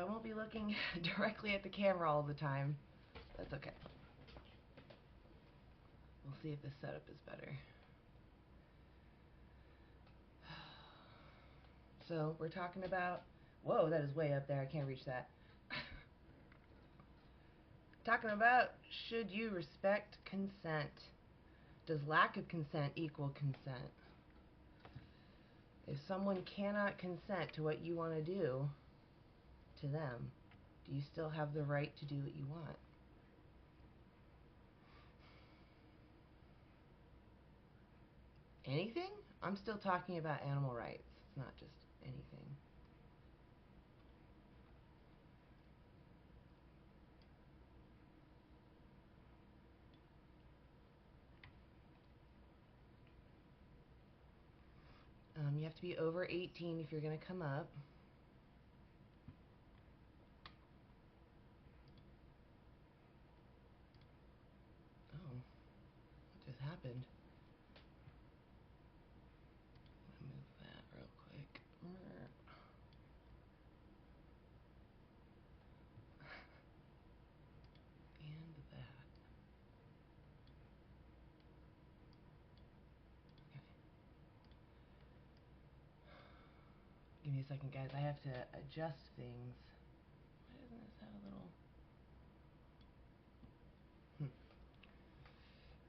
I won't be looking directly at the camera all the time. That's okay. We'll see if this setup is better. So we're talking about, whoa, that is way up there. I can't reach that. Talking about, should you respect consent? Does lack of consent equal consent? If someone cannot consent to what you want to do to them, do you still have the right to do what you want? Anything? I'm still talking about animal rights. It's not just anything. You have to be over 18 if you're going to come up. Oh, what just happened? Let me move that real quick. And that. Okay. Give me a second, guys. I have to adjust things. Why doesn't this have a little...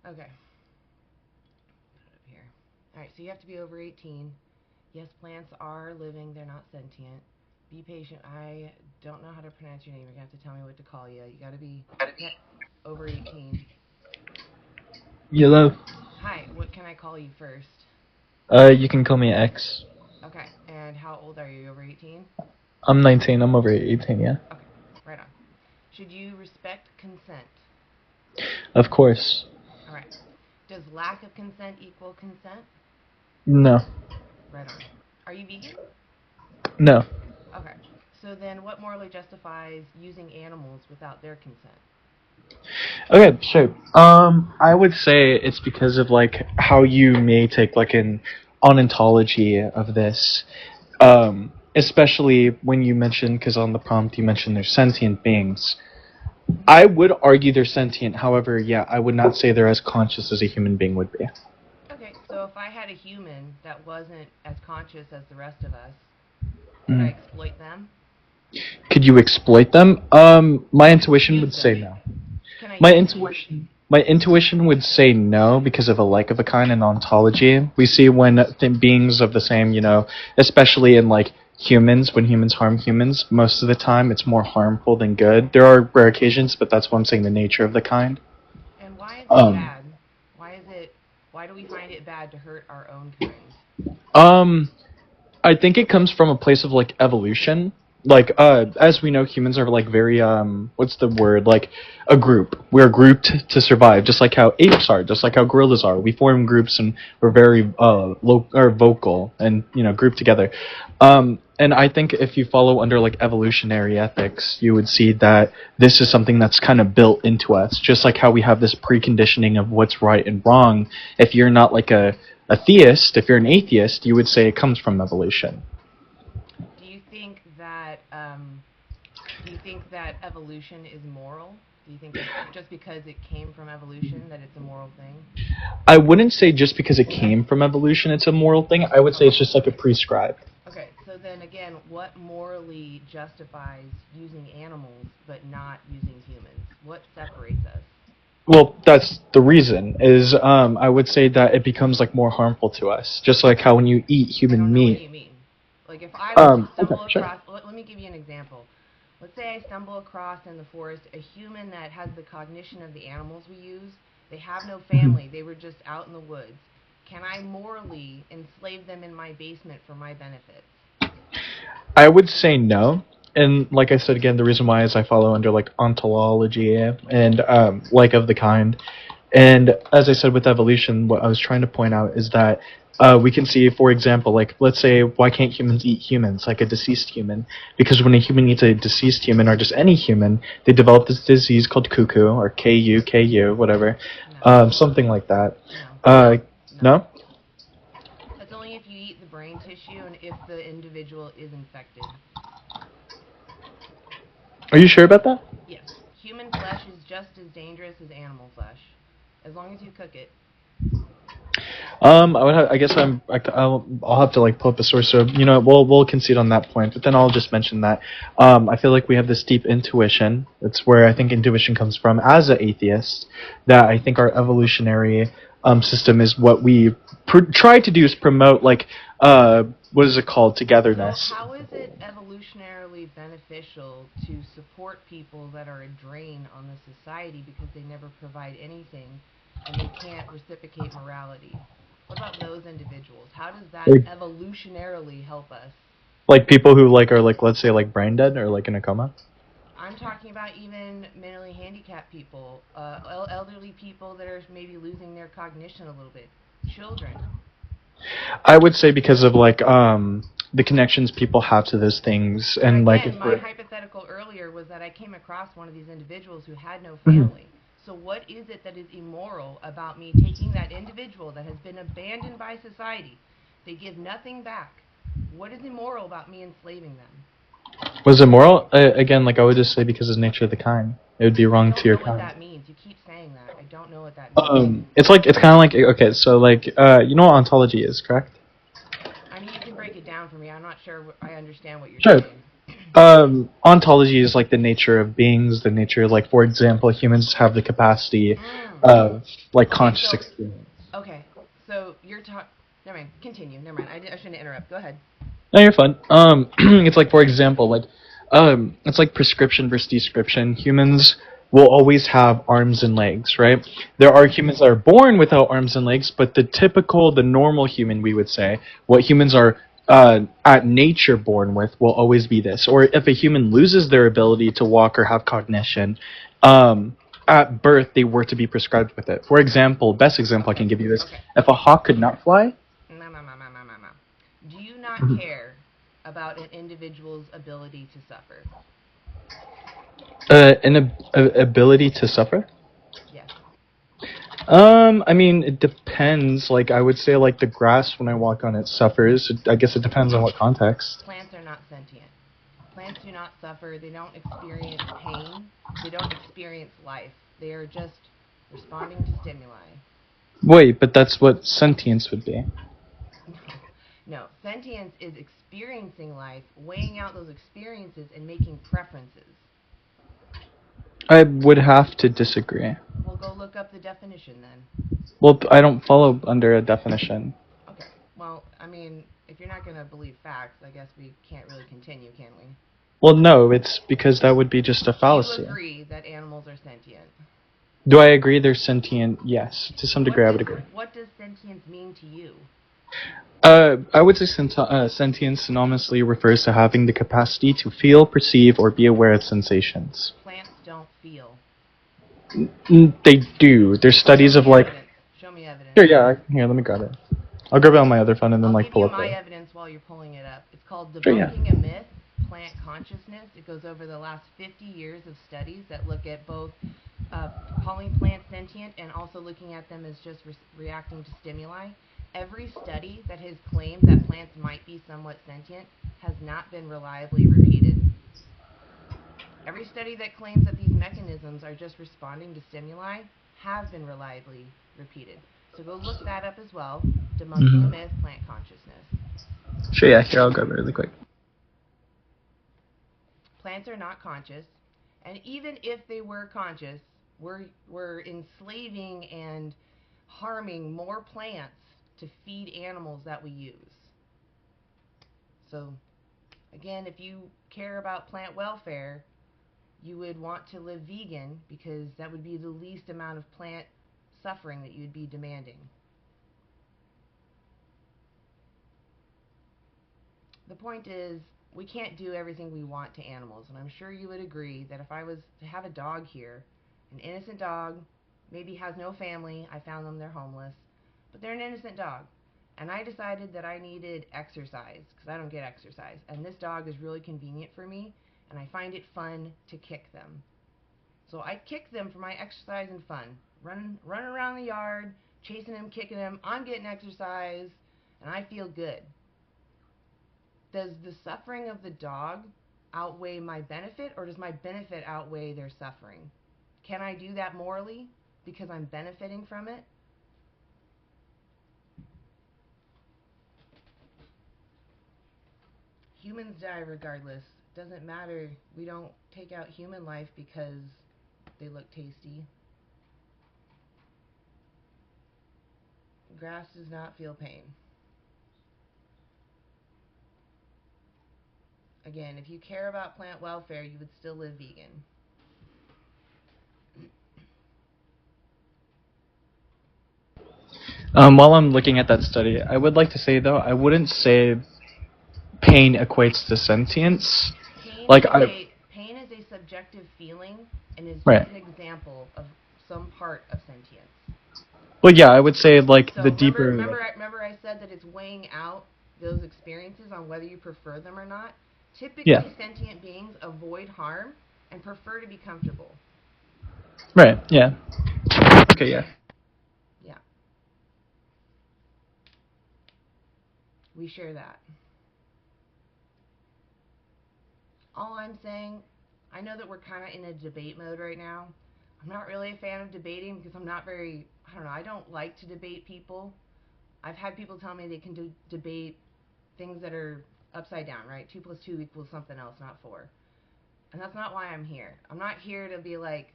Okay. Put it up here. Alright, so you have to be over 18. Yes, plants are living. They're not sentient. Be patient. I don't know how to pronounce your name. You're going to have to tell me what to call you. You got to be over 18. Hello. Hi, what can I call you first? You can call me X. Okay, and how old are you? Over 18? I'm 19. I'm over 18, yeah. Okay, right on. Should you respect consent? Of course. Alright. Does lack of consent equal consent? No. Right on. Are you vegan? No. Okay. So then what morally justifies using animals without their consent? Okay, sure. I would say it's because of like how you may take like an ontology of this. Especially when you mention, because on the prompt you mentioned they're sentient beings. I would argue they're sentient. However, yeah, I would not say they're as conscious as a human being would be. Okay, so if I had a human that wasn't as conscious as the rest of us, could I exploit them? Could you exploit them? My intuition would say no. Can I My use them? intuition would say no because of a like of a kind and ontology. We see when beings of the same, especially in like humans, when humans harm humans, most of the time it's more harmful than good. There are rare occasions, but that's what I'm saying, the nature of the kind. And why is it bad? Why do we find it bad to hurt our own kind? Um, I think it comes from a place of like evolution. Like, as we know, humans are like very what's the word? Like a group. We're grouped to survive, just like how apes are, just like how gorillas are. We form groups and we're very vocal and grouped together. And I think if you follow under like evolutionary ethics, you would see that this is something that's kind of built into us, just like how we have this preconditioning of what's right and wrong. If you're not like a theist, if you're an atheist, you would say it comes from evolution. Do you think that evolution is moral? Do you think that just because it came from evolution that it's a moral thing? I wouldn't say just because it came from evolution it's a moral thing. I would say it's just like a prescribed. Okay, so then again, what morally justifies using animals but not using humans? What separates us? Well, that's the reason. Is I would say that it becomes like more harmful to us, just like how when you eat I human don't know what meat. you mean. Like if I were to Okay, stumble sure. across, let me give you an example. Let's say I stumble across in the forest a human that has the cognition of the animals we use. They have no family. They were just out in the woods. Can I morally enslave them in my basement for my benefit? I would say no. And like I said again, the reason why is I follow under like ontology and like of the kind. And as I said with evolution, what I was trying to point out is that we can see, for example, like let's say, why can't humans eat humans, like a deceased human? Because when a human eats a deceased human, or just any human, they develop this disease called cuckoo, or KU, whatever, No. something like that. No. Uh, No. no? That's only if you eat the brain tissue and if the individual is infected. Are you sure about that? Yes, human flesh is just as dangerous as animal flesh, as long as you cook it. I would have, I guess I'll have to like pull up a source. So we'll concede on that point. But then I'll just mention that I feel like we have this deep intuition. That's where I think intuition comes from as an atheist. That I think our evolutionary system is what we try to do is promote like what is it called, togetherness. So how is it evolutionarily beneficial to support people that are a drain on the society because they never provide anything and they can't reciprocate morality? What about those individuals? How does that Like, evolutionarily help us? like people who like are like, let's say, like brain dead or like in a coma. I'm talking about even mentally handicapped people, elderly people that are maybe losing their cognition a little bit, children. I would say because of like the connections people have to those things, But and like if again, my we're hypothetical earlier was that I came across one of these individuals who had no Mhm. family. So what is it that is immoral about me taking that individual that has been abandoned by society? They give nothing back. What is immoral about me enslaving them? Was it moral? Again, like I would just say because of the nature of the kind, it would be I wrong to don't your know what kind. that means. You keep saying that. I don't know what that means. It's like it's kind of like okay, so like you know what ontology is, correct? I mean, you can break it down for me. I'm not sure I understand what you're Sure. saying. Ontology is like the nature of beings, the nature, like for example, humans have the capacity Mm. of like Okay, conscious so experience. okay, so you're talking. Never mind. Continue. Never mind. I shouldn't interrupt. Go ahead. No, you're fine. It's like for example, like it's like prescription versus description. Humans will always have arms and legs, right? There are humans that are born without arms and legs, but the normal human, we would say, what humans are at nature born with, will always be this. Or if a human loses their ability to walk or have cognition, at birth they were to be prescribed with it. For example, best example I can Okay. give you is Okay. if a hawk could not fly. No, no, no, no, no, no, no. Do you not care about an individual's ability to suffer? Ability to suffer. Yes. I mean, it depends. Like, I would say, like, the grass, when I walk on it, suffers. I guess it depends on what context. Plants are not sentient. Plants do not suffer. They don't experience pain. They don't experience life. They are just responding to stimuli. Wait, but that's what sentience would be. No. No. Sentience is experiencing life, weighing out those experiences, and making preferences. I would have to disagree. Well, go look up the definition then. Well, I don't follow under a definition. Okay. Well, I mean, if you're not going to believe facts, I guess we can't really continue, can we? Well, no, it's because that would be just a Do you fallacy. agree that animals are sentient? Do I agree they're sentient? Yes. To some degree, I would agree. What does sentience mean to you? I would say sentience synonymously refers to having the capacity to feel, perceive, or be aware of sensations. Plants don't feel. They do. There's studies Show of me like. evidence. Show me evidence. Here, let me grab it. I'll grab it on my other phone and then I'll like give pull you up my the. evidence while you're pulling it up. It's called Sure, yeah. Debunking a Myth, Plant Consciousness. It goes over the last 50 years of studies that look at both calling plants sentient and also looking at them as just reacting to stimuli. Every study that has claimed that plants might be somewhat sentient has not been reliably repeated. Every study that claims that these mechanisms are just responding to stimuli have been reliably repeated. So go look that up as well. Debunking a Myth, Plant Consciousness. Sure, yeah. Here, I'll grab it really quick. Plants are not conscious, and even if they were conscious, we're enslaving and harming more plants to feed animals that we use. So, again, if you care about plant welfare, you would want to live vegan because that would be the least amount of plant suffering that you'd be demanding. The point is, we can't do everything we want to animals, and I'm sure you would agree that if I was to have a dog here, an innocent dog, maybe has no family, I found them, they're homeless, but they're an innocent dog, and I decided that I needed exercise, because I don't get exercise, and this dog is really convenient for me, and I find it fun to kick them. So I kick them for my exercise and fun. Running around the yard, chasing them, kicking them, I'm getting exercise, and I feel good. Does the suffering of the dog outweigh my benefit, or does my benefit outweigh their suffering? Can I do that morally because I'm benefiting from it? Humans die regardless. Doesn't matter. We don't take out human life because they look tasty. Grass does not feel pain. Again, if you care about plant welfare, you would still live vegan. While I'm looking at that study, I would like to say though, I wouldn't say pain equates to sentience. Pain is a subjective feeling and is right. just an example of some part of sentience. Well, yeah, I would say like So the deeper. remember I said that it's weighing out those experiences on whether you prefer them or not. Typically, Yeah. sentient beings avoid harm and prefer to be comfortable. Right. Yeah. Okay. Yeah. Yeah. We share that. All I'm saying, I know that we're kind of in a debate mode right now. I'm not really a fan of debating because I'm not very, I don't know, I don't like to debate people. I've had people tell me they can debate things that are upside down, right? 2 plus 2 equals something else, not 4. And that's not why I'm here. I'm not here to be like,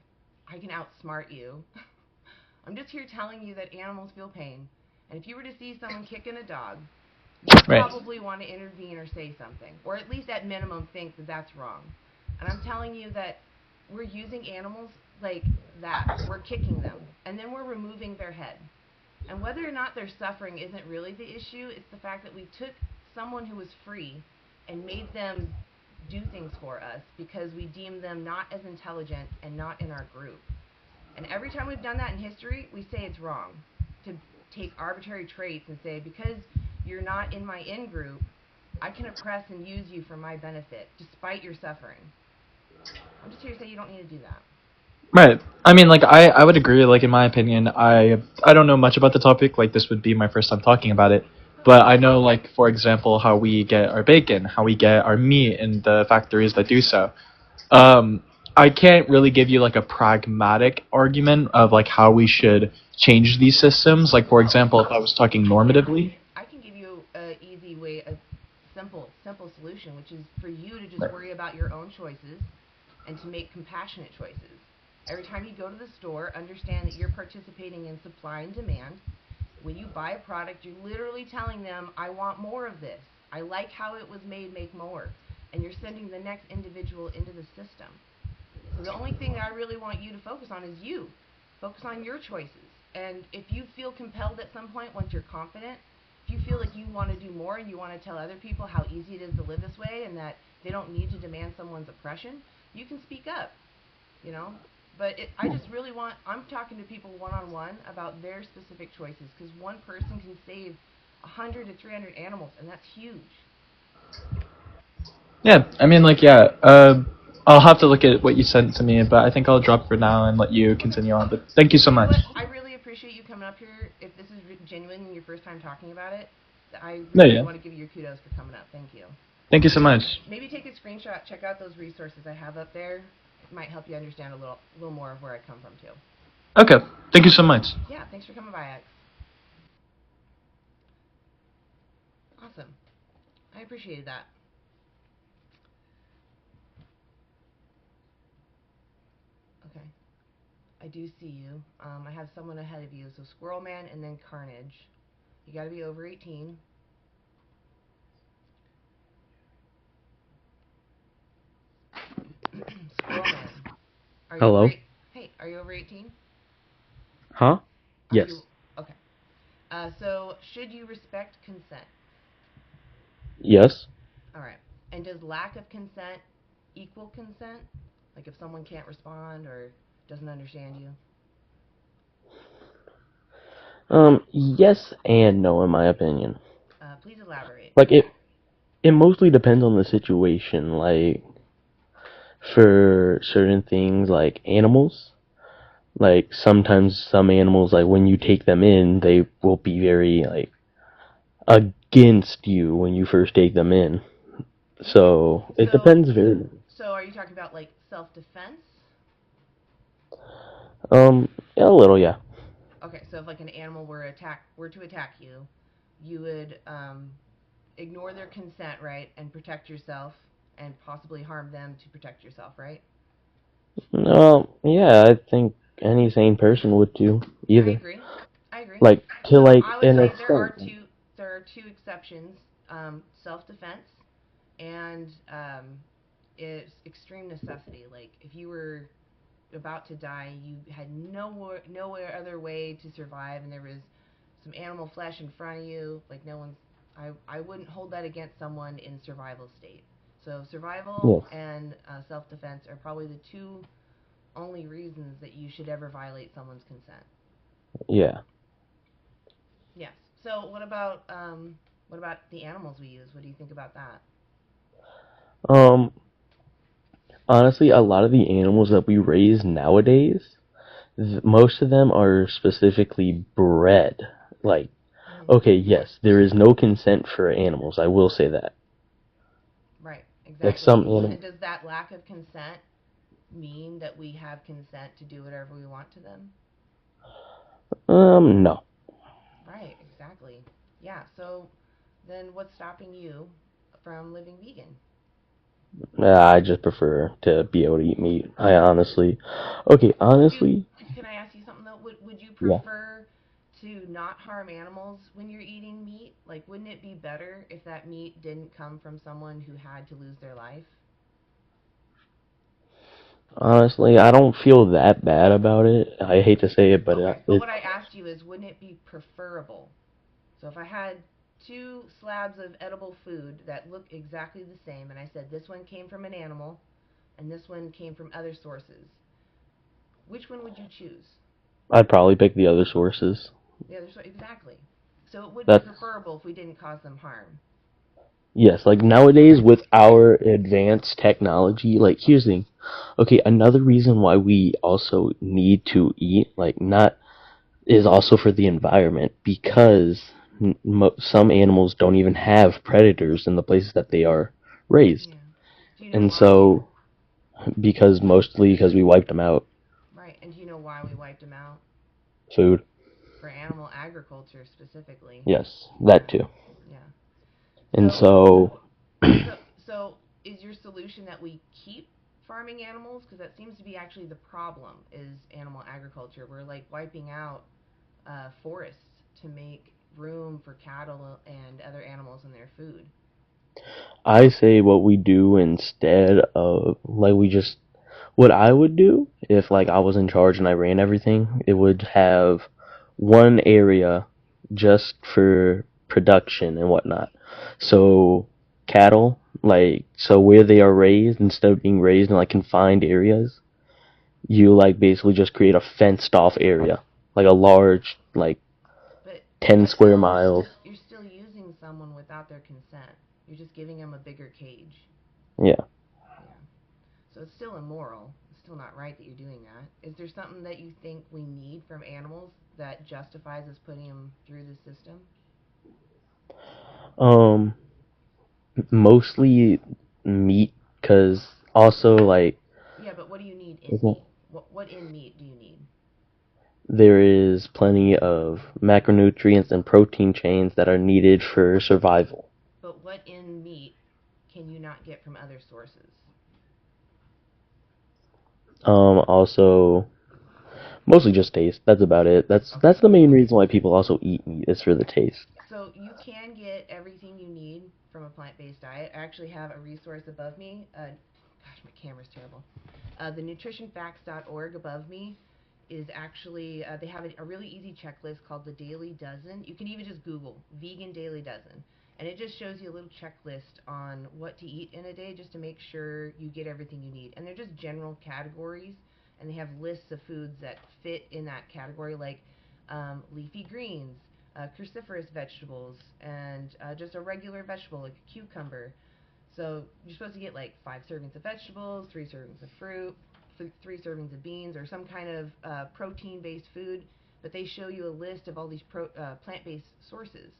I can outsmart you. I'm just here telling you that animals feel pain. And if you were to see someone kicking a dog, you'd probably want to intervene or say something. Or at least at minimum think that that's wrong. And I'm telling you that we're using animals like that. We're kicking them. And then we're removing their head. And whether or not they're suffering isn't really the issue. It's the fact that we took someone who was free and made them do things for us because we deemed them not as intelligent and not in our group. And every time we've done that in history, we say it's wrong to take arbitrary traits and say, because you're not in my in-group, I can oppress and use you for my benefit, despite your suffering. I'm just here to say you don't need to do that. Right. I mean, like, I would agree, like, in my opinion, I don't know much about the topic, like, this would be my first time talking about it, but I know, like, for example, how we get our bacon, how we get our meat in the factories that do so. I can't really give you, like, a pragmatic argument of, like, how we should change these systems, like, for example, if I was talking normatively. I can give you an easy way, a simple solution, which is for you to just worry about your own choices and to make compassionate choices. Every time you go to the store, understand that you're participating in supply and demand. When you buy a product, you're literally telling them, I want more of this. I like how it was made, make more. And you're sending the next individual into the system. So the only thing that I really want you to focus on is you. Focus on your choices. And if you feel compelled at some point, once you're confident, if you feel like you want to do more and you want to tell other people how easy it is to live this way and that they don't need to demand someone's oppression, you can speak up, you know? But I just really I'm talking to people one-on-one about their specific choices because one person can save 100 to 300 animals, and that's huge. Yeah, I mean, like, yeah, I'll have to look at what you sent to me, but I think I'll drop for now and let you continue on. But thank you so much. I really appreciate you coming up here. If this is genuine and your first time talking about it, I really want to give you your kudos for coming up. Thank you. Thank you so much. Maybe take a screenshot, check out those resources I have up there. It might help you understand a little more of where I come from, too. Okay, thank you so much. Yeah, thanks for coming by, X. Awesome. I appreciated that. Okay. I do see you. I have someone ahead of you. So Squirrel Man and then Carnage. You got to be over 18. Squirrel Man. Hello? Hey, are you over 18? Huh? Yes. Okay. So, should you respect consent? Yes. Alright. And does lack of consent equal consent? Like if someone can't respond or doesn't understand you? Yes and no, in my opinion. Please elaborate. Like, it mostly depends on the situation. Like, for certain things, like animals, like, sometimes some animals, like, when you take them in, they will be very, like, against you when you first take them in. So it depends very. So are you talking about like self-defense? A little, yeah. Okay, so if like an animal were to attack you, you would ignore their consent, right, and protect yourself, and possibly harm them to protect yourself, right? Yeah, I think any sane person would do I either. agree. I agree. Like to So like I would an say extent. there are two exceptions: self-defense and is extreme necessity. Like if you were about to die, you had no other way to survive, and there was some animal flesh in front of you. Like no one's, I wouldn't hold that against someone in survival state. So survival Yes. and self-defense are probably the two only reasons that you should ever violate someone's consent. Yeah. Yes. So what about the animals we use? What do you think about that? Um. Honestly, a lot of the animals that we raise nowadays, most of them are specifically bred. Like, Mm-hmm. okay, yes, there is no consent for animals. I will say that. Right. Like Exactly. some animals. And does that lack of consent mean that we have consent to do whatever we want to them? No. Right, exactly. Yeah, so then what's stopping you from living vegan? I just prefer to be able to eat meat. I honestly. Okay, Would you honestly, can I ask you something though? Would you yeah. prefer to not harm animals when you're eating meat? Like wouldn't it be better if that meat didn't come from someone who had to lose their life? Honestly, I don't feel that bad about it. I hate to say it, but Okay, but it. what I asked you is wouldn't it be preferable? So if I had two slabs of edible food that look exactly the same and I said this one came from an animal and this one came from other sources, which one would you choose? I'd probably pick the other sources. The other source, exactly. So it would be That's preferable if we didn't cause them harm. yes. Like nowadays, with our advanced technology, like here's the thing. Okay, another reason why we also need to eat, like not, is also for the environment because some animals don't even have predators in the places that they are raised, Yeah. Do you know and why? so because mostly because we wiped them out. Right. And do you know why we wiped them out? Food. For animal agriculture specifically. Yes, Yeah. that too. Yeah. And So so, so so is your solution that we keep farming animals? Because that seems to be actually the problem is animal agriculture. We're like wiping out forests to make room for cattle and other animals and their food. I say what we do instead of like we just what I would do if like I was in charge and I ran everything, it would have one area just for production and whatnot. So cattle, like so where they are raised instead of being raised in like confined areas, you like basically just create a fenced off area, like a large like But 10 but square miles. you're still using someone without their consent. You're just giving them a bigger cage. Yeah. Yeah. So it's still immoral. It's still not right that you're doing that. Is there something that you think we need from animals that justifies us putting them through the system? Um Mostly meat cuz also like Yeah, but what do you need in meat? What in meat do you need? there is plenty of macronutrients and protein chains that are needed for survival. But what in meat can you not get from other sources? Also mostly just taste. That's about it. That's Okay. the main reason why people also eat meat is for the taste. So you can get everything you need from a plant-based diet. I actually have a resource above me. Gosh, my camera's terrible. The nutritionfacts.org above me is actually, they have a really easy checklist called the Daily Dozen. You can even just Google vegan Daily Dozen. And it just shows you a little checklist on what to eat in a day just to make sure you get everything you need. And they're just general categories, and they have lists of foods that fit in that category, like leafy greens, cruciferous vegetables, and just a regular vegetable like a cucumber. So you're supposed to get like 5 servings of vegetables, 3 servings of fruit, 3 servings of beans, or some kind of protein-based food. But they show you a list of all these plant-based sources.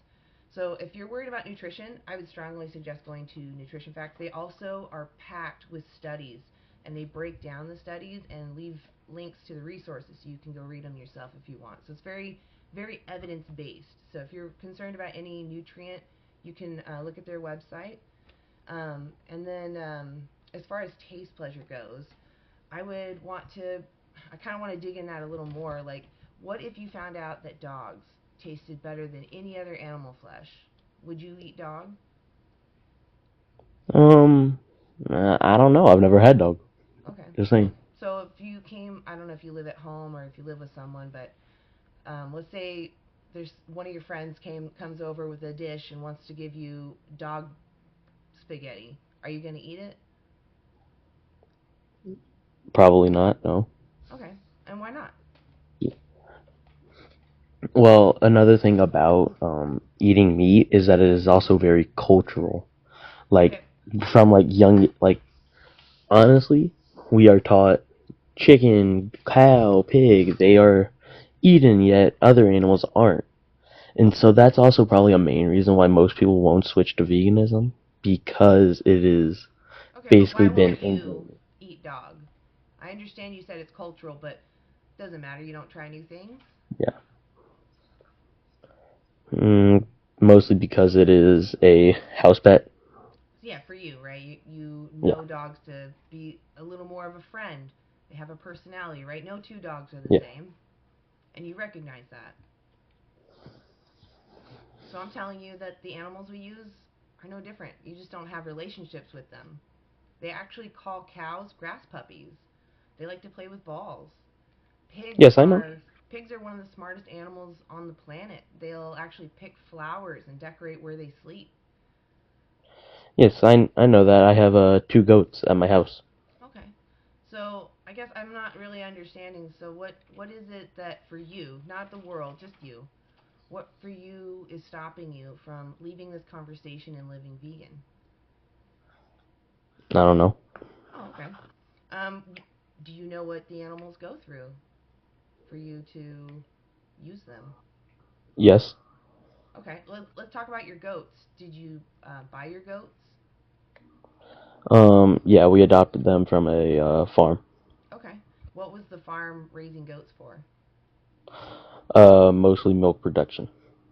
So if you're worried about nutrition, I would strongly suggest going to Nutrition Facts. They also are packed with studies, and they break down the studies and leave links to the resources so you can go read them yourself if you want. So it's very, very evidence-based. So if you're concerned about any nutrient, you can look at their website. And then as far as taste pleasure goes, I kind of want to dig in that a little more. Like, what if you found out that dogs tasted better than any other animal flesh? Would you eat dog? I don't know. I've never had dog. Okay. Just saying. So if you came, I don't know if you live at home or if you live with someone, but let's say there's one of your friends comes over with a dish and wants to give you dog spaghetti. Are you going to eat it? Probably not. No. Okay. And why not? Well, another thing about eating meat is that it is also very cultural. Like Okay. from like young, like honestly, we are taught chicken, cow, pig, they are eaten, yet other animals aren't. And so that's also probably a main reason why most people won't switch to veganism, because it is Okay, but why basically been won't you ingrained. eat dog? I understand you said it's cultural, but it doesn't matter. You don't try new things? Yeah. Mostly because it is a house pet. Yeah, for you, right? You Yeah. know dogs to be a little more of a friend. They have a personality, right? No two dogs are the Yeah. same, and you recognize that. So I'm telling you that the animals we use are no different. You just don't have relationships with them. They actually call cows grass puppies. They like to play with balls. Pigs Yes, I know. are pigs are one of the smartest animals on the planet. They'll actually pick flowers and decorate where they sleep. Yes, I know that. I have two goats at my house. Okay. So I guess I'm not really understanding. So what is it that for you, not the world, just you, what for you is stopping you from leaving this conversation and living vegan? I don't know. Oh, okay. Um, do you know what the animals go through for you to use them? Yes. Okay. Let's talk about your goats. Did you buy your goats? Yeah, we adopted them from a farm. Okay. What was the farm raising goats for? Mostly milk production.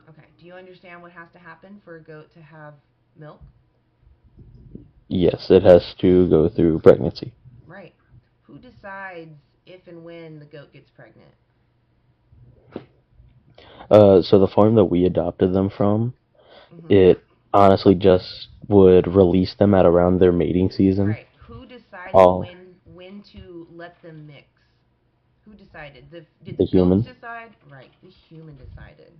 Okay. Do you understand what has to happen for a goat to have milk? Yes, it has to go through pregnancy. Right. Who decides if and when the goat gets pregnant? So the farm that we adopted them from, Mm-hmm. it honestly just would release them at around their mating season. Right. Who decided All when to let them mix? Who decided? Did the the goats human, decide? Right. The human decided.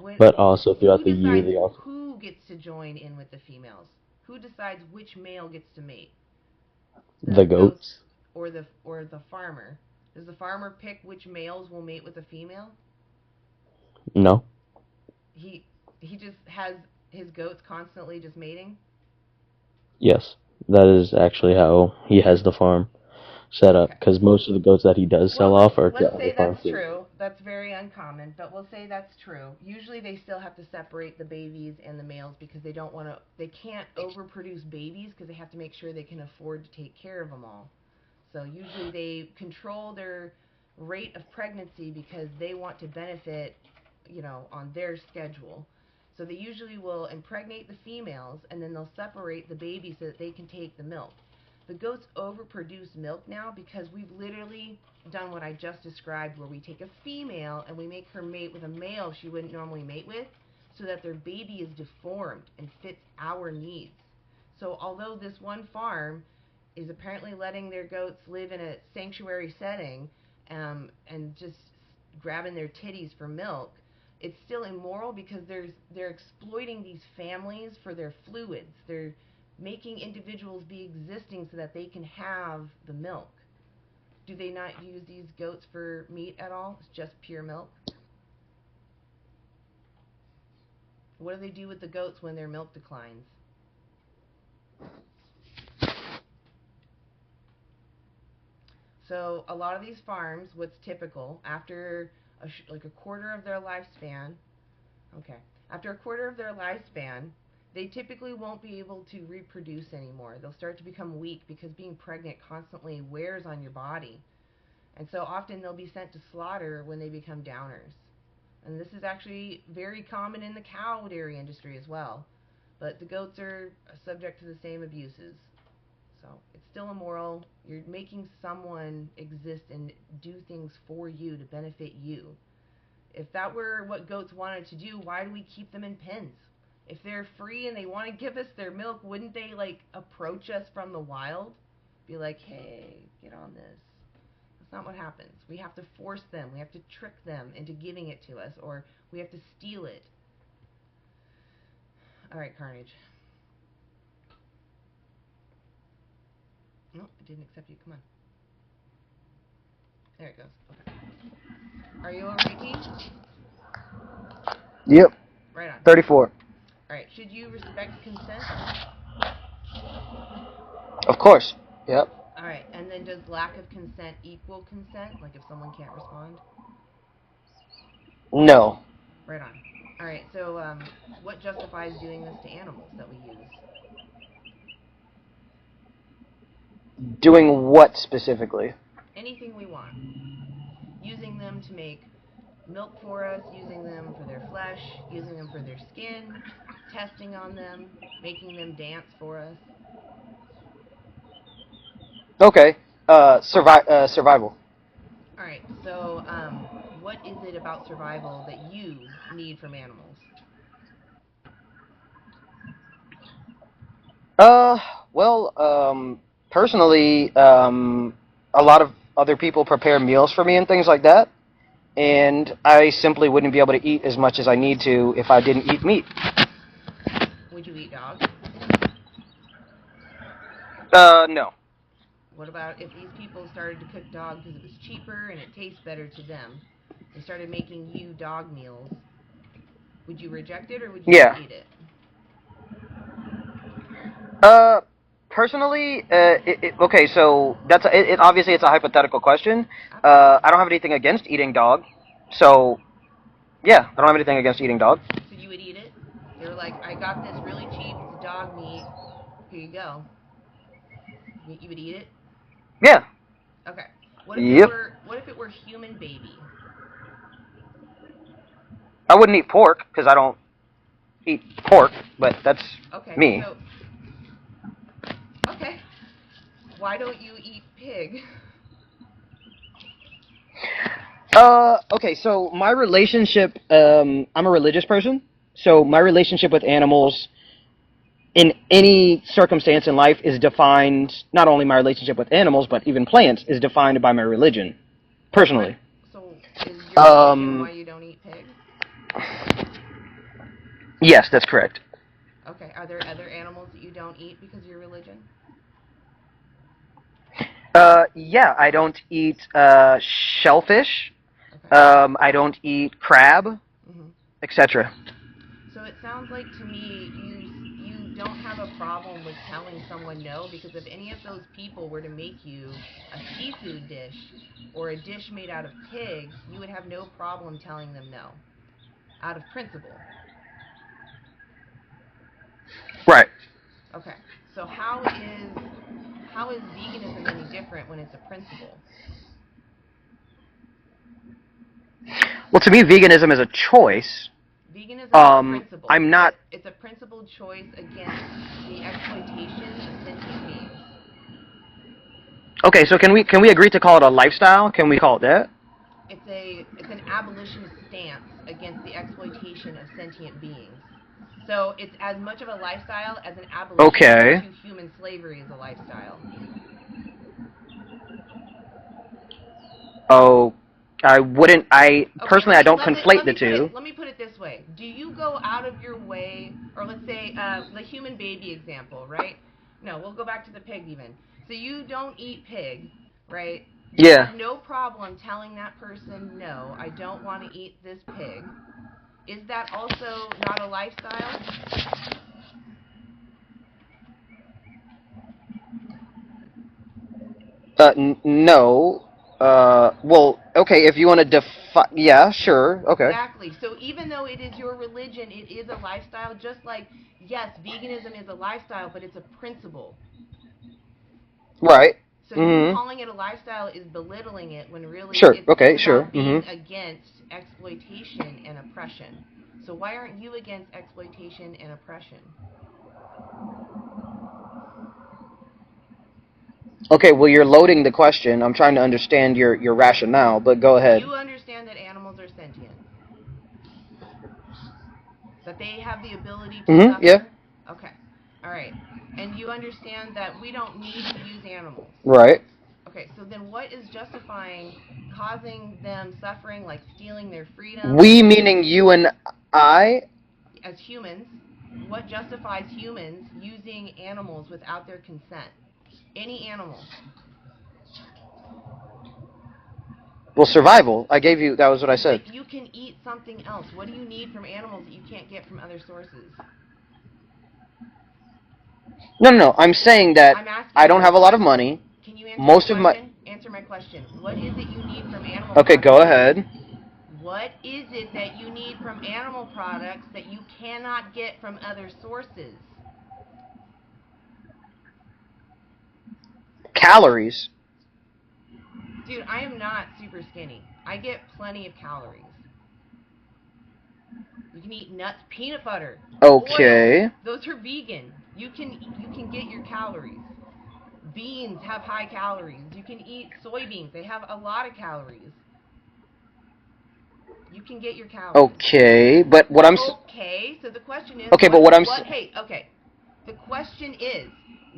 When but also who throughout the year decides they also who gets to join in with the females? Who decides which male gets to mate? the The goats goats. or the farmer? Does the farmer pick which males will mate with a female? No. He he just has his goats constantly just mating? Yes, that is actually how he has the farm set up. Okay. Because most of the goats that he does Well, sell let's off are to let's other say farms that's too. true. That's very uncommon, but we'll say that's true. Usually they still have to separate the babies and the males because they can't overproduce babies because they have to make sure they can afford to take care of them all. So usually they control their rate of pregnancy because they want to benefit, on their schedule. So they usually will impregnate the females and then they'll separate the babies so that they can take the milk. The goats overproduce milk now because we've literally done what I just described, where we take a female and we make her mate with a male she wouldn't normally mate with so that their baby is deformed and fits our needs. So although this one farm is apparently letting their goats live in a sanctuary setting, and just grabbing their titties for milk, it's still immoral because they're exploiting these families for their fluids. They're making individuals be existing so that they can have the milk. Do they not use these goats for meat at all? It's just pure milk. What do they do with the goats when their milk declines? So a lot of these farms, what's typical after like a quarter of their lifespan, okay, After a quarter of their lifespan, they typically won't be able to reproduce anymore. They'll start to become weak because being pregnant constantly wears on your body. And so often they'll be sent to slaughter when they become downers. And this is actually very common in the cow dairy industry as well. But the goats are subject to the same abuses. So it's still immoral. You're making someone exist and do things for you to benefit you. If that were what goats wanted to do, why do we keep them in pens? If they're free and they want to give us their milk, wouldn't they like approach us from the wild? Be like, hey, get on this. That's not what happens. We have to force them. We have to trick them into giving it to us, or we have to steal it. Alright, Carnage. Nope, it didn't accept you. Come on. There it goes. Okay. Are you over 18? Yep. Right on. 34. Alright, should you respect consent? Of course. Yep. Alright, and then does lack of consent equal consent? Like if someone can't respond? No. Right on. Alright, so what justifies doing this to animals that we use? Doing what specifically? Anything we want. Using them to make milk for us, using them for their flesh, using them for their skin, testing on them, making them dance for us. Okay. Survival. Alright, so what is it about survival that you need from animals? Well, personally, a lot of other people prepare meals for me and things like that, and I simply wouldn't be able to eat as much as I need to if I didn't eat meat. Would you eat dog? No. What about if these people started to cook dog because it was cheaper and it tastes better to them? They started making you dog meals. Would you reject it or would you Yeah. eat it? Personally, okay, so obviously it's a hypothetical question. I don't have anything against eating dog, so yeah, I don't have anything against eating dog. So you would eat it? They were like, I got this really cheap, it's dog meat. Here you go. You would eat it? Yeah. Okay. What if Yep. what if it were human baby? I wouldn't eat pork because I don't eat pork, but that's Okay. me. So okay. Why don't you eat pig? Okay, so my relationship, I'm a religious person, so my relationship with animals in any circumstance in life is defined, not only my relationship with animals, but even plants, is defined by my religion, personally. Right. So is your religion why you don't eat pig? Yes, that's correct. Okay. Are there other animals that you don't eat because of your religion? Yeah, I don't eat shellfish. Okay. I don't eat crab, etc. So it sounds like to me you don't have a problem with telling someone no, because if any of those people were to make you a seafood dish or a dish made out of pig, you would have no problem telling them no, out of principle. Right. Okay. So how is veganism any different when it's a principle? Well, to me, veganism is a choice. Veganism is a principle. I'm not. It's a principled choice against the exploitation of sentient beings. Okay, so can we agree to call it a lifestyle? Can we call it that? It's an abolitionist stance against the exploitation of sentient beings. So it's as much of a lifestyle as an abolition to human slavery is a lifestyle. Oh, I wouldn't. Personally, I don't conflate the two. Let me put it this way. Do you go out of your way, or let's say the human baby example, right? No, we'll go back to the pig even. So you don't eat pig, right? You have no problem telling that person, no, I don't want to eat this pig. Is that also not a lifestyle? No. Well, okay, if you want to define, yeah, sure, okay. Exactly. So even though it is your religion, it is a lifestyle. Just like, yes, veganism is a lifestyle, but it's a principle. Right. So you Mm-hmm. calling it a lifestyle is belittling it when really Sure, it's okay, sure. about being Mm-hmm. against exploitation and oppression. So why aren't you against exploitation and oppression? Okay, well, you're loading the question. I'm trying to understand your rationale, but go ahead. You understand that animals are sentient, that they have the ability to Mm-hmm, yeah. suffer? Okay. All right. And you understand that we don't need to use animals. Right. Okay, so then what is justifying causing them suffering, like stealing their freedom We meaning you and I? as humans? What justifies humans using animals without their consent? Any animal. Well, survival. I gave you, that was what I said. But you can eat something else. What do you need from animals that you can't get from other sources? No, no, no. I'm saying that I'm I asking don't you, have a lot of what? money. Can you answer my Most of my. question? Answer my question. What is it you need from animal Okay, go products? ahead. What is it that you need from animal products that you cannot get from other sources? Calories. Dude, I am not super skinny. I get plenty of calories. You can eat nuts, peanut butter, oil. Okay. Those are vegan. You can get your calories. Beans have high calories. You can eat soybeans. They have a lot of calories. You can get your calories. Okay, but what I'm. Okay, so the question is Okay, but what I'm. hey, okay. The question is,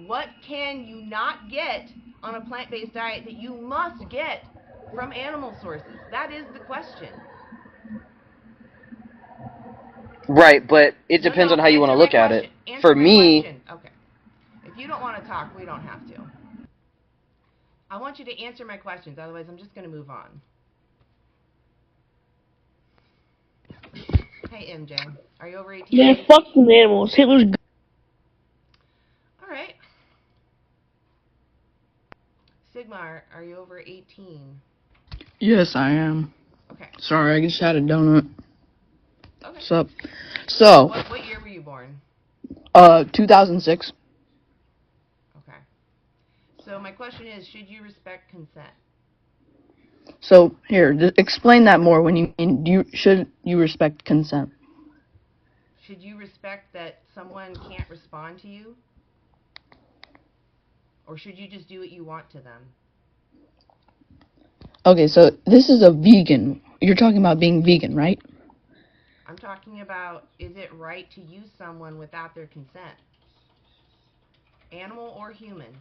what can you not get on a plant-based diet that you must get from animal sources? That is the question. Right, but it No, depends no, on how you want to answer my look at it. question. Answer For my me, question. Okay. If you don't want to talk, we don't have to. I want you to answer my questions, otherwise I'm just going to move on. Hey, MJ, are you over 18? Man, fuck them animals. Hitler's good. All right. Sigmar, are you over 18? Yes, I am. Okay. Sorry, I just had a donut. Okay. What's up? So, What year were you born? 2006. Okay. So my question is, should you respect consent? So, here, explain that more when you mean, should you respect consent? Should you respect that someone can't respond to you? Or should you just do what you want to them? Okay, so this is a vegan. You're talking about being vegan, right? I'm talking about, is it right to use someone without their consent? Animal or human?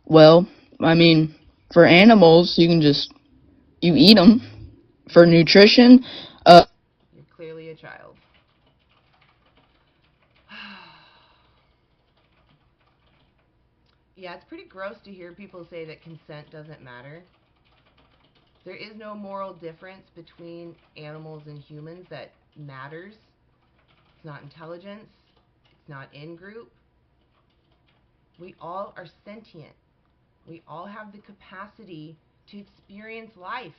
Well, I mean, for animals, you eat them. For nutrition, You're clearly a child. Yeah, it's pretty gross to hear people say that consent doesn't matter. There is no moral difference between animals and humans that matters. It's not intelligence. It's not in-group. We all are sentient. We all have the capacity to experience life.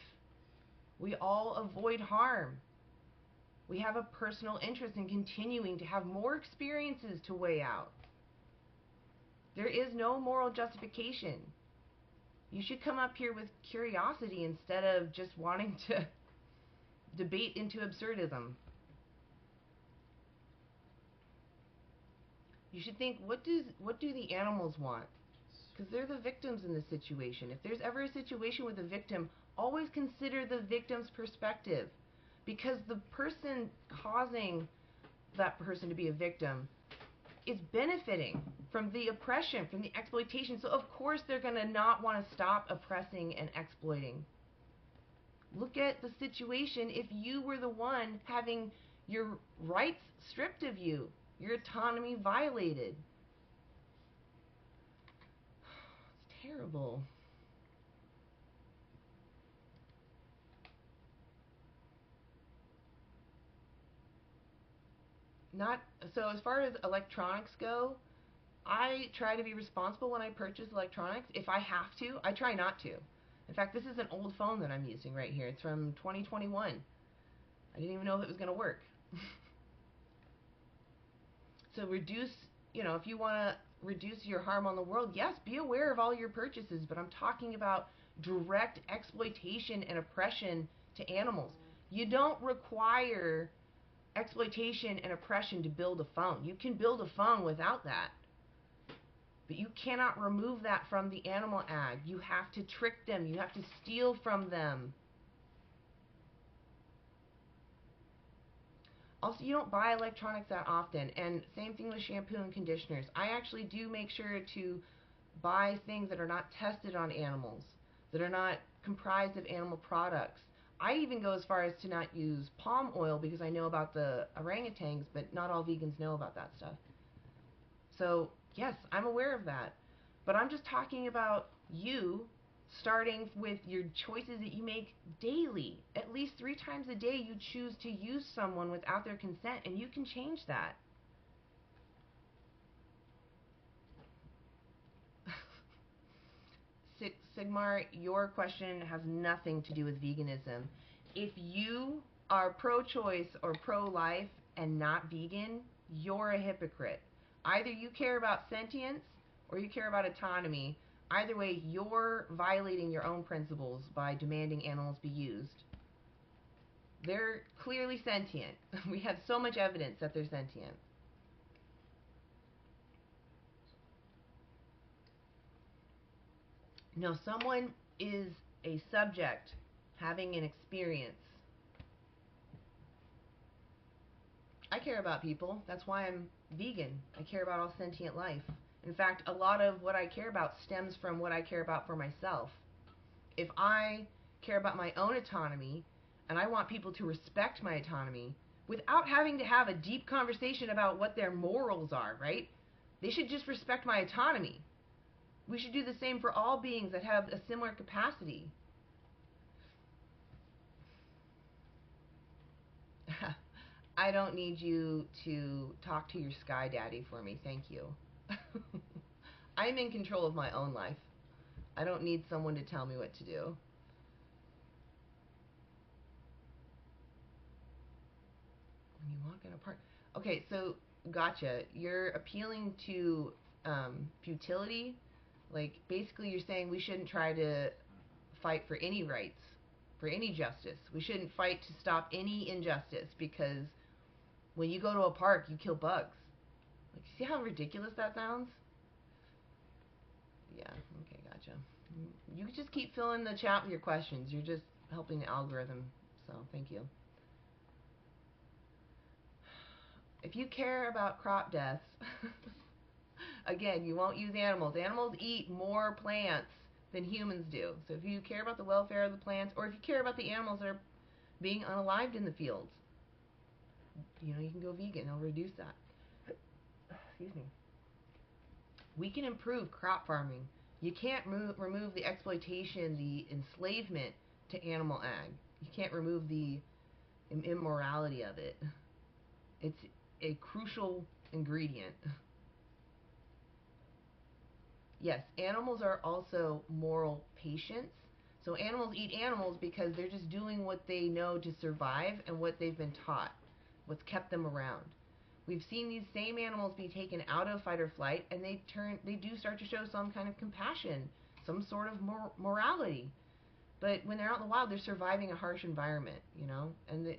We all avoid harm. We have a personal interest in continuing to have more experiences to weigh out. There is no moral justification. You should come up here with curiosity instead of just wanting to debate into absurdism. You should think, what do the animals want? Because they're the victims in this situation. If there's ever a situation with a victim, always consider the victim's perspective. Because the person causing that person to be a victim is benefiting from the oppression, from the exploitation. So of course they're going to not want to stop oppressing and exploiting. Look at the situation if you were the one having your rights stripped of you, your autonomy violated. It's terrible. Not so as far as electronics go, I try to be responsible when I purchase electronics. If I have to, I try not to. In fact, this is an old phone that I'm using right here. It's from 2021. I didn't even know if it was going to work. So reduce, if you want to reduce your harm on the world, yes, be aware of all your purchases, but I'm talking about direct exploitation and oppression to animals. You don't require exploitation and oppression to build a phone. You can build a phone without that. But you cannot remove that from the animal ag. You have to trick them. You have to steal from them. Also, you don't buy electronics that often. And same thing with shampoo and conditioners. I actually do make sure to buy things that are not tested on animals, that are not comprised of animal products. I even go as far as to not use palm oil because I know about the orangutans, but not all vegans know about that stuff. So, yes, I'm aware of that. But I'm just talking about you starting with your choices that you make daily. At least 3 times a day you choose to use someone without their consent, and you can change that. Sigmar, your question has nothing to do with veganism. If you are pro-choice or pro-life and not vegan, you're a hypocrite. Either you care about sentience or you care about autonomy. Either way, you're violating your own principles by demanding animals be used. They're clearly sentient. We have so much evidence that they're sentient. No, someone is a subject having an experience. I care about people. That's why I'm vegan. I care about all sentient life. In fact, a lot of what I care about stems from what I care about for myself. If I care about my own autonomy, and I want people to respect my autonomy, without having to have a deep conversation about what their morals are, right? They should just respect my autonomy. We should do the same for all beings that have a similar capacity. I don't need you to talk to your sky daddy for me, thank you. I'm in control of my own life. I don't need someone to tell me what to do. When you walk in a park. Okay, so gotcha. You're appealing to futility. Like, basically you're saying we shouldn't try to fight for any rights, for any justice. We shouldn't fight to stop any injustice because when you go to a park, you kill bugs. Like, see how ridiculous that sounds? Yeah, okay, gotcha. You just keep filling the chat with your questions. You're just helping the algorithm, so thank you. If you care about crop deaths, again, you won't use animals. Animals eat more plants than humans do. So if you care about the welfare of the plants, or if you care about the animals that are being unalived in the fields, you can go vegan. It'll reduce that. Excuse me. We can improve crop farming. You can't remove the exploitation, the enslavement to animal ag. You can't remove the immorality of it. It's a crucial ingredient. Yes, animals are also moral patients. So animals eat animals because they're just doing what they know to survive and what they've been taught, what's kept them around. We've seen these same animals be taken out of fight or flight, and they do start to show some kind of compassion, some sort of morality. But when they're out in the wild, they're surviving a harsh environment, and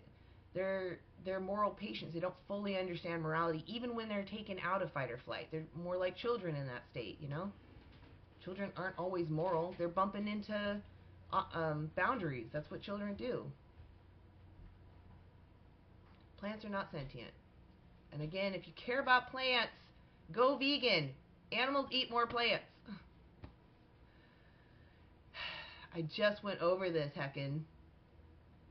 they're moral patients. They don't fully understand morality, even when they're taken out of fight or flight. They're more like children in that state, Children aren't always moral. They're bumping into boundaries. That's what children do. Plants are not sentient. And again, if you care about plants, go vegan. Animals eat more plants. I just went over this, heckin'.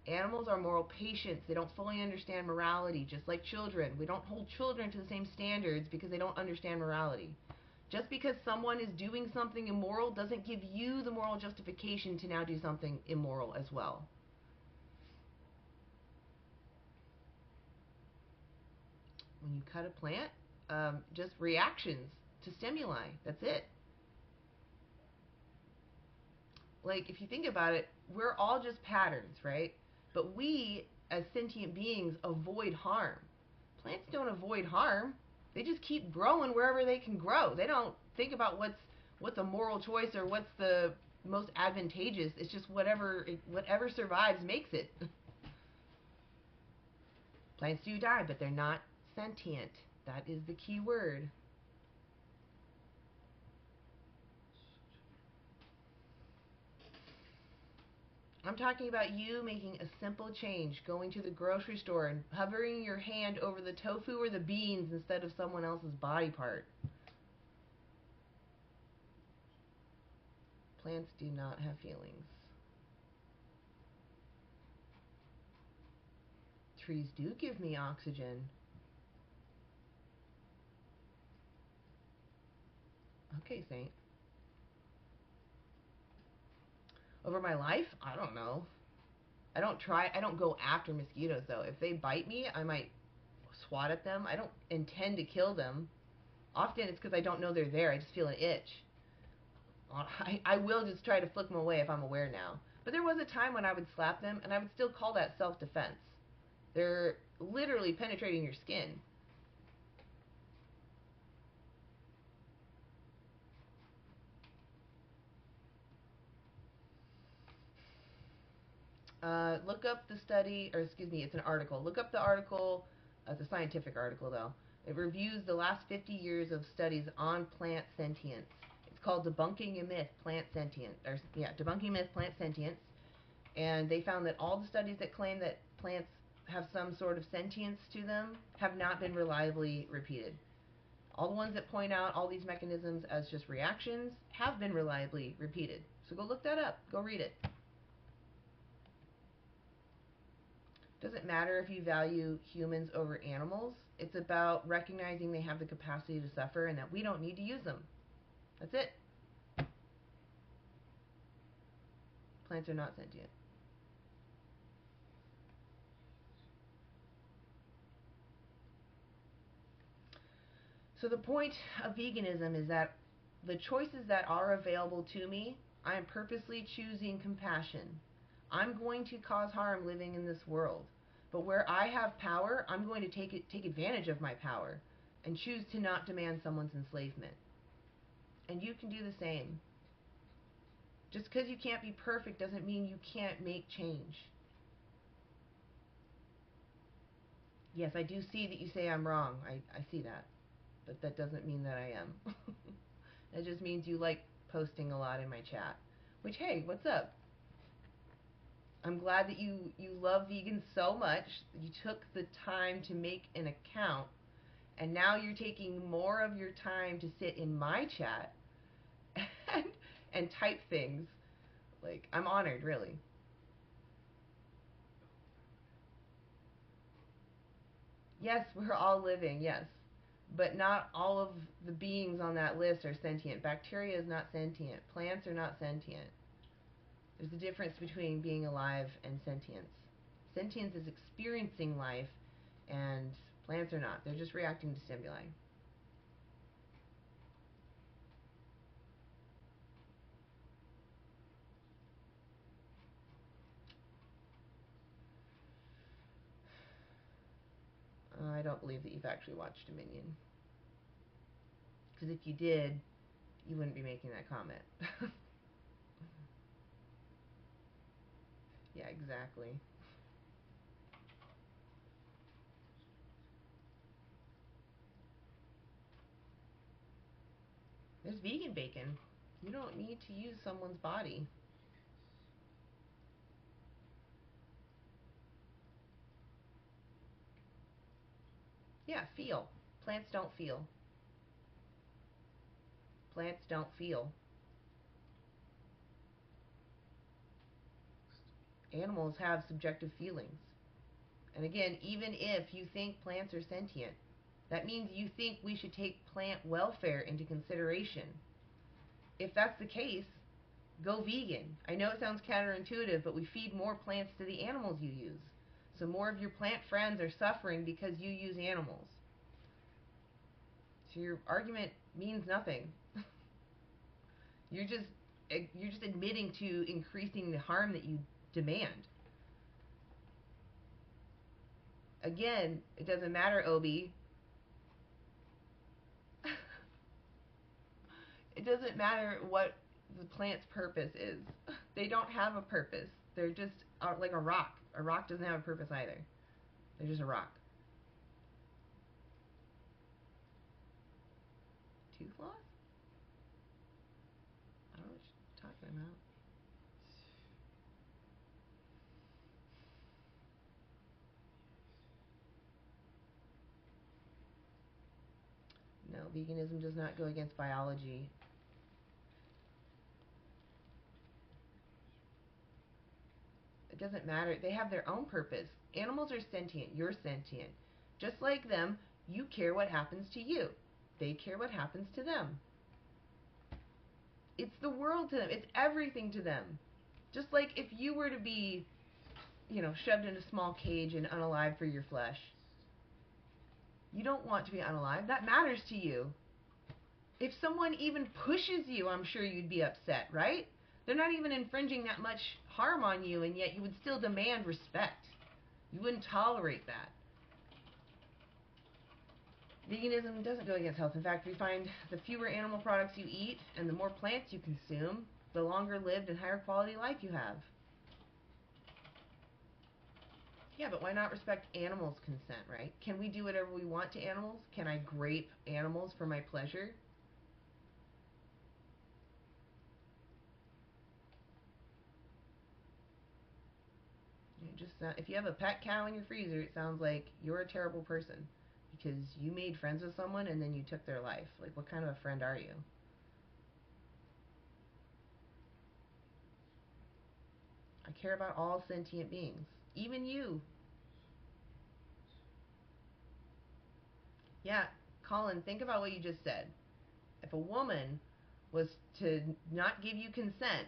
Animals are moral patients. They don't fully understand morality, just like children. We don't hold children to the same standards because they don't understand morality. Just because someone is doing something immoral doesn't give you the moral justification to now do something immoral as well. When you cut a plant, just reactions to stimuli. That's it. Like, if you think about it, we're all just patterns, right? But we, as sentient beings, avoid harm. Plants don't avoid harm. They just keep growing wherever they can grow. They don't think about what's a moral choice or what's the most advantageous. It's just whatever survives makes it. Plants do die, but they're not sentient. That is the key word. I'm talking about you making a simple change, going to the grocery store and hovering your hand over the tofu or the beans instead of someone else's body part. Plants do not have feelings. Trees do give me oxygen. Okay, Saint. Over my life? I don't know. I don't go after mosquitoes, though. If they bite me, I might swat at them. I don't intend to kill them. Often it's because I don't know they're there. I just feel an itch. I will just try to flick them away if I'm aware now. But there was a time when I would slap them, and I would still call that self-defense. They're literally penetrating your skin. Look up the study, or excuse me, it's an article. Look up the article. It's a scientific article, though. It reviews the last 50 years of studies on plant sentience. It's called Debunking a Myth, Plant Sentience. Debunking a Myth, Plant Sentience. And they found that all the studies that claim that plants have some sort of sentience to them have not been reliably repeated. All the ones that point out all these mechanisms as just reactions have been reliably repeated. So go look that up. Go read it. Doesn't matter if you value humans over animals. It's about recognizing they have the capacity to suffer and that we don't need to use them. That's it. Plants are not sentient. So the point of veganism is that the choices that are available to me, I am purposely choosing compassion. I'm going to cause harm living in this world. But where I have power, I'm going to take advantage of my power and choose to not demand someone's enslavement. And you can do the same. Just because you can't be perfect doesn't mean you can't make change. Yes, I do see that you say I'm wrong. I see that. But that doesn't mean that I am. That just means you like posting a lot in my chat. Which, hey, what's up? I'm glad that you love vegans so much that you took the time to make an account, and now you're taking more of your time to sit in my chat and type things. Like, I'm honored, really. Yes, we're all living, yes. But not all of the beings on that list are sentient. Bacteria is not sentient. Plants are not sentient. There's a difference between being alive and sentience. Sentience is experiencing life, and plants are not. They're just reacting to stimuli. I don't believe that you've actually watched Dominion. Because if you did, you wouldn't be making that comment. Yeah, exactly. There's vegan bacon. You don't need to use someone's body. Yeah, feel. Plants don't feel. Plants don't feel. Animals have subjective feelings. And again, even if you think plants are sentient, that means you think we should take plant welfare into consideration. If that's the case, go vegan. I know it sounds counterintuitive, but we feed more plants to the animals you use. So more of your plant friends are suffering because you use animals. So your argument means nothing. You're just admitting to increasing the harm that you demand. Again, it doesn't matter, Obi. It doesn't matter what the plant's purpose is. They don't have a purpose. They're just like a rock. A rock doesn't have a purpose either. They're just a rock. Tooth loss? I don't know what you're talking about. No, veganism does not go against biology. It doesn't matter. They have their own purpose. Animals are sentient. You're sentient. Just like them, you care what happens to you. They care what happens to them. It's the world to them. It's everything to them. Just like if you were to be, shoved in a small cage and unalive for your flesh. You don't want to be unalive. That matters to you. If someone even pushes you, I'm sure you'd be upset, right? They're not even infringing that much harm on you, and yet you would still demand respect. You wouldn't tolerate that. Veganism doesn't go against health. In fact, we find the fewer animal products you eat and the more plants you consume, the longer lived and higher quality life you have. Yeah, but why not respect animals' consent, right? Can we do whatever we want to animals? Can I grape animals for my pleasure? If you have a pet cow in your freezer, it sounds like you're a terrible person because you made friends with someone and then you took their life. Like, what kind of a friend are you? I care about all sentient beings, even you. Yeah, Colin, think about what you just said. If a woman was to not give you consent,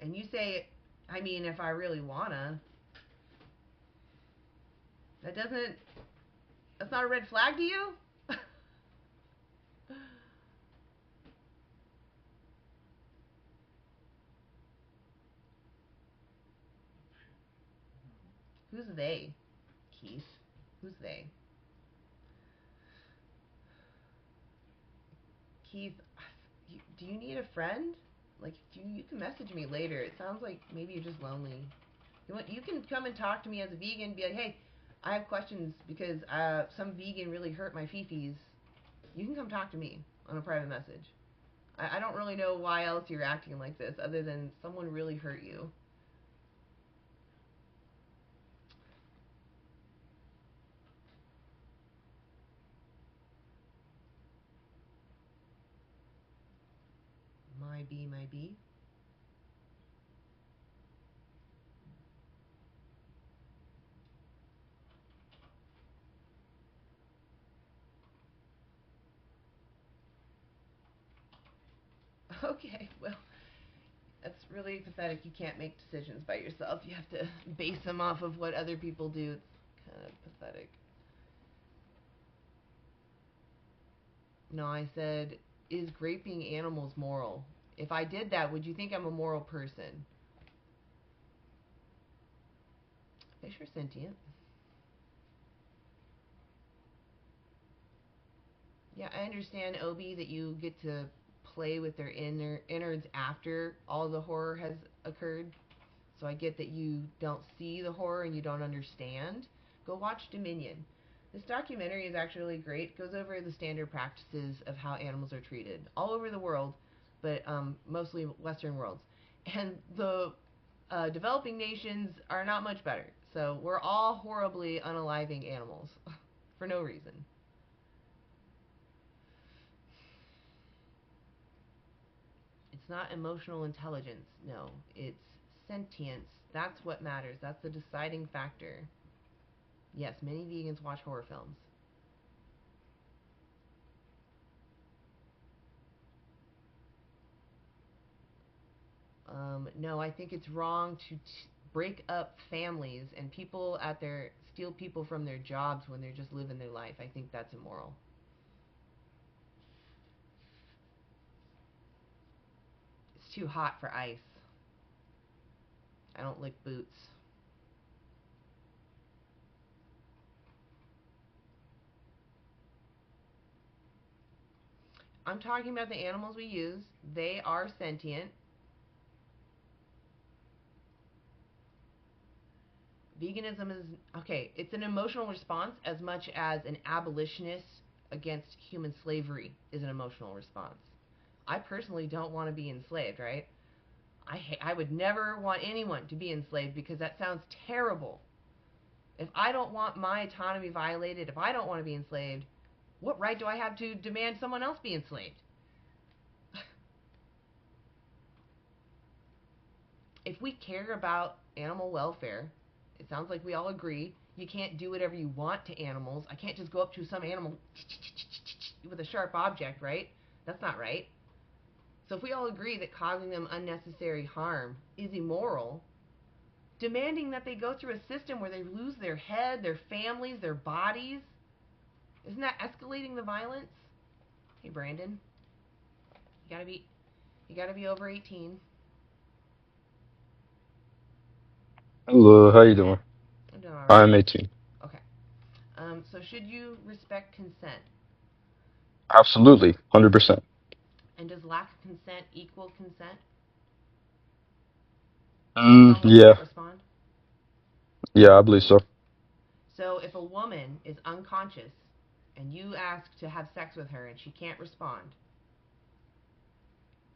and you say, I mean, if I really wanna, that's not a red flag to you? Who's they? Keith. Who's they? Keith, do you need a friend? Like, you can message me later. It sounds like maybe you're just lonely. You can come and talk to me as a vegan and be like, hey, I have questions because some vegan really hurt my fifis. You can come talk to me on a private message. I don't really know why else you're acting like this other than someone really hurt you. My bee. Okay, well, that's really pathetic. You can't make decisions by yourself. You have to base them off of what other people do. It's kind of pathetic. No, I said, is graping animals moral? If I did that, would you think I'm a moral person? Fish are sentient. Yeah, I understand, Obi, that you get to play with their innards after all the horror has occurred. So I get that you don't see the horror and you don't understand. Go watch Dominion. This documentary is actually great. It goes over the standard practices of how animals are treated all over the world, but mostly Western worlds. And the developing nations are not much better. So we're all horribly unaliving animals for no reason. It's not emotional intelligence, no. It's sentience. That's what matters. That's the deciding factor. Yes, many vegans watch horror films. No, I think it's wrong to break up families and steal people from their jobs when they're just living their life. I think that's immoral. It's too hot for ice. I don't lick boots. I'm talking about the animals we use. They are sentient. Veganism is, okay, it's an emotional response as much as an abolitionist against human slavery is an emotional response. I personally don't want to be enslaved, right? I would never want anyone to be enslaved because that sounds terrible. If I don't want my autonomy violated, if I don't want to be enslaved, what right do I have to demand someone else be enslaved? If we care about animal welfare, it sounds like we all agree you can't do whatever you want to animals. I can't just go up to some animal with a sharp object, right? That's not right. So if we all agree that causing them unnecessary harm is immoral, demanding that they go through a system where they lose their head, their families, their bodies, isn't that escalating the violence? Hey Brandon, you gotta be over 18. Hello, how you doing? I'm doing all right. I'm 18. Okay. So should you respect consent? Absolutely, 100%. And does lack of consent equal consent? Someone Yeah, can't respond? yeah, I believe so. So if a woman is unconscious and you ask to have sex with her and she can't respond,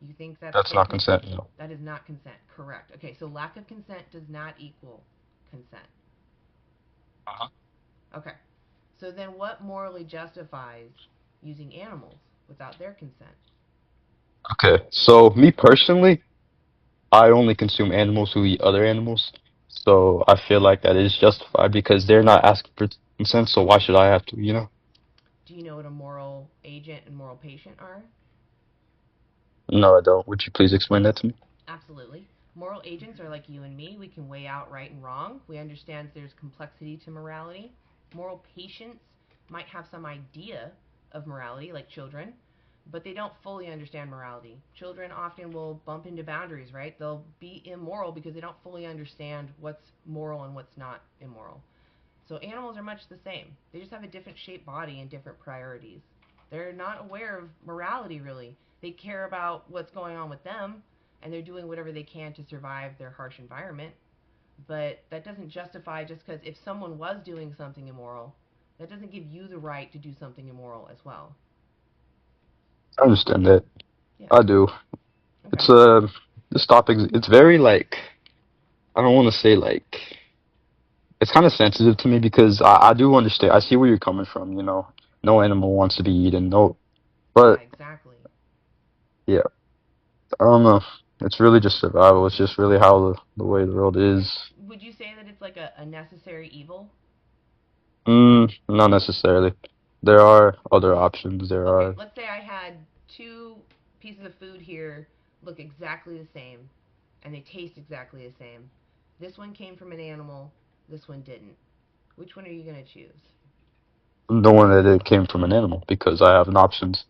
you think that's That's still not consent, no. that is not consent, correct. Okay, so lack of consent does not equal consent. Uh-huh. Okay. So then what morally justifies using animals without their consent? Okay, so me personally, I only consume animals who eat other animals. So I feel like that is justified because they're not asking for consent, so why should I have to, you know? Do you know what a moral agent and moral patient are? No, I don't. Would you please explain that to me? Absolutely. Moral agents are like you and me. We can weigh out right and wrong. We understand there's complexity to morality. Moral patients might have some idea of morality, like children, but they don't fully understand morality. Children often will bump into boundaries, right? They'll be immoral because they don't fully understand what's moral and what's not immoral. So animals are much the same. They just have a different shaped body and different priorities. They're not aware of morality, really. They care about what's going on with them, and they're doing whatever they can to survive their harsh environment. But that doesn't justify just because if someone was doing something immoral, that doesn't give you the right to do something immoral as well. I understand that. Yeah. I do. Okay. It's this topic, it's very like, I don't want to say like, it's kind of sensitive to me because I do understand. I see where you're coming from, you know. No animal wants to be eaten, no. Yeah, But exactly. yeah, I don't know. It's really just survival. It's just really how the way the world Okay. is. Would you say that it's like a necessary evil? Not necessarily. There are other options. There Okay, are. let's say I had two pieces of food here look exactly the same and they taste exactly the same. This one came from an animal, this one didn't. Which one are you going to choose? The one that it came from an animal because I have an options.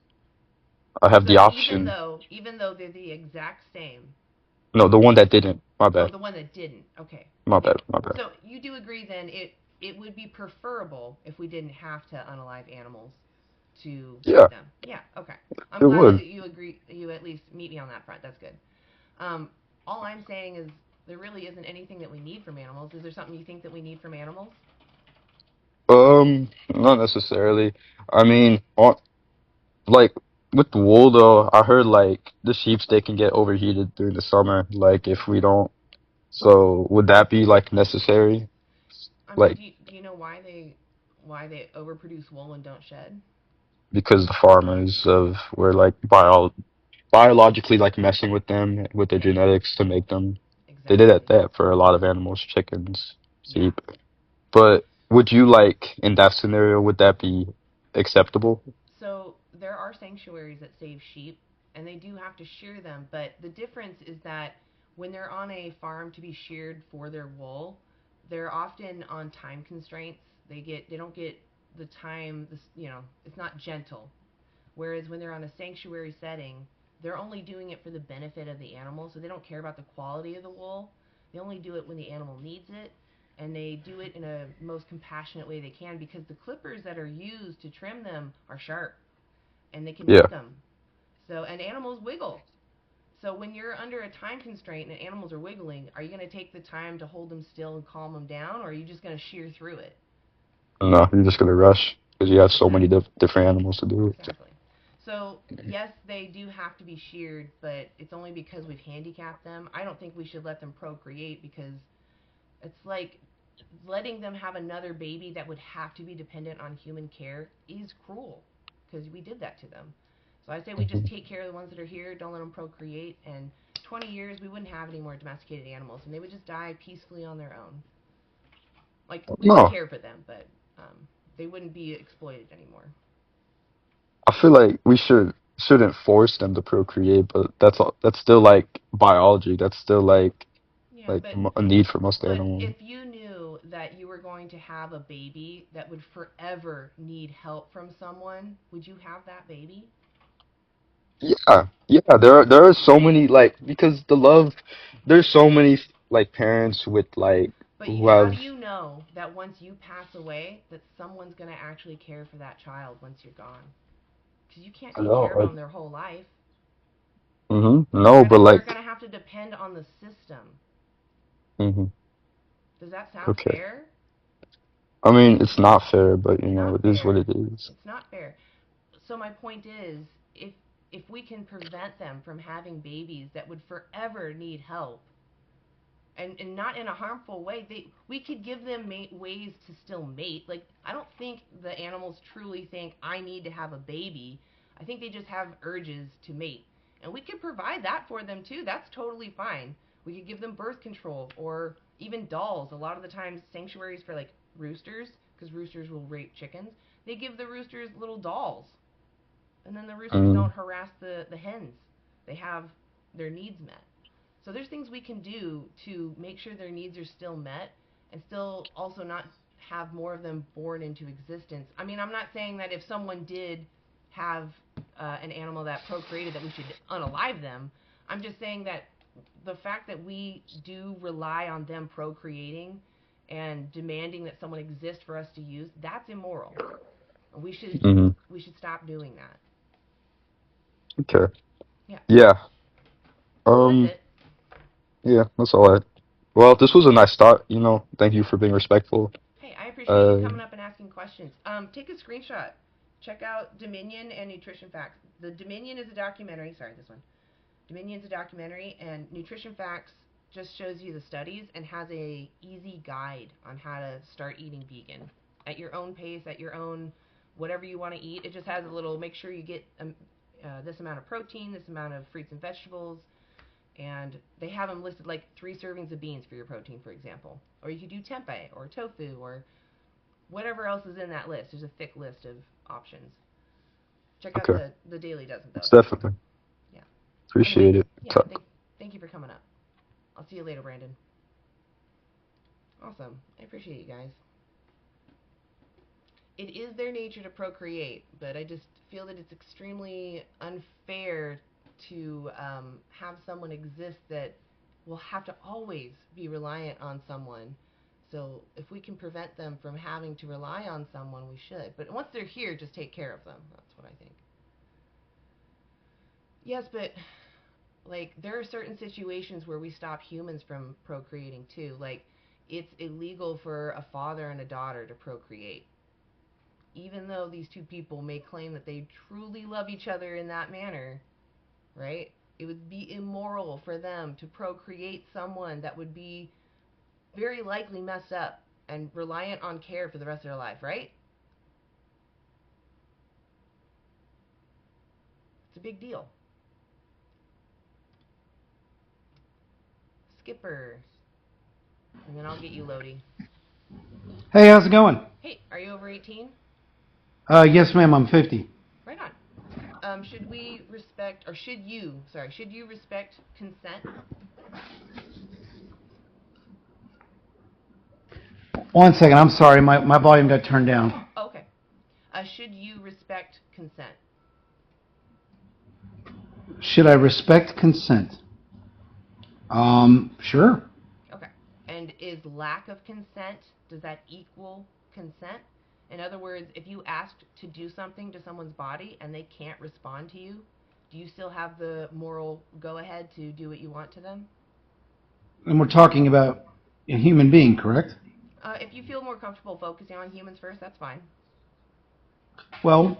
I have the So even option. though even though they're the exact same, No, the one that didn't. My oh, bad. the one that didn't. Okay. My Yeah. bad. My bad. So you do agree then it would be preferable if we didn't have to unalive animals to Yeah, eat them. Yeah, okay. I'm it glad would. that you agree you at least meet me on that front. That's good. All I'm saying is there really isn't anything that we need from animals. Is there something you think that we need from animals? Not necessarily. I mean, like with the wool though, I heard like the sheeps they can get overheated during the summer. Like if we don't. So would that be like necessary? I mean, Like do you know why they overproduce wool and don't shed? because the farmers of were like biologically like messing with them with their genetics to make them. They did Exactly. that for a lot of animals, chickens, Yeah. sheep. But would you like in that scenario, would that be acceptable? So there are sanctuaries that save sheep, and they do have to shear them. But the difference is that when they're on a farm to be sheared for their wool, they're often on time constraints. They don't get the time. This, it's not gentle. Whereas when they're on a sanctuary setting, they're only doing it for the benefit of the animal, so they don't care about the quality of the wool. They only do it when the animal needs it, and they do it in a most compassionate way they can, because the clippers that are used to trim them are sharp, and they can Yeah. nick them. So, and animals wiggle. So when you're under a time constraint and animals are wiggling, are you going to take the time to hold them still and calm them down, or are you just going to shear through it? No, you're just gonna rush because you have so many Exactly. different animals to do it. Exactly. So, yes, they do have to be sheared, but it's only because we've handicapped them. I don't think we should let them procreate, because it's like letting them have another baby that would have to be dependent on human care is cruel, because we did that to them. So I say we just take care of the ones that are here, don't let them procreate, and 20 years we wouldn't have any more domesticated animals, and they would just die peacefully on their own. Like, we would No, care for them, but they wouldn't be exploited anymore. I feel like we shouldn't force them to procreate, but that's still like biology. That's still Yeah, like a need for most but animals. if you knew that you were going to have a baby that would forever need help from someone, would you have that baby? Yeah, yeah. There are so many like because the love. There's so many like parents with like But who how have. do you know that once you pass away, that someone's going to actually care for that child once you're gone? Because you can't I take know. care of them their whole life. No, but They're like. gonna have to depend on the system. hmm Does that sound Okay. fair? I mean, it's not fair, but It's not it is what fair. it is. It's not fair. So my point is, if we can prevent them from having babies that would forever need help, and not in a harmful way, we could give them ways to still mate. Like, I don't think the animals truly think I need to have a baby. I think they just have urges to mate, and we could provide that for them too. That's totally fine. We could give them birth control, or even dolls. A lot of the times, sanctuaries for like roosters, because roosters will rape chickens, they give the roosters little dolls, and then the roosters Mm, don't harass the hens. They have their needs met. So there's things we can do to make sure their needs are still met, and still also not have more of them born into existence. I mean, I'm not saying that if someone did have an animal that procreated, that we should unalive them. I'm just saying that the fact that we do rely on them procreating and demanding that someone exist for us to use, that's immoral. We should hmm we should stop doing that. Okay. Yeah. Yeah. So that's Um. it. Yeah. That's all right. Well, this was a nice start. Thank you Yeah. for being respectful. Hey, I appreciate you Uh. coming up and asking questions. Take a screenshot. Check out Dominion and Nutrition Facts. The Dominion is a documentary. Sorry, this one. Dominion's a documentary, and Nutrition Facts just shows you the studies and has a easy guide on how to start eating vegan at your own pace, at your own whatever you want to eat. It just has a little. Make sure you get this amount of protein, this amount of fruits and vegetables, and they have them listed like 3 servings of beans for your protein, for example. Or you could do tempeh or tofu or whatever else is in that list. There's a thick list of options. Check out Okay. the Daily Dozen though. It's definitely Yeah. appreciate Anyway, it. yeah. Thank you for coming up. I'll see you later, Brandon. Awesome. I appreciate you guys. It is their nature to procreate, but I just feel that it's extremely unfair to have someone exist that will have to always be reliant on someone. So if we can prevent them from having to rely on someone, we should. But once they're here, just take care of them. That's what I think. Yes, but like there are certain situations where we stop humans from procreating too. Like it's illegal for a father and a daughter to procreate, even though these two people may claim that they truly love each other in that manner, right? It would be immoral for them to procreate someone that would be very likely messed up and reliant on care for the rest of their life, right? It's a big deal. Skipper. And then I'll get you, Lodi. Hey, how's it going? Hey, are you over 18? Yes, ma'am, I'm 50. Right on. Should we respect, or should you respect consent? One second, I'm sorry, my volume got turned down. Oh, okay. Should you respect consent? Should I respect consent? Sure. Okay. And is lack of consent, does that equal consent? In other words, if you asked to do something to someone's body and they can't respond to you, do you still have the moral go-ahead to do what you want to them? And we're talking about a human being, correct? If you feel more comfortable focusing on humans first, that's fine. Well,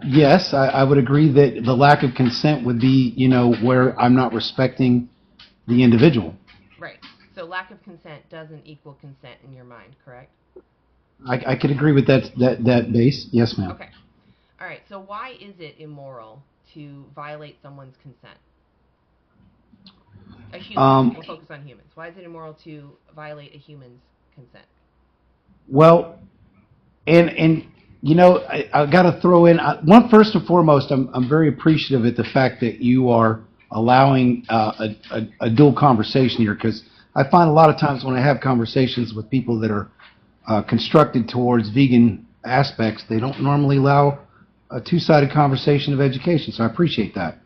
yes, I would agree that the lack of consent would be, where I'm not respecting the individual. Right. So lack of consent doesn't equal consent in your mind, correct? I could agree with that base. Yes, ma'am. Okay. All right. So why is it immoral to violate someone's consent? A human. We'll focus on humans. Why is it immoral to violate a human's consent? Well, and I got to throw in one first and foremost. I'm very appreciative at the fact that you are allowing a dual conversation here, because I find a lot of times when I have conversations with people that are constructed towards vegan aspects, they don't normally allow a two-sided conversation of education. So I appreciate that.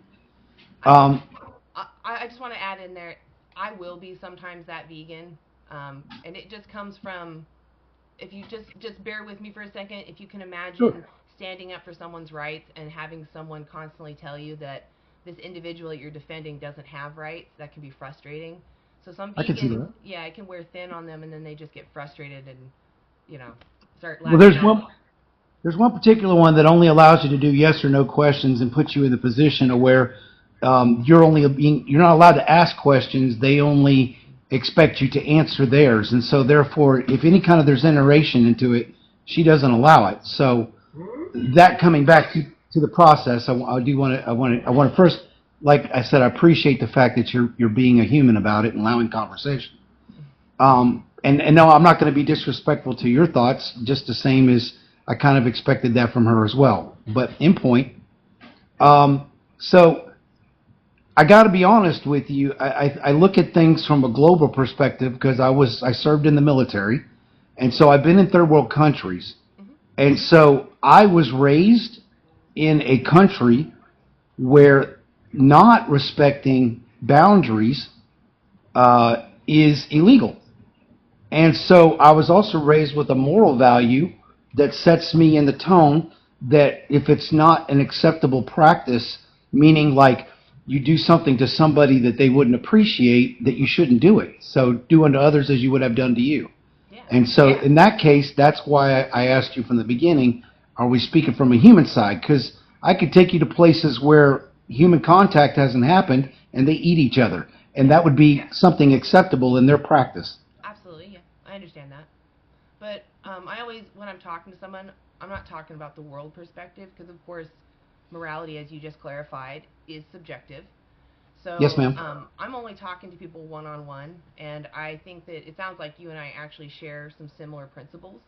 I just want to add in there, I will be sometimes that vegan, and it just comes from, if you just bear with me for a second, if you can imagine standing up for someone's rights and having someone constantly tell you that this individual that you're defending doesn't have rights, that can be frustrating. So some vegans, I can see that. yeah, it can wear thin on them, and then they just get frustrated and, start Well, laughing. there's one particular one that only allows you to do yes or no questions and puts you in the position of where you're not allowed to ask questions. They only expect you to answer theirs, and so therefore, if any kind of there's iteration into it, she doesn't allow it. So that coming back to the process, I want to first, like I said, I appreciate the fact that you're being a human about it and allowing conversation. And no, I'm not going to be disrespectful to your thoughts, just the same as I kind of expected that from her as well. But in point, so I got to be honest with you. I look at things from a global perspective because I served in the military, and so I've been in third world countries, and so I was raised in a country where not respecting boundaries is illegal. And so I was also raised with a moral value that sets me in the tone that if it's not an acceptable practice, meaning like you do something to somebody that they wouldn't appreciate, that you shouldn't do it. So do unto others as you would have done to you. Yeah. And so in that case, that's why I asked you from the beginning, are we speaking from a human side? Because I could take you to places where human contact hasn't happened and they eat each other. And that would be something acceptable in their practice. Absolutely, yeah, I understand that. But I always, when I'm talking to someone, I'm not talking about the world perspective, because of course, morality, as you just clarified, is subjective. So Yes, ma'am. I'm only talking to people one-on-one, and I think that it sounds like you and I actually share some similar principles.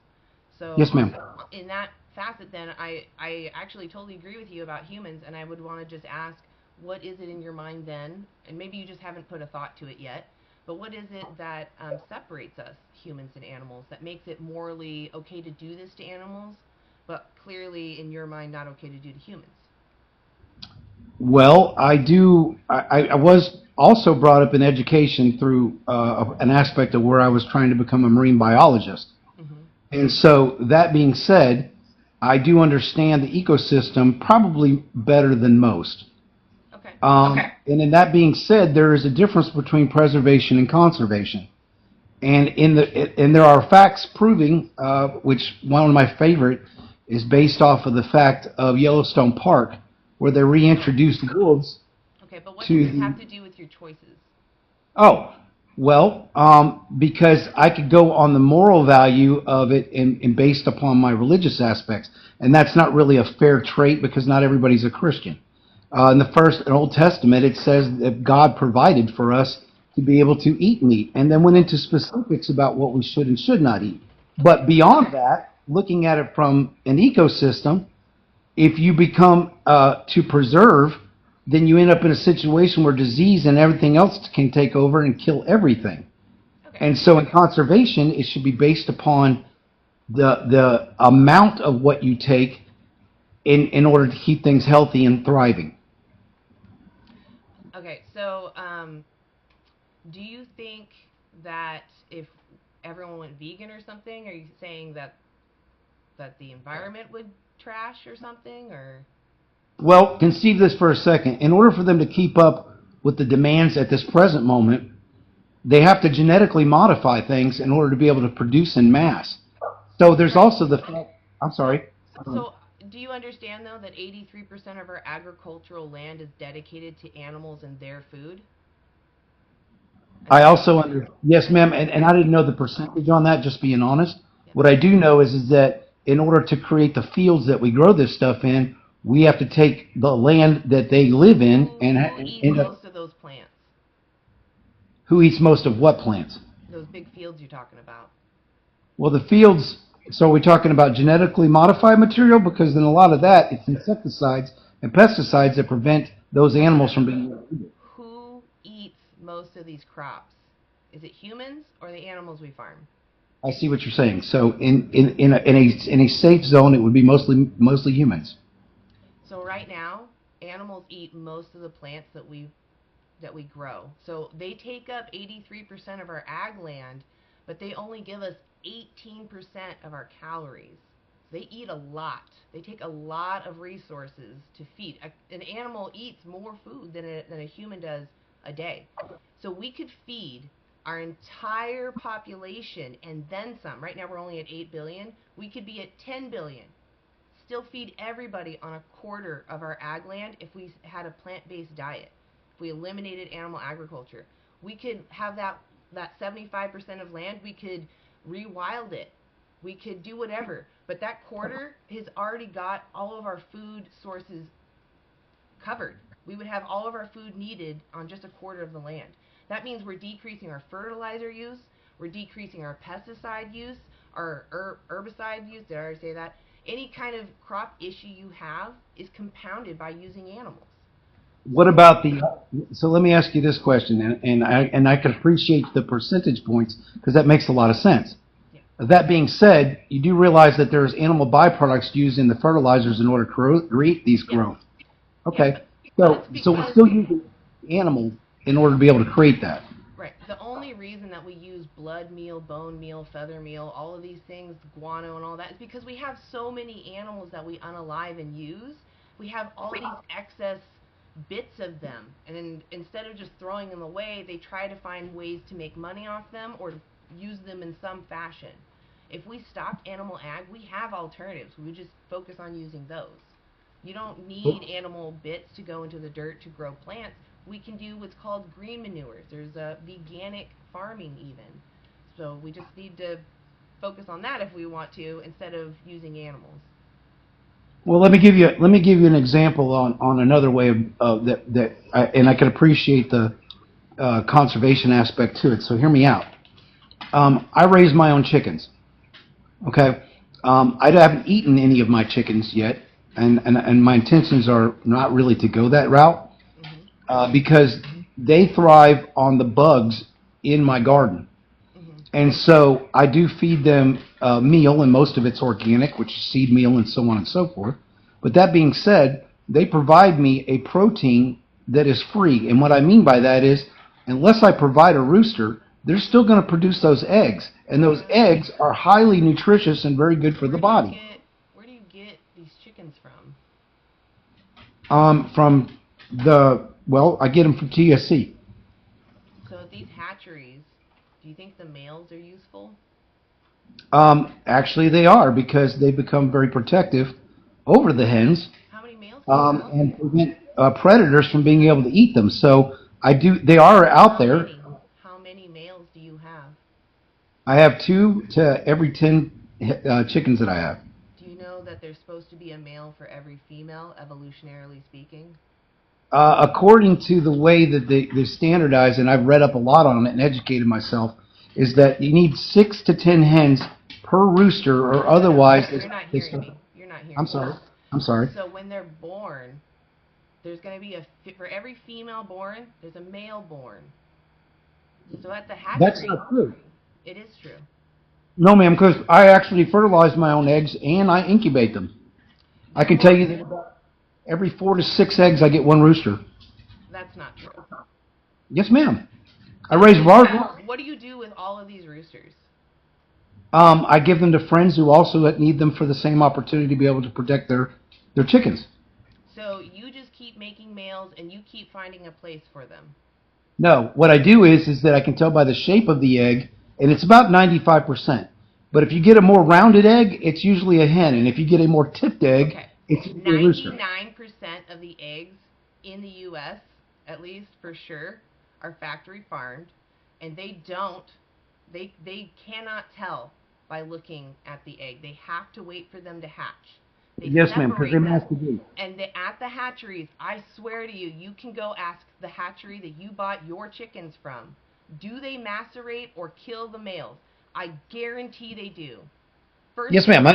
So Yes, ma'am. in that facet, then, I actually totally agree with you about humans, and I would want to just ask, what is it in your mind then, and maybe you just haven't put a thought to it yet, but what is it that separates us, humans and animals, that makes it morally okay to do this to animals, but clearly in your mind not okay to do to humans? Well, I was also brought up in education through an aspect of where I was trying to become a marine biologist. And so, that being said, I do understand the ecosystem probably better than most. Okay. And in that being said, there is a difference between preservation and conservation. And there are facts proving, which one of my favorite is based off of the fact of Yellowstone Park, where they reintroduced wolves. Okay, but what does this have to do with your choices? Oh, well, because I could go on the moral value of it and based upon my religious aspects, and that's not really a fair trait because not everybody's a Christian. In the Old Testament, it says that God provided for us to be able to eat meat, and then went into specifics about what we should and should not eat. But beyond that, looking at it from an ecosystem, if you become to preserve, then you end up in a situation where disease and everything else can take over and kill everything. Okay. And so in conservation, it should be based upon the amount of what you take in order to keep things healthy and thriving. Okay, so do you think that if everyone went vegan or something, are you saying that the environment would trash or something, or? Well, conceive this for a second. In order for them to keep up with the demands at this present moment, they have to genetically modify things in order to be able to produce in mass. So there's Right. also the fact. I'm sorry. So do you understand though that 83% of our agricultural land is dedicated to animals and their food? I I mean, also yes, ma'am, and I didn't know the percentage on that. Just being honest, yeah. what I do know is that in order to create the fields that we grow this stuff in, we have to take the land that they live in and Who eats end up. most of those plants? Who eats most of what plants? Those big fields you're talking about. Well, the fields. So we're talking about genetically modified material because in a lot of that, it's insecticides and pesticides that prevent those animals from being. Who eats most of these crops? Is it humans or the animals we farm? I see what you're saying. So in a safe zone, it would be mostly humans. So right now, animals eat most of the plants that we grow. So they take up 83% of our ag land, but they only give us 18% of our calories. They eat a lot. They take a lot of resources to feed. An animal eats more food than a human does a day. So we could feed our entire population and then some. Right now we're only at 8 billion. We could be at 10 billion. Still feed everybody on a quarter of our ag land if we had a plant-based diet. If we eliminated animal agriculture, we could have that 75% of land, we could rewild it. We could do whatever. But that quarter has already got all of our food sources covered. We would have all of our food needed on just a quarter of the land. That means we're decreasing our fertilizer use, we're decreasing our pesticide use, our herbicide use. Did I already say that? Any kind of crop issue you have is compounded by using animals. What about the? So let me ask you this question, and I can appreciate the percentage points because that makes a lot of sense. Yeah. That being said, you do realize that there's animal byproducts used in the fertilizers in order to create these growth. Okay, Well, so we're still using animals in order to be able to create that. right. The only reason that we use blood meal, bone meal, feather meal, all of these things, guano and all that, is because we have so many animals that we unalive and use. We have all these excess bits of them, and instead of just throwing them away, they try to find ways to make money off them or to use them in some fashion. If we stopped animal ag, we have alternatives. We would just focus on using those. You don't need animal bits to go into the dirt to grow plants. We can do what's called green manures. There's a veganic farming even. So we just need to focus on that if we want to, instead of using animals. Well, let me give you an example on another way of and I can appreciate the conservation aspect to it. So hear me out. I raise my own chickens. Okay, I haven't eaten any of my chickens yet, and my intentions are not really to go that route because they thrive on the bugs in my garden. And so I do feed them meal, and most of it's organic, which is seed meal and so on and so forth. But that being said, they provide me a protein that is free. And what I mean by that is, unless I provide a rooster, they're still going to produce those eggs. And those eggs are highly nutritious and very good for the body. Where do you get these chickens from? I get them from TSC. So these hatcheries, do you think the males are useful? Actually, they are because they become very protective over the hens. How many males do you have? And prevent predators from being able to eat them. So they are out there. How many males do you have? I have 2 to every 10 chickens that I have. Do you know that there's supposed to be a male for every female, evolutionarily speaking? According to the way that they standardize, and I've read up a lot on it and educated myself, is that you need 6 to 10 hens per rooster, or otherwise. You're not hearing me. You're not hearing me. I'm sorry. So when they're born, there's going to be for every female born, there's a male born. So at the hatchery. That's not true. It is true. No, ma'am, because I actually fertilize my own eggs and I incubate them. I can tell you that about every 4 to 6 eggs, I get one rooster. That's not true. Yes, ma'am. I raise large. What do you do with all of these roosters? I give them to friends who also need them for the same opportunity to be able to protect their chickens. So you just keep making males and you keep finding a place for them. No, what I do is that I can tell by the shape of the egg, and it's about 95%. But if you get a more rounded egg, it's usually a hen, and if you get a more tipped egg, Okay. it's usually a rooster. 99% of the eggs in the U.S., at least for sure, are factory farmed, and they cannot tell by looking at the egg. They have to wait for them to hatch. They Yes, ma'am, because separate they them. masticate. And at the hatcheries, I swear to you, you can go ask the hatchery that you bought your chickens from. Do they macerate or kill the males? I guarantee they do. First Yes, ma'am.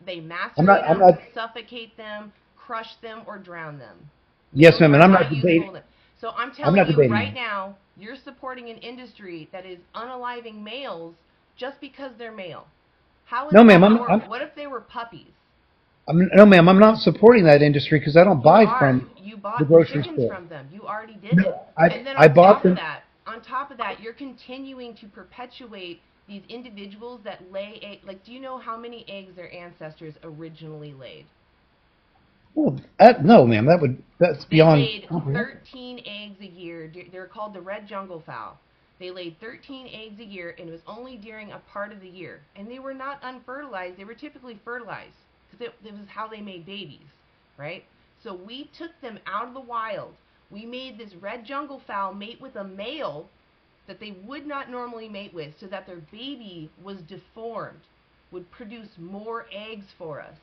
They macerate them, suffocate them, crush them, or drown them. Yes, ma'am, and I'm not Males are debating. useful. So I'm telling you debating right that. now, you're supporting an industry that is unaliving males just because they're male. How is No, ma'am, that? What if they were puppies? No, ma'am, I'm not supporting that industry because I don't buy from You bought the grocery chickens store. from them. You already did it. And then I bought them. on top of that, you're continuing to perpetuate these individuals that lay eggs. Like, do you know how many eggs their ancestors originally laid? Well, no, ma'am, that's beyond. They laid 13 eggs a year. They're called the red jungle fowl. They laid 13 eggs a year, and it was only during a part of the year. And they were not unfertilized. They were typically fertilized because it was how they made babies, right? So we took them out of the wild. We made this red jungle fowl mate with a male that they would not normally mate with, so that their baby was deformed, would produce more eggs for us.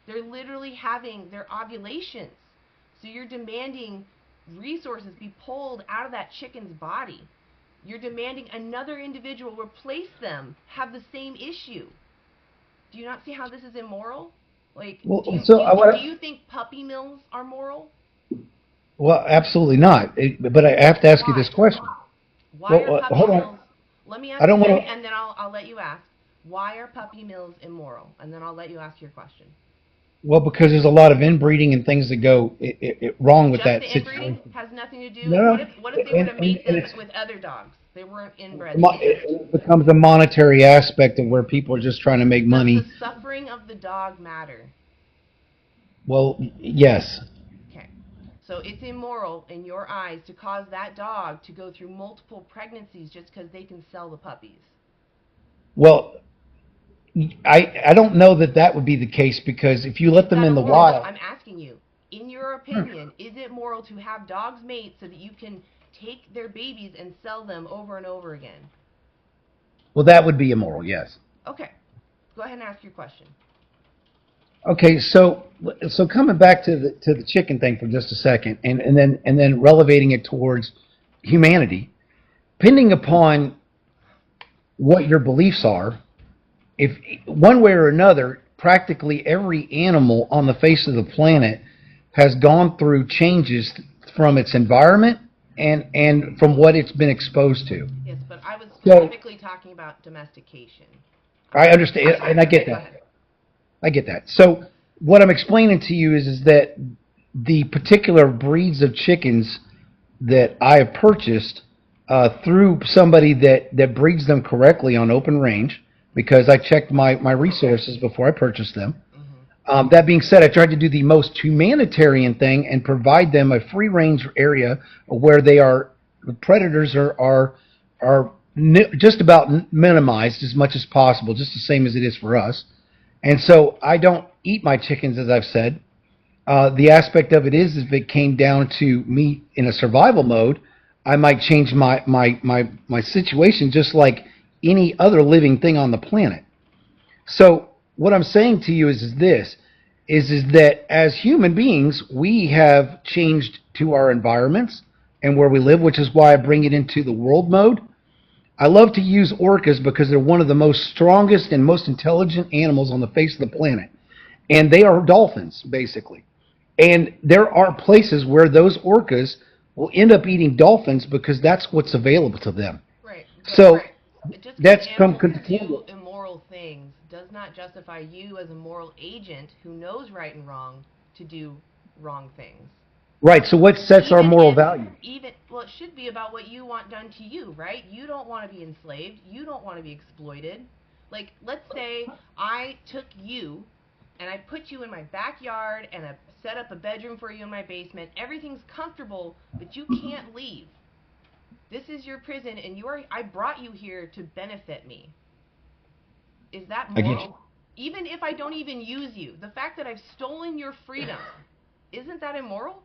They're literally having their ovulations. So you're demanding resources be pulled out of that chicken's body. You're demanding another individual replace them, have the same issue. Do you not see how this is immoral? Like, Well, do you think puppy mills are moral? Well, absolutely not. But I have to ask you this question. Why are puppy hold mills? on. Let me ask I don't you, want to. and then I'll let you ask. Why are puppy mills immoral? And then I'll let you ask your question. Well, because there's a lot of inbreeding and things that go wrong with Just that the situation. inbreeding has nothing to do. No, What if they were to mate them with other dogs? They weren't inbred. It becomes a monetary aspect of where people are just trying to make money. Does the suffering of the dog matter? Well, yes. Okay. So it's immoral in your eyes to cause that dog to go through multiple pregnancies just because they can sell the puppies. Well, I don't know that would be the case, because if you let them in the wild. I'm asking you, in your opinion, is it moral to have dogs mate so that you can take their babies and sell them over and over again? Well, that would be immoral, yes. Okay. Go ahead and ask your question. Okay, so coming back to the chicken thing for just a second, and then relevating it towards humanity, depending upon what your beliefs are, if one way or another, practically every animal on the face of the planet has gone through changes from its environment and from what it's been exposed to. Yes, but I was specifically talking about domestication. I understand, and I get that. I get that. So what I'm explaining to you is that the particular breeds of chickens that I have purchased through somebody that breeds them correctly on open range, because I checked my resources before I purchased them. That being said, I tried to do the most humanitarian thing and provide them a free range area where the predators are just about minimized as much as possible, just the same as it is for us. And so I don't eat my chickens, as I've said. The aspect of it is, if it came down to me in a survival mode, I might change my situation just like any other living thing on the planet. So what I'm saying to you is that as human beings, we have changed to our environments and where we live, which is why I bring it into the world mode. I love to use orcas because they're one of the most strongest and most intelligent animals on the face of the planet. And they are dolphins, basically. And there are places where those orcas will end up eating dolphins because that's what's available to them. Right. So just that's animals do immoral things does not justify you as a moral agent who knows right and wrong to do wrong things. Right. So what sets our moral value? Well, it should be about what you want done to you, right? You don't want to be enslaved. You don't want to be exploited. Like, let's say I took you and I put you in my backyard and I set up a bedroom for you in my basement. Everything's comfortable, but you can't leave. This is your prison, and I brought you here to benefit me. Is that moral? Even if I don't even use you, the fact that I've stolen your freedom, isn't that immoral?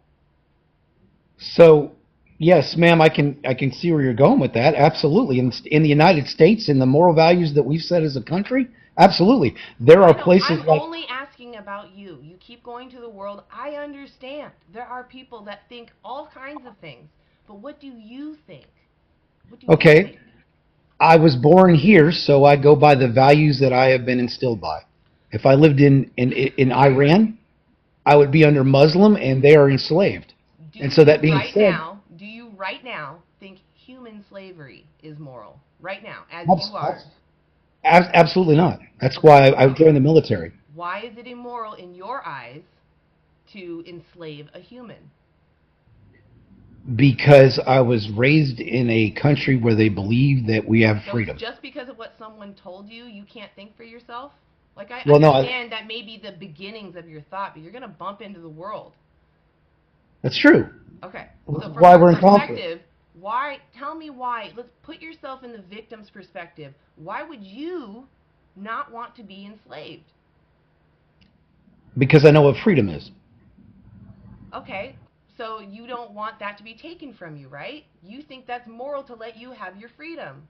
So, yes, ma'am, I can see where you're going with that. Absolutely. In the United States, in the moral values that we've set as a country, absolutely. There are places I'm like... only asking about you. You keep going to the world. I understand. There are people that think all kinds of things. But what do you think? Okay. I was born here, so I go by the values that I have been instilled by. If I lived in Iran, I would be under Muslim, and they are enslaved. And so that being said... Do you right now think human slavery is moral? Right now, as you are? Absolutely not. That's why I joined the military. Why is it immoral in your eyes to enslave a human? Because I was raised in a country where they believe that we have freedom. So just because of what someone told you, you can't think for yourself? Like, I understand that may be the beginnings of your thought, but you're going to bump into the world. That's true. Okay. So from why we're in conflict. Tell me why. Let's put yourself in the victim's perspective. Why would you not want to be enslaved? Because I know what freedom is. Okay. So you don't want that to be taken from you, right? You think that's moral to let you have your freedom.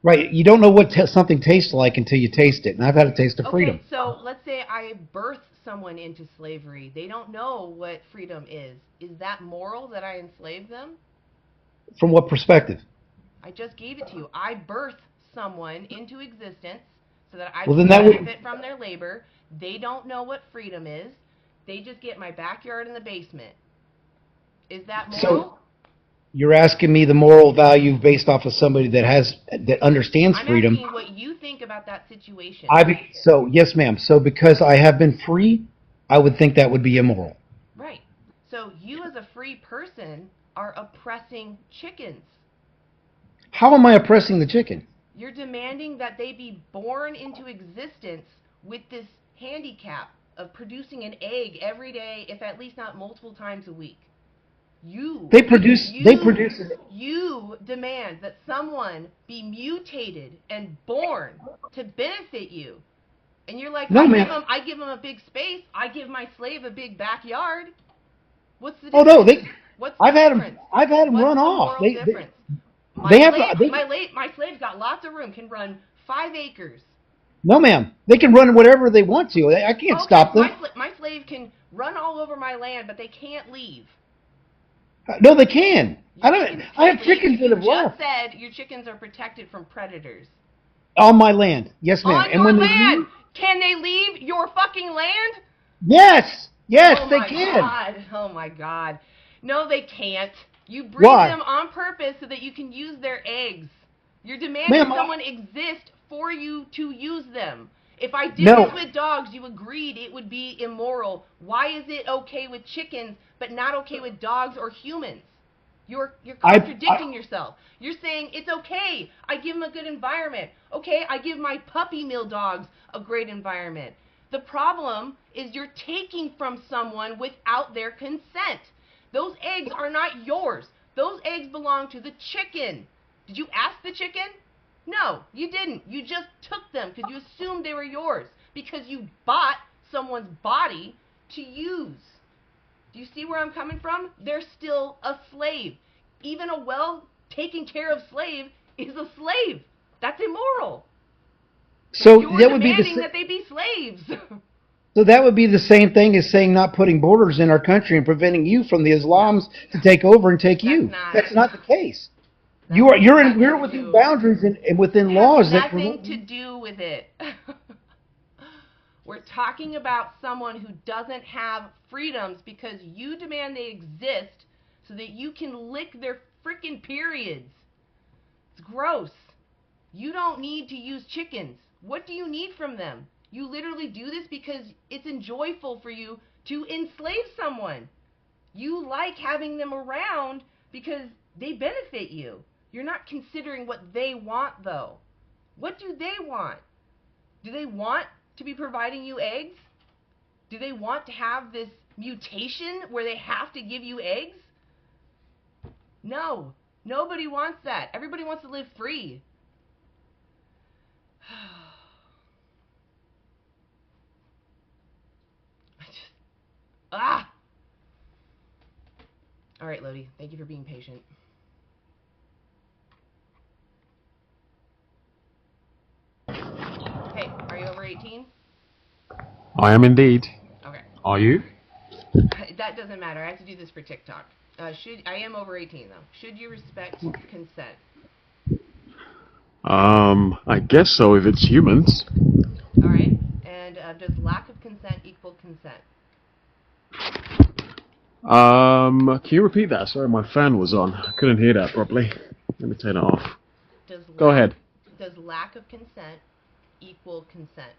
Right. You don't know what something tastes like until you taste it. And I've had a taste of freedom. Okay, so let's say I birth someone into slavery. They don't know what freedom is. Is that moral that I enslave them? From what perspective? I just gave it to you. I birth someone into existence so that I can benefit from their labor. They don't know what freedom is. They just get my backyard and the basement. Is that moral? So you're asking me the moral value based off of somebody that understands freedom. I'm asking what you think about that situation. So yes, ma'am. So because I have been free, I would think that would be immoral. Right. So you as a free person are oppressing chickens. How am I oppressing the chicken? You're demanding that they be born into existence with this handicap of producing an egg every day, if at least not multiple times a week. You demand that someone be mutated and born to benefit you. And you're like, I give them a big space. I give my slave a big backyard. What's the difference? Oh no, I've had them run off. My slave's got lots of room. Can run 5 acres. No, ma'am. They can run whatever they want to. I can't stop them. My slave can run all over my land, but they can't leave. No, they can. I have chickens that have left. You just said your chickens are protected from predators. On my land. Yes, ma'am. On your land. Can they leave your fucking land? Yes. Yes, they can. Oh my God. No, they can't. You breed them on purpose so that you can use their eggs. You're demanding someone exist for you to use them. If I did this with dogs, you agreed it would be immoral. Why is it okay with chickens but not okay with dogs or humans? You're contradicting yourself. You're saying it's okay. I give them a good environment. Okay, I give my puppy mill dogs a great environment. The problem is you're taking from someone without their consent. Those eggs are not yours. Those eggs belong to the chicken. Did you ask the chicken? No, you didn't. You just took them because you assumed they were yours because you bought someone's body to use. Do you see where I'm coming from? They're still a slave. Even a well-taken care of slave is a slave. That's immoral. So you're that would be demanding that they be slaves. So that would be the same thing as saying not putting borders in our country and preventing you from the Islams to take over and take you. That's not the case. We're within boundaries and within laws that nothing to do with it. We're talking about someone who doesn't have freedoms because you demand they exist so that you can lick their freaking periods. It's gross. You don't need to use chickens. What do you need from them? You literally do this because it's enjoyable for you to enslave someone. You like having them around because they benefit you. You're not considering what they want, though. What do they want? Do they want to be providing you eggs? Do they want to have this mutation where they have to give you eggs? No. Nobody wants that. Everybody wants to live free. Ah! All right, Lodi. Thank you for being patient. Hey, are you over 18? I am indeed. Okay. Are you? That doesn't matter. I have to do this for TikTok. I am over 18 though. Should you respect consent? I guess so if it's humans. All right. And does lack of consent equal consent? Can you repeat that? Sorry, my fan was on. I couldn't hear that properly. Let me turn it off. Go ahead. Does lack of consent equal consent?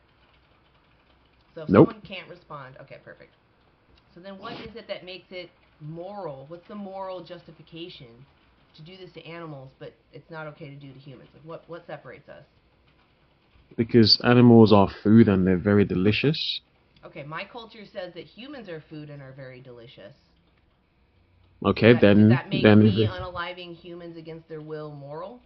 So if Nope. someone can't respond, okay, perfect. So then what is it that makes it moral? What's the moral justification to do this to animals, but it's not okay to do to humans? Like what separates us? Because animals are food and they're very delicious. Okay, my culture says that humans are food and are very delicious. Okay, Does that make me unaliving humans against their will moral?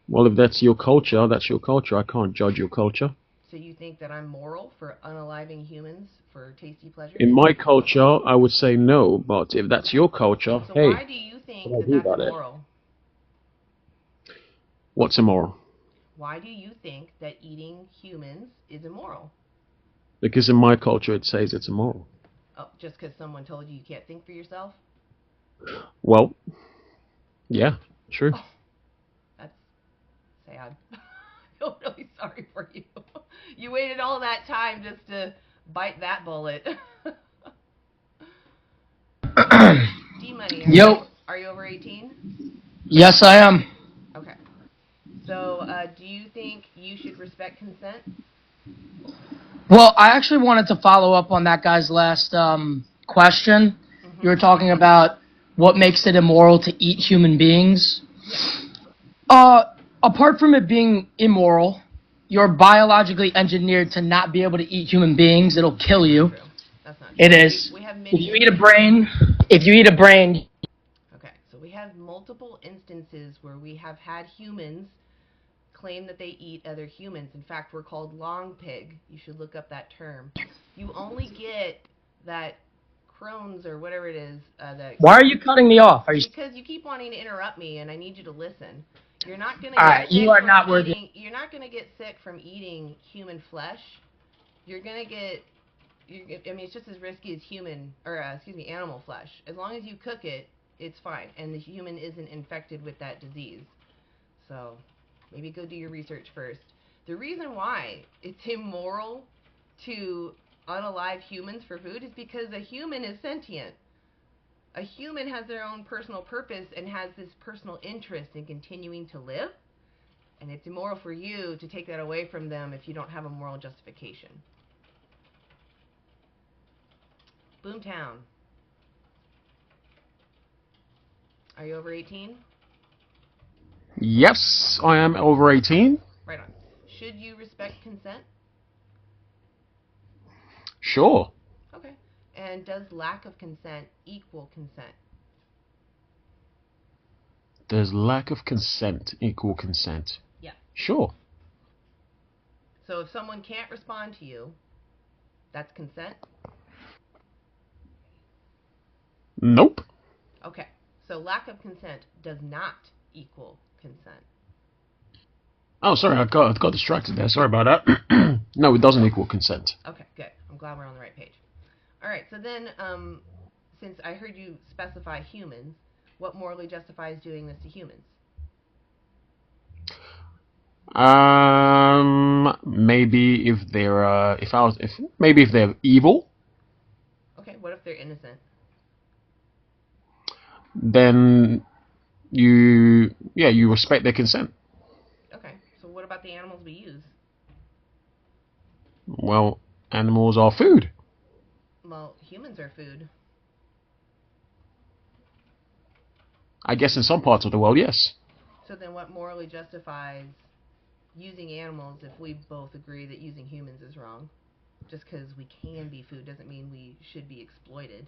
Well, if that's your culture, that's your culture. I can't judge your culture. So you think that I'm moral for unaliving humans for tasty pleasures? In my culture, I would say no, but if that's your culture, so hey. Why do you think that that's immoral? What's immoral? Why do you think that eating humans is immoral? Because in my culture, it says it's immoral. Oh, just because someone told you can't think for yourself? Well, yeah, true. Oh, that's sad. I feel really sorry for you. You waited all that time just to bite that bullet. D-Money, are you over 18? Yes, I am. Okay. So, do you think you should respect consent? Well, I actually wanted to follow up on that guy's last question. You were talking about what makes it immoral to eat human beings. Apart from it being immoral, you're biologically engineered to not be able to eat human beings. It'll kill you. That's not true. It is. We have many if you eat a brain. Okay, so we have multiple instances where we have had humans claim that they eat other humans. In fact, we're called long pig. You should look up that term. You only get that Crohn's or whatever it is. Why are you cutting me off? Because you keep wanting to interrupt me, and I need you to listen. You're not gonna. You are not worthy. You're not gonna get sick from eating human flesh. You're gonna get. I mean, it's just as risky as animal flesh. As long as you cook it, it's fine, and the human isn't infected with that disease. So, maybe go do your research first. The reason why it's immoral to unalive humans for food is because a human is sentient. A human has their own personal purpose and has this personal interest in continuing to live, and it's immoral for you to take that away from them if you don't have a moral justification. Boomtown. Are you over 18? Yes, I am over 18. Right on. Should you respect consent? Sure. Okay. And does lack of consent equal consent? Does lack of consent equal consent? Yeah. Sure. So if someone can't respond to you, that's consent? Nope. Okay. So lack of consent does not equal consent. Oh, sorry, I got distracted there. Sorry about that. No, it doesn't equal consent. Okay, good. I'm glad we're on the right page. All right, so then, since I heard you specify humans, what morally justifies doing this to humans? Maybe if they're maybe if they're evil. Okay, what if they're innocent? Then you respect their consent. Okay, so what about the animals we use? Well, animals are food. Well, humans are food. I guess in some parts of the world, yes. So then what morally justifies using animals if we both agree that using humans is wrong? Just because we can be food doesn't mean we should be exploited.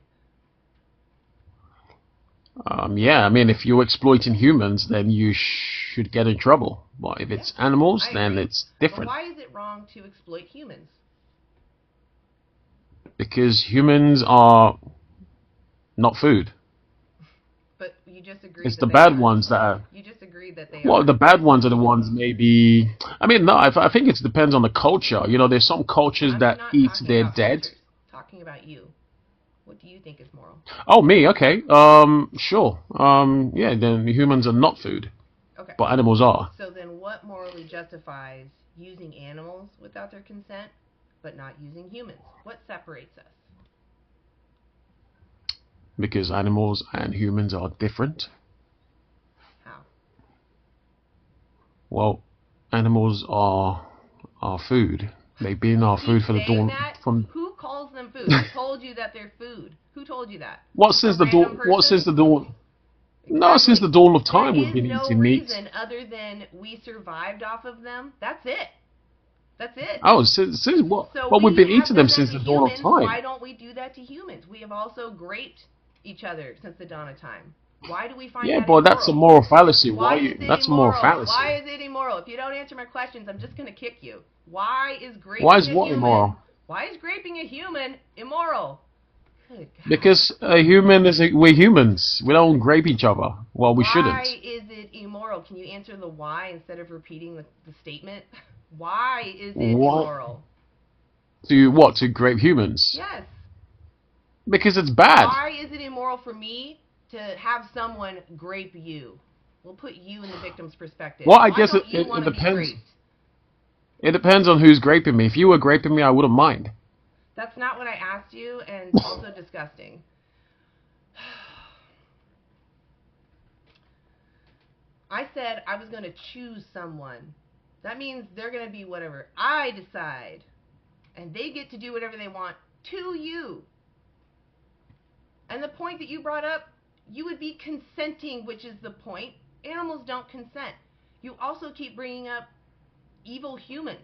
Yeah, I mean, if you're exploiting humans, then you should get in trouble. But if it's animals, then it's But different. why is it wrong to exploit humans? Because humans are not food. But you just agreed It's that the they bad are. ones that are. You just agreed that they Well, are. the bad ones are the ones maybe. I mean, no, I think it depends on the culture. You know, there's some cultures I'm that not eat talking their about dead. cultures. I'm talking about you. What do you think is moral? Oh, me? Okay. Sure. Yeah, then humans are not food, Okay. but animals are. So then what morally justifies using animals without their consent, but not using humans? What separates us? Because animals and humans are different. How? Well, animals are food. They've been our food for the dawn. Who calls them food? Who told you that they're food? Who told you that? What since the dawn? What since the dawn? Exactly. No, since the dawn of time we've been eating meat. There is no reason other than we survived off of them. That's it. That's it. Oh, since what? So well, we've been eating them since the dawn of time. Why don't we do that to humans? We have also graped each other since the dawn of time. Why do we find that immoral? That's a moral fallacy. That's immoral? A moral fallacy. Why is it immoral? If you don't answer my questions, I'm just going to kick you. Why is graping a human immoral? Why is graping a human immoral? Good God. Because we're humans. We don't grape each other. Well, we shouldn't. Why is it immoral? Can you answer the why instead of repeating the statement? Why is it immoral? To grape humans? Yes. Because it's bad. Why is it immoral for me to have someone grape you? We'll put you in the victim's perspective. Well, I guess it depends. It depends on who's graping me. If you were graping me, I wouldn't mind. That's not what I asked you, and also disgusting. I said I was going to choose someone. That means they're going to be whatever I decide. And they get to do whatever they want to you. And the point that you brought up, you would be consenting, which is the point. Animals don't consent. You also keep bringing up evil humans.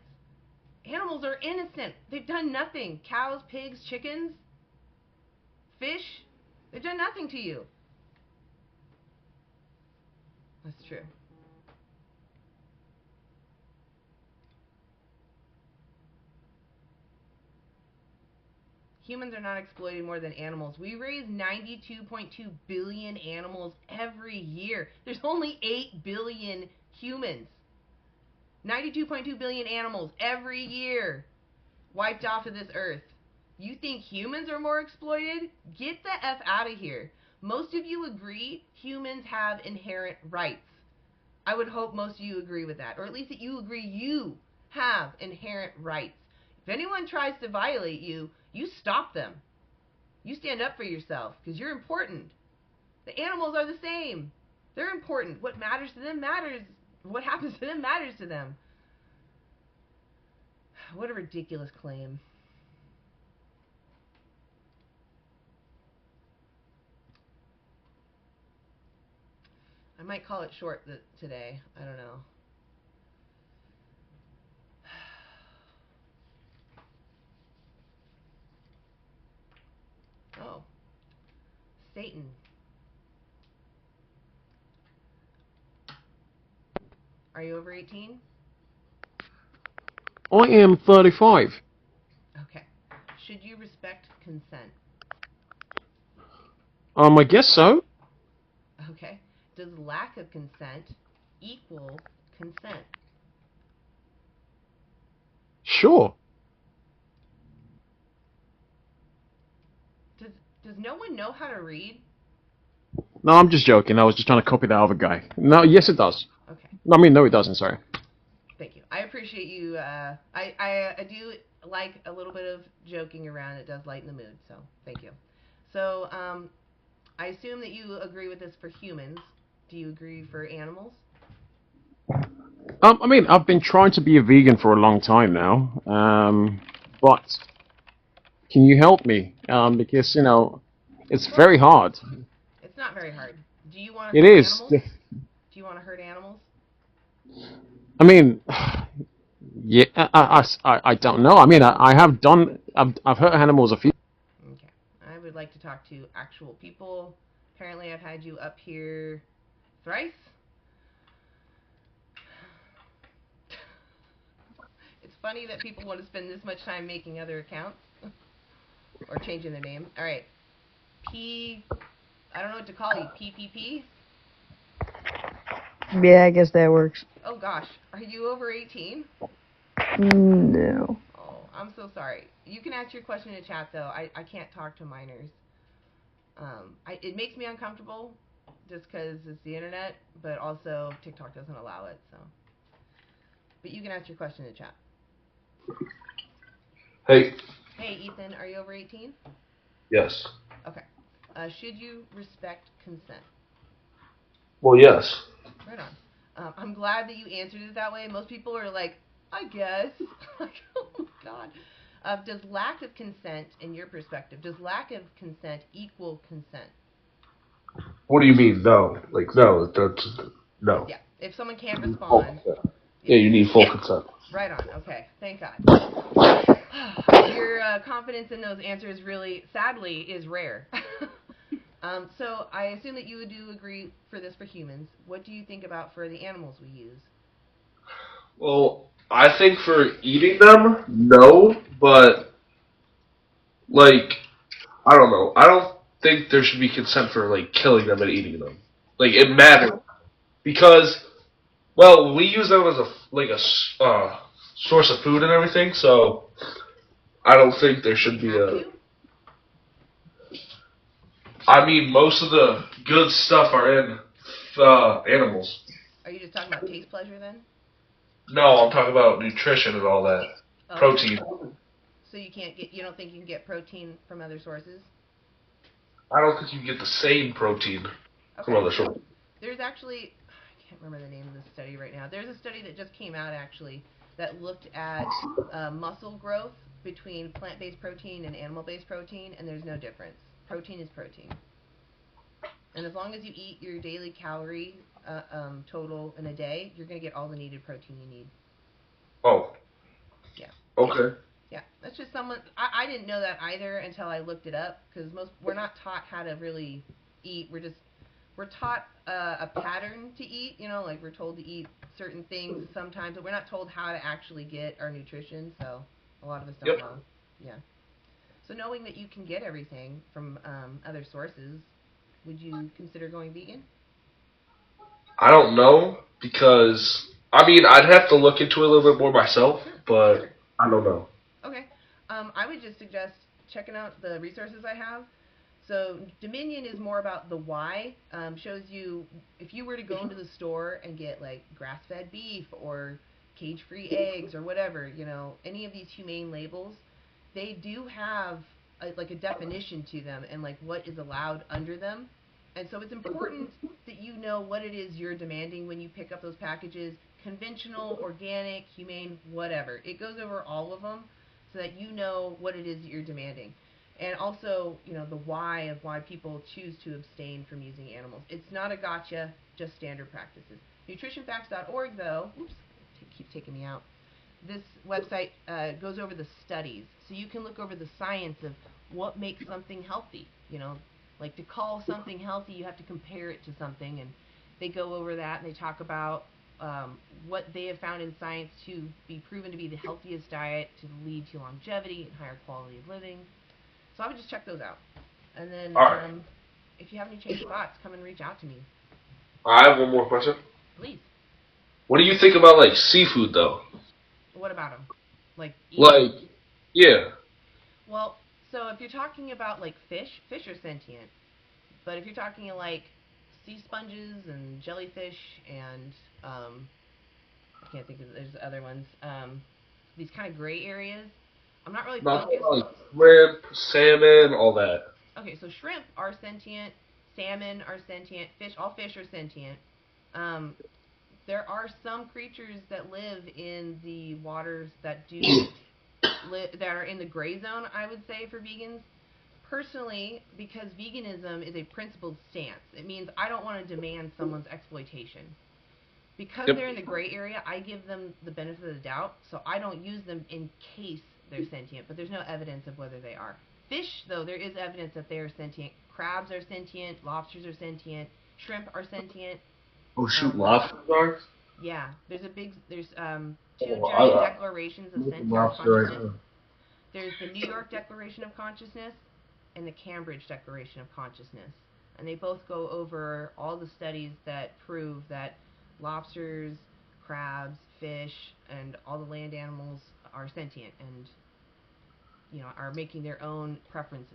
Animals are innocent. They've done nothing. Cows, pigs, chickens, fish, they've done nothing to you. That's true. Humans are not exploited more than animals. We raise 92.2 billion animals every year. There's only 8 billion humans. 92.2 billion animals every year wiped off of this earth. You think humans are more exploited? Get the F out of here. Most of you agree humans have inherent rights. I would hope most of you agree with that. Or at least that you agree you have inherent rights. If anyone tries to violate you, you stop them. You stand up for yourself because you're important. The animals are the same. They're important. What matters to them matters. What happens to them matters to them. What a ridiculous claim. I might call it short today. I don't know. Oh. Satan. Are you over 18? I am 35. Okay. Should you respect consent? I guess so. Okay. Does lack of consent equal consent? Sure. Does no one know how to read? No, I'm just joking. I was just trying to copy that other guy. No, yes it does. Okay. I mean, no it doesn't, sorry. Thank you. I appreciate you. I do like a little bit of joking around. It does lighten the mood, so thank you. So, I assume that you agree with this for humans. Do you agree for animals? I mean, I've been trying to be a vegan for a long time now. but can you help me? Because it's very hard. It's not very hard. Do you want to It hurt is. animals? Do you want to hurt animals? I mean, yeah, I don't know. I mean, I have done. I've hurt animals a few. Okay. I would like to talk to actual people. Apparently, I've had you up here thrice. It's funny that people want to spend this much time making other accounts or changing their name. All right. I don't know what to call you. PPP? Yeah, I guess that works. Oh gosh. Are you over 18? No. Oh, I'm so sorry. You can ask your question in chat though. I can't talk to minors. It makes me uncomfortable just because it's the internet, but also TikTok doesn't allow it. So, but you can ask your question in chat. Hey. Hey, Ethan, are you over 18? Yes. Okay. Should you respect consent? Well, yes. Right on. I'm glad that you answered it that way. Most people are like, I guess. Like, oh my god. Does lack of consent, in your perspective, does lack of consent equal consent? What do you mean? No. Like, no. That's no. Yeah. If someone can't respond. Yeah, you need full consent. Right on. Okay. Thank God. Your confidence in those answers really, sadly, is rare. So I assume that you do agree for this for humans. What do you think about for the animals we use? Well, I think for eating them, no, but like, I don't know. I don't think there should be consent for like killing them and eating them. Like, it matters because, well, we use them as a source of food and everything. So I don't think there should be a. I mean, most of the good stuff are in animals. Are you just talking about taste pleasure then? No, I'm talking about nutrition and all that. Oh. Protein. So you don't think you can get protein from other sources? I don't think you can get the same protein from other sources. There's actually, I can't remember the name of the study right now. There's a study that just came out actually that looked at muscle growth between plant-based protein and animal-based protein, and there's no difference. Protein is protein. And as long as you eat your daily calorie total in a day, you're going to get all the needed protein you need. Oh. Yeah. Okay. Yeah, that's just I didn't know that either until I looked it up, because we're not taught how to really eat. We're taught a pattern to eat, like we're told to eat certain things sometimes, but we're not told how to actually get our nutrition, so a lot of us don't know. Yeah. So knowing that you can get everything from other sources, would you consider going vegan? I don't know, because, I mean, I'd have to look into it a little bit more myself, but I don't know. Okay. I would just suggest checking out the resources I have. So Dominion is more about the why. Shows you if you were to go into the store and get like grass-fed beef or cage-free eggs or whatever, any of these humane labels, they do have a definition to them and like what is allowed under them. And so it's important that you know what it is you're demanding when you pick up those packages, conventional, organic, humane, whatever. It goes over all of them so that you know what it is that you're demanding. And also, the why of why people choose to abstain from using animals. It's not a gotcha, just standard practices. Nutritionfacts.org, though, keeps taking me out. This website goes over the studies. So you can look over the science of what makes something healthy, Like to call something healthy, you have to compare it to something, and they go over that and they talk about what they have found in science to be proven to be the healthiest diet to lead to longevity and higher quality of living. So I would just check those out. And then if you have any changed thoughts, come and reach out to me. I have one more question. Please. What do you think about, like, seafood, though? What about them? Like eating? Like, yeah. Well, so if you're talking about like fish are sentient. But if you're talking like sea sponges and jellyfish and I can't think of there's other ones. These kind of gray areas. I'm not really focused. Like shrimp, salmon, all that. Okay, so shrimp are sentient, salmon are sentient, all fish are sentient. There are some creatures that live in the waters that do that are in the gray zone, I would say, for vegans. Personally, because veganism is a principled stance, it means I don't want to demand someone's exploitation. Because they're in the gray area, I give them the benefit of the doubt, so I don't use them in case they're sentient, but there's no evidence of whether they are. Fish, though, there is evidence that they are sentient. Crabs are sentient, lobsters are sentient, shrimp are sentient. Oh shoot, lobsters are? Yeah, there's two giant declarations of sentient consciousness. There's the New York Declaration of Consciousness and the Cambridge Declaration of Consciousness. And they both go over all the studies that prove that lobsters, crabs, fish, and all the land animals are sentient and, are making their own preferences.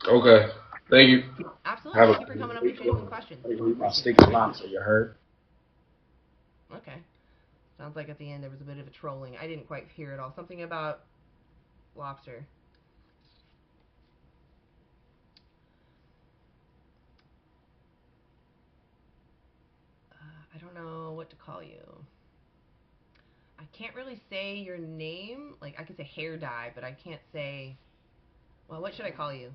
Okay. Thank you. Absolutely. Thank you for coming up with genuine questions. I'll stick to lobster, you heard? Okay. Sounds like at the end there was a bit of a trolling. I didn't quite hear it all. Something about lobster. I don't know what to call you. I can't really say your name. Like, I can say hair dye, but I can't say... Well, what should I call you?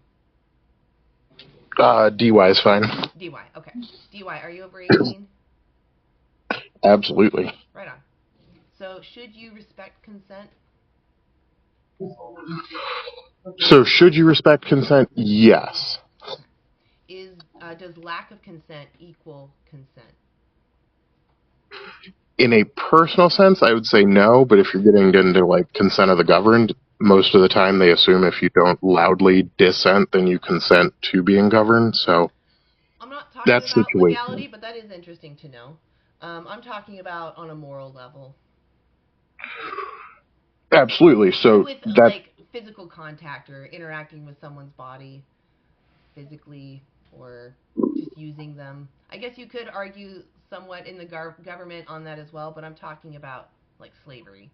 DY is fine. DY, okay. DY, are you over 18? Absolutely. Right on. So, should you respect consent? So, should you respect consent? Yes. Does lack of consent equal consent? In a personal sense, I would say no, but if you're getting into, like, consent of the governed, most of the time they assume if you don't loudly dissent, then you consent to being governed, so... I'm not talking that's about situation. legality, but that is interesting to know. I'm talking about on a moral level. Absolutely, so with, that... like, physical contact or interacting with someone's body physically or just using them. I guess you could argue somewhat in the government on that as well, but I'm talking about, like, slavery.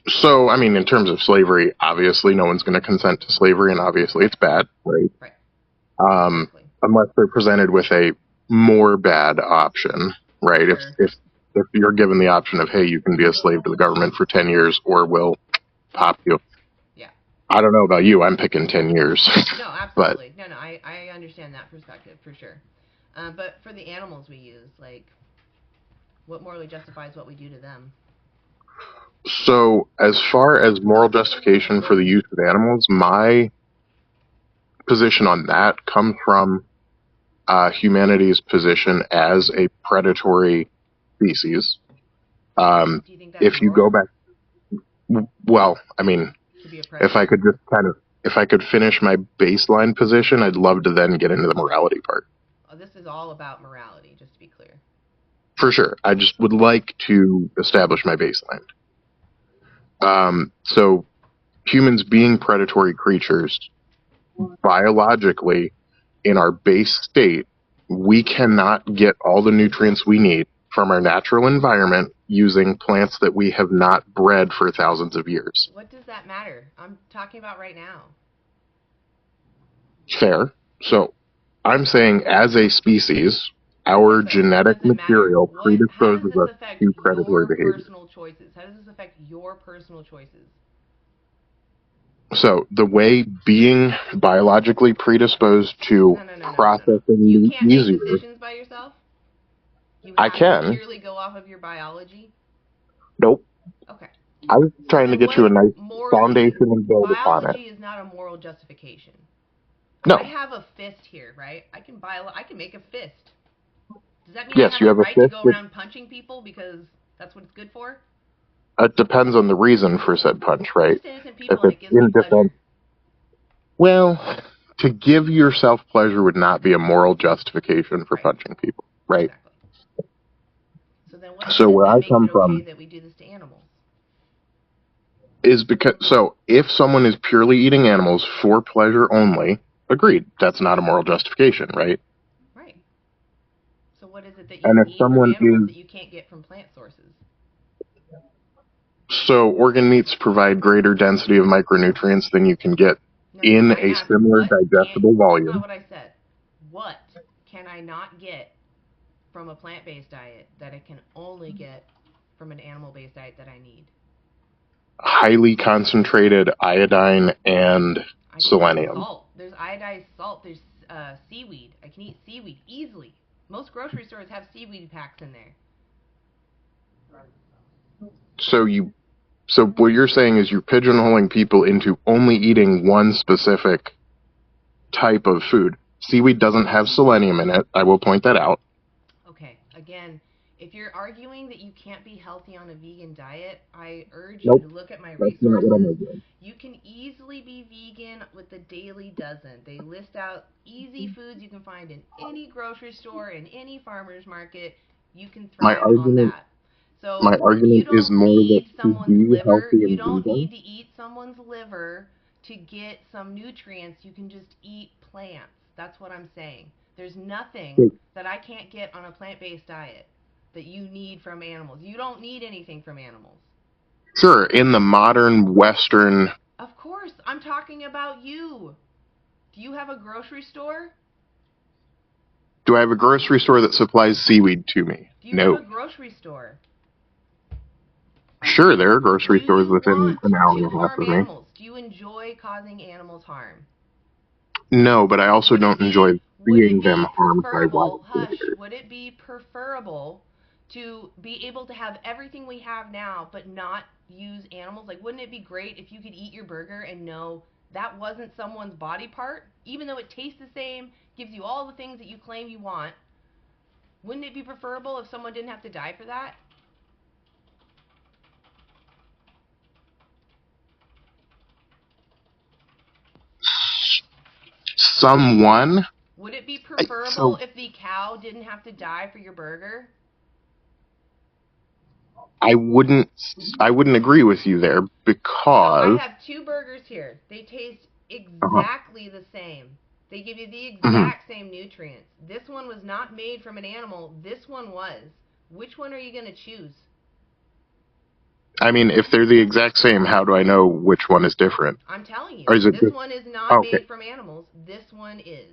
So, I mean, in terms of slavery, obviously no one's going to consent to slavery, and obviously it's bad, right? Right. Exactly. Unless they're presented with a more bad option, right? Sure. If you're given the option of, hey, you can be a slave to the government for 10 years, or we'll pop you. Yeah. I don't know about you, I'm picking 10 years. No, absolutely. No, I understand that perspective, for sure. But for the animals we use, like, what morally justifies what we do to them? So, as far as moral justification for the use of animals, my position on that comes from humanity's position as a predatory species. Do you think that's if you go back, well, I mean, if I could finish my baseline position, I'd love to then get into the morality part. Oh, this is all about morality, just to be clear. For sure. I just would like to establish my baseline. So, humans being predatory creatures, biologically, in our base state, we cannot get all the nutrients we need from our natural environment using plants that we have not bred for thousands of years. What does that matter? I'm talking about right now. Fair. So, I'm saying as a species, our genetic material predisposes us to predatory behavior. Personal choices. How does this affect your personal choices? So, the way being biologically predisposed to processing meat easier... You can't make decisions by yourself? I can. To purely go off of your biology? Nope. Okay. I was trying to get you a nice foundation and build upon it. Biology is not a moral justification. No. I have a fist here, right? I can make a fist. Does that mean yes, I have you the have right a to fist go around punching people because that's what it's good for? It depends on the reason for said punch, right? Just innocent people and it gives me pleasure. Defense, well, to give yourself pleasure would not be a moral justification for punching people, right? Exactly. So then what where I come from that we do this to animals? Is because, so if someone is purely eating animals for pleasure only, agreed, that's not a moral justification, right? Right. So what is it that you and if eat someone from animals is, that you can't get from plant sources? So organ meats provide greater density of micronutrients than you can get in a similar digestible volume. That's not what I said. What can I not get from a plant-based diet that I can only get from an animal-based diet that I need? Highly concentrated iodine and selenium. Salt. There's iodized salt. There's seaweed. I can eat seaweed easily. Most grocery stores have seaweed packs in there. So what you're saying is you're pigeonholing people into only eating one specific type of food. Seaweed doesn't have selenium in it. I will point that out. Okay. Again, if you're arguing that you can't be healthy on a vegan diet, I urge Nope. you to look at my That's not what I'm resources. arguing. You can easily be vegan with the Dailey Dozen. They list out easy foods you can find in any grocery store, in any farmer's market. You can thrive on that. So My argument you is don't more that need to someone's be liver. healthy You and don't vegan, need to eat someone's liver to get some nutrients. You can just eat plants. That's what I'm saying. There's nothing that I can't get on a plant-based diet that you need from animals. You don't need anything from animals. sure, in the modern Western. Of course, I'm talking about you. Do you have a grocery store? Do I have a grocery store that supplies seaweed to me? Do you No. have a grocery store? Sure, there are grocery stores within an hour and a half Harm of me. animals. Do you enjoy causing animals harm? No, but I also don't enjoy seeing them harmed by wild predators. Would it be preferable to be able to have everything we have now but not use animals? Like, wouldn't it be great if you could eat your burger and know that wasn't someone's body part, even though it tastes the same, gives you all the things that you claim you want? Wouldn't it be preferable if someone didn't have to die for that? Someone? Would it be preferable if the cow didn't have to die for your burger? I wouldn't agree with you there because I have two burgers here. They taste exactly the same. They give you the exact same nutrients. This one was not made from an animal. This one was. Which one are you going to choose? I mean, if they're the exact same, how do I know which one is different? I'm telling you. Or is it This one is not made from animals. This one is.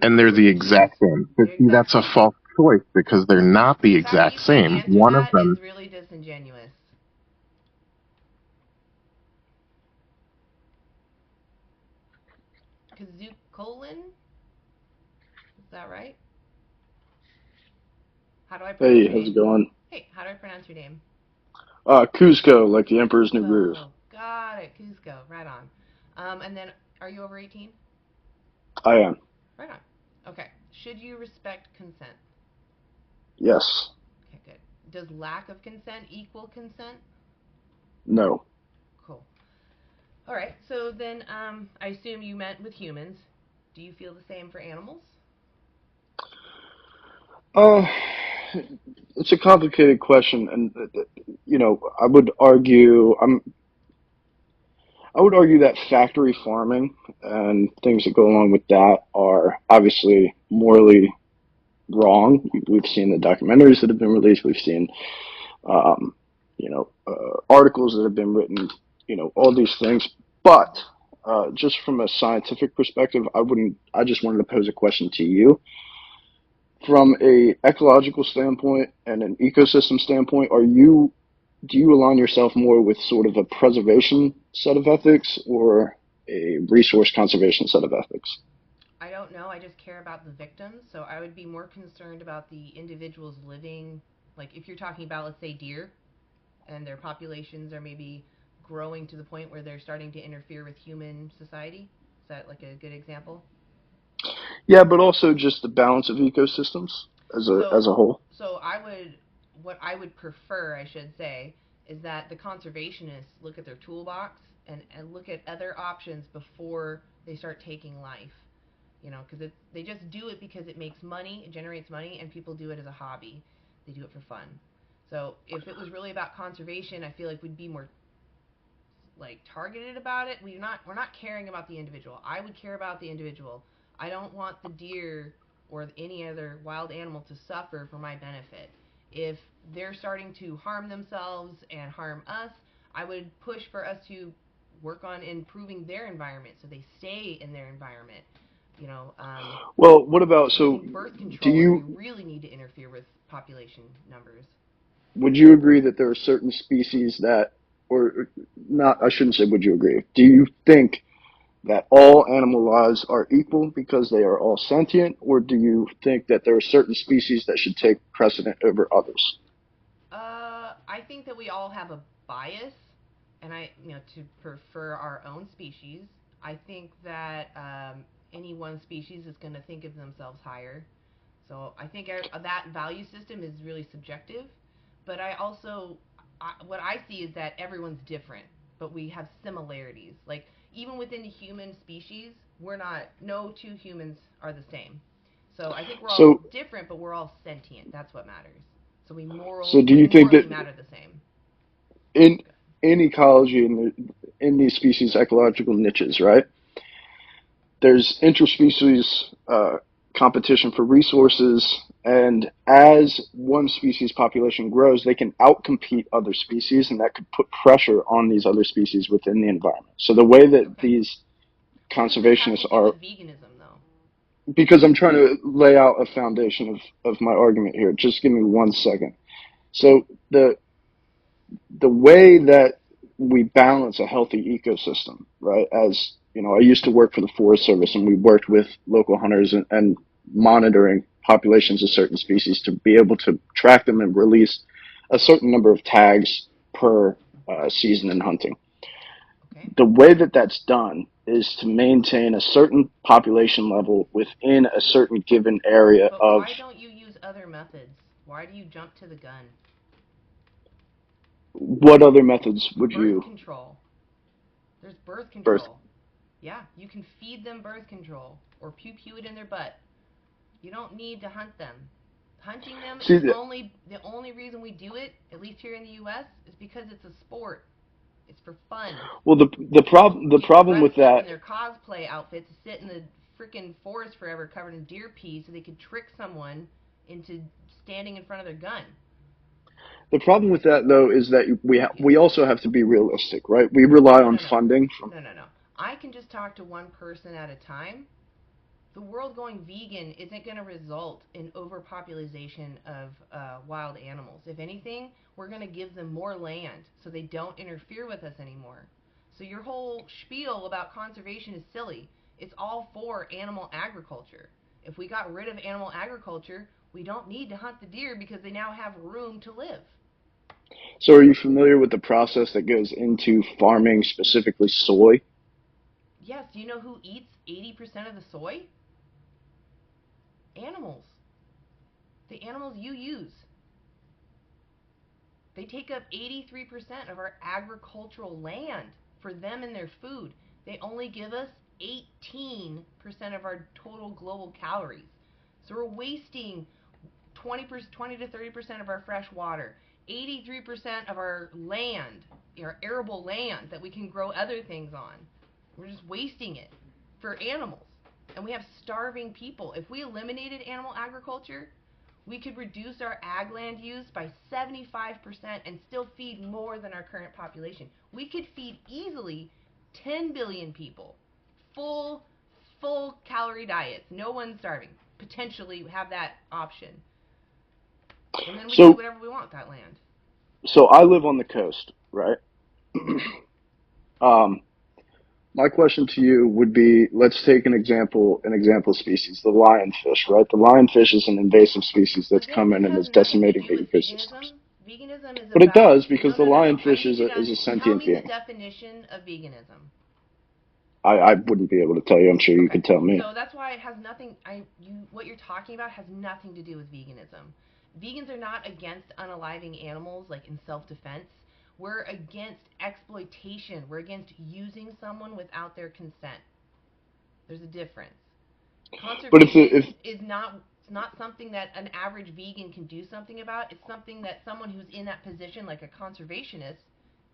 And they're the exact same. But see, that's a false choice because they're not the exact same. One of them is really disingenuous. Kazukolin? Is that right? How do I pronounce your name? Hey, how's it going? Hey, how do I pronounce your name? Cusco, like the Emperor's New Groove. Got it, Cusco. Right on. And then, are you over 18? I am. Right on. Okay. Should you respect consent? Yes. Okay, good. Does lack of consent equal consent? No. Cool. All right. So then, I assume you meant with humans. Do you feel the same for animals? It's a complicated question, and I would argue that factory farming and things that go along with that are obviously morally wrong. We've seen the documentaries that have been released. We've seen, articles that have been written. All these things. But just from a scientific perspective, I just wanted to pose a question to you. From a ecological standpoint and an ecosystem standpoint, do you align yourself more with sort of a preservation set of ethics or a resource conservation set of ethics? I don't know. I just care about the victims. So I would be more concerned about the individuals living, like if you're talking about, let's say, deer, and their populations are maybe growing to the point where they're starting to interfere with human society. Is that like a good example? Yeah, but also just the balance of ecosystems as a whole. So what I would prefer, I should say, is that the conservationists look at their toolbox and look at other options before they start taking life. Because they just do it because it makes money, it generates money, and people do it as a hobby. They do it for fun. So if it was really about conservation, I feel like we'd be more like targeted about it. We're not caring about the individual. I would care about the individual. I don't want the deer or any other wild animal to suffer for my benefit. If they're starting to harm themselves and harm us, I would push for us to work on improving their environment so they stay in their environment. Well, what about birth control? We really need to interfere with population numbers. would you agree that there are certain species that, or not, I shouldn't say would you agree, do you think that all animal lives are equal because they are all sentient, or do you think that there are certain species that should take precedent over others? I think that we all have a bias, and to prefer our own species. I think that any one species is going to think of themselves higher. So I think that value system is really subjective. But I also, what I see is that everyone's different, but we have similarities. Like even within the human species, no two humans are the same. So I think we're all different, but we're all sentient. That's what matters. So we Do you think morally that matter the same. in ecology, in these species ecological niches, right? There's interspecies competition for resources, and as one species population grows, they can outcompete other species, and that could put pressure on these other species within the environment. So the way that these conservationists are, veganism, though? Because I'm trying to lay out a foundation of my argument here. Just give me 1 second. So the way that we balance a healthy ecosystem, right? As you know, I used to work for the Forest Service, and we worked with local hunters and monitoring populations of certain species to be able to track them and release a certain number of tags per season in hunting. Okay. The way that that's done is to maintain a certain population level within a certain given area But of. Why don't you use other methods? Why do you jump to the gun? What other methods would you? Birth control. There's birth control. Yeah, you can feed them birth control or pew it in their butt. You don't need to hunt them. Hunting them is the only reason we do it, at least here in the U.S., is because it's a sport. It's for fun. Well, the problem with that. In their cosplay outfits, sit in the freaking forest forever, covered in deer pee, so they could trick someone into standing in front of their gun. The problem with that, though, is that we also have to be realistic, right? We rely on funding from. No. I can just talk to one person at a time. The world going vegan isn't going to result in overpopulation of wild animals. If anything, we're going to give them more land so they don't interfere with us anymore. So your whole spiel about conservation is silly. It's all for animal agriculture. If we got rid of animal agriculture, we don't need to hunt the deer because they now have room to live. So are you familiar with the process that goes into farming specifically soy? Yes. Do you know who eats 80% of the soy? Animals. The animals you use. They take up 83% of our agricultural land for them and their food. They only give us 18% of our total global calories. So we're wasting 20 to 30% of our fresh water, 83% of our land, our arable land that we can grow other things on. We're just wasting it for animals. And we have starving people. If we eliminated animal agriculture, we could reduce our ag land use by 75% and still feed more than our current population. We could feed easily 10 billion people. Full calorie diets. No one's starving. Potentially have that option. And then we can do whatever we want with that land. So I live on the coast, right? My question to you would be, let's take an example species, the lionfish, right? The lionfish is an invasive species that's come in and is decimating the ecosystems. Veganism is but it does, because the lionfish is a sentient being. Tell me the definition of veganism. I wouldn't be able to tell you. I'm sure you could tell me. So that's why it has nothing. What you're talking about has nothing to do with veganism. Vegans are not against unaliving animals, like in self-defense. We're against exploitation. We're against using someone without their consent. There's a difference. Conservation is not something that an average vegan can do something about. It's something that someone who's in that position, like a conservationist,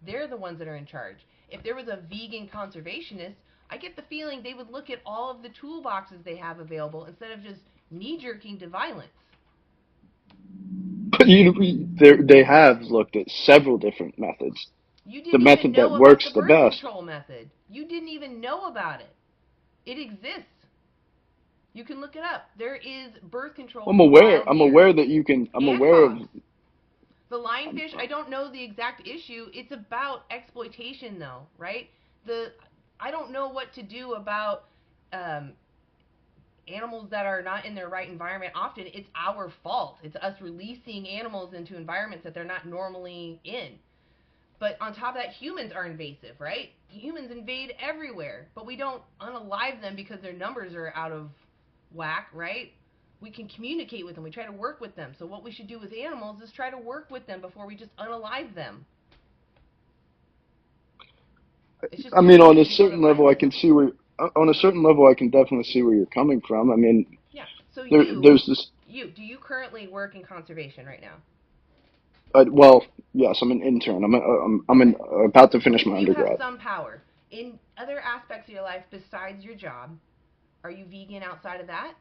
they're the ones that are in charge. If there was a vegan conservationist, I get the feeling they would look at all of the toolboxes they have available instead of just knee-jerking to violence. But they have looked at several different methods. You didn't the method even know that works about the the birth best. control method. You didn't even know about it. It exists. You can look it up. There is birth control. I'm aware that you can. I'm aware of. The lionfish, I don't know the exact issue. It's about exploitation, though, right? I don't know what to do about animals that are not in their right environment. Often, it's our fault. It's us releasing animals into environments that they're not normally in. But on top of that, humans are invasive, right? Humans invade everywhere, but we don't unalive them because their numbers are out of whack, right? We can communicate with them. We try to work with them. So what we should do with animals is try to work with them before we just unalive them. I mean, on a certain level, I can see where. On a certain level, I can definitely see where you're coming from. I mean, yeah. So there's this. Do you currently work in conservation right now? Well, yes, I'm an intern. I'm about to finish my undergrad. You have some power in other aspects of your life besides your job. Are you vegan outside of that?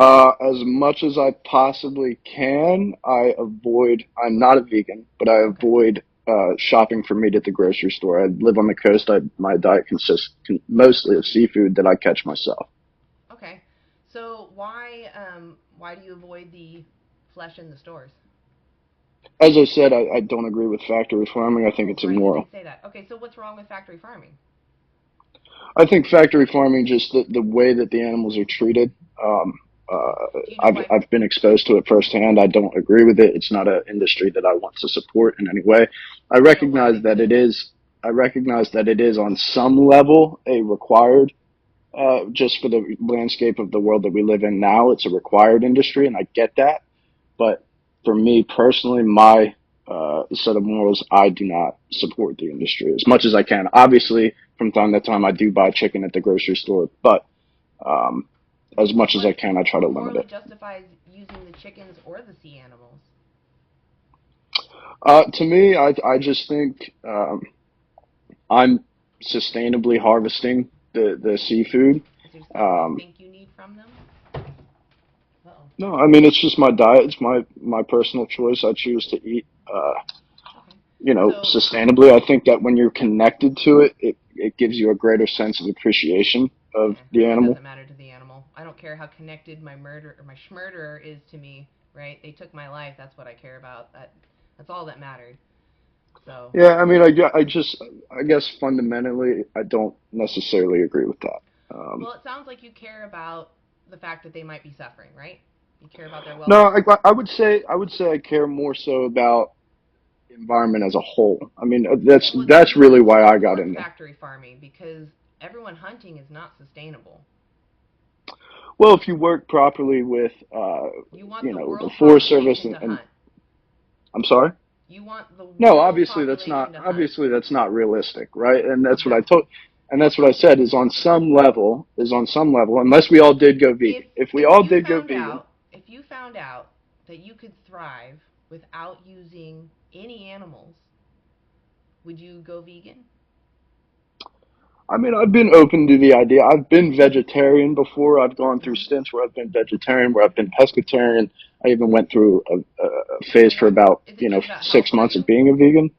As much as I possibly can, I'm not a vegan, but I avoid shopping for meat at the grocery store. I live on the coast. My diet consists mostly of seafood that I catch myself. Okay. So why do you avoid the flesh in the stores? As I said, I don't agree with factory farming. I think it's immoral. You did say that. Okay, so what's wrong with factory farming? I think factory farming, just the way that the animals are treated. I've been exposed to it firsthand. I don't agree with it. It's not an industry that I want to support in any way. I recognize that it is. I recognize that it is on some level a required. Just for the landscape of the world that we live in now, it's a required industry, and I get that. But for me personally, my set of morals, I do not support the industry as much as I can. Obviously, from time to time, I do buy chicken at the grocery store, but as much as I can, I try to limit it. What justifies using the chickens or the sea animals? To me, I just think I'm sustainably harvesting the seafood. Is there something you think you need from them? No, I mean it's just my diet. It's my personal choice. I choose to eat, sustainably. I think that when you're connected to it, it gives you a greater sense of appreciation of the animal. It doesn't matter to the animal. I don't care how connected my schmurderer is to me. Right? They took my life. That's what I care about. That's all that mattered. So. Yeah, I mean, I guess fundamentally, I don't necessarily agree with that. Well, it sounds like you care about the fact that they might be suffering, right? You care about their well-being. No, I would say I care more so about the environment as a whole. I mean, that's really why I got in there. Factory farming, because everyone hunting is not sustainable. Well, if you work properly with, the Forest Service and I'm sorry. You want the no, obviously that's not realistic, right? And that's what I told. And that's what I said is on some level, unless we all did go vegan. If you found out that you could thrive without using any animals, would you go vegan? I mean, I've been open to the idea. I've been vegetarian before. I've gone through stints where I've been vegetarian, where I've been pescatarian. I even went through a phase for about 6 months of being a vegan.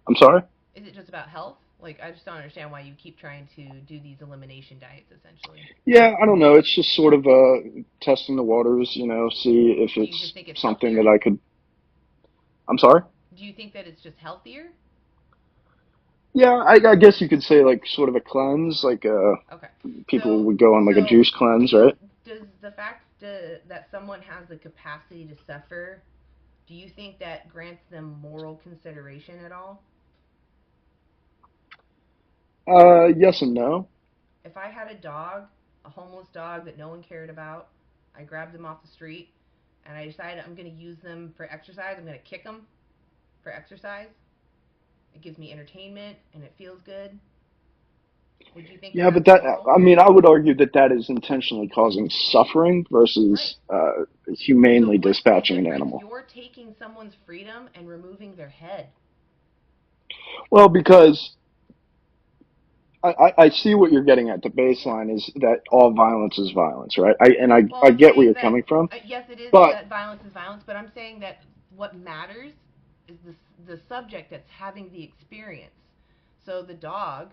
I'm sorry? Is it just about health? Like, I just don't understand why you keep trying to do these elimination diets, essentially. Yeah, I don't know. It's just sort of testing the waters, see if it's something that I could... I'm sorry? Do you think that it's just healthier? Yeah, I guess you could say, like, sort of a cleanse, like people would go on, like, a juice cleanse, right? Does the fact that someone has the capacity to suffer, do you think that grants them moral consideration at all? Yes and no. If I had a homeless dog that no one cared about, I grabbed them off the street, and I decided I'm going to use them for exercise, I'm going to kick them for exercise. It gives me entertainment, and it feels good. Would you think? Yeah, but I would argue that is intentionally causing suffering versus humanely dispatching an animal. You're taking someone's freedom and removing their head. Well, because I see what you're getting at. The baseline is that all violence is violence, right? I get where you're coming from. Yes, it is that violence is violence, but I'm saying that what matters is the subject that's having the experience. So the dog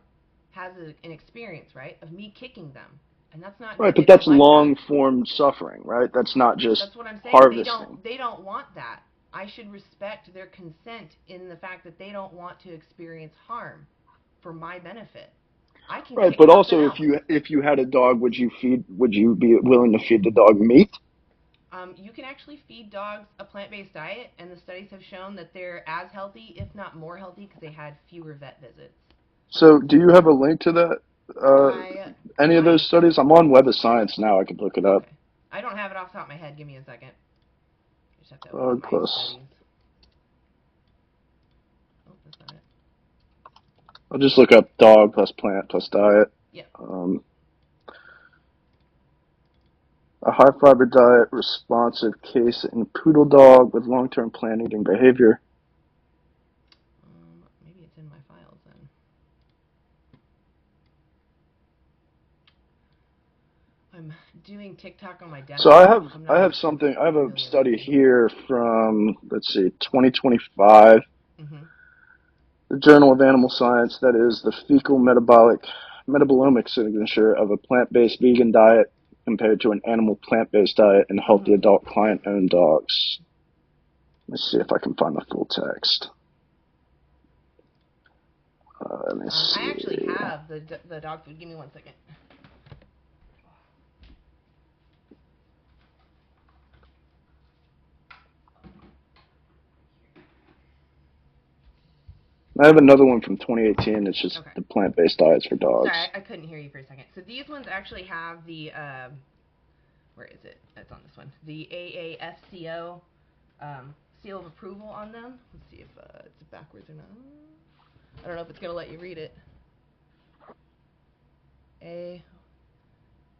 has an experience, right, of me kicking them, and that's not right. But that's long form suffering, right? That's not just that's what I'm saying. Harvesting. They don't want that. I should respect their consent in the fact that they don't want to experience harm for my benefit. I can Right, kick but something also out. if you had a dog, would you be willing to feed the dog meat? You can actually feed dogs a plant-based diet, and the studies have shown that they're as healthy, if not more healthy, because they had fewer vet visits. So, do you have a link to that? Any of I those studies? I'm on Web of Science now. I could look it up. Okay. I don't have it off the top of my head. Give me a second. I just have to open Dog up my plus. studies. Oh, that's not it. I'll just look up dog plus plant plus diet. Yeah. A high fiber diet responsive case in poodle dog with long term plant eating behavior. Maybe it's in my files then. I'm doing TikTok on my desktop. So I have something. I have a study here from, let's see, 2025. The Journal of Animal Science. That is the fecal metabolomic signature of a plant-based vegan diet compared to an animal plant-based diet in healthy adult client-owned dogs. Let's see if I can find the full text. Let me see. I actually have the dog food. Give me 1 second. I have another one from 2018. It's just the plant-based diets for dogs. Sorry, I couldn't hear you for a second. So these ones actually have the, where is it? It's on this one. The AAFCO seal of approval on them. Let's see if it's backwards or not. I don't know if it's going to let you read it.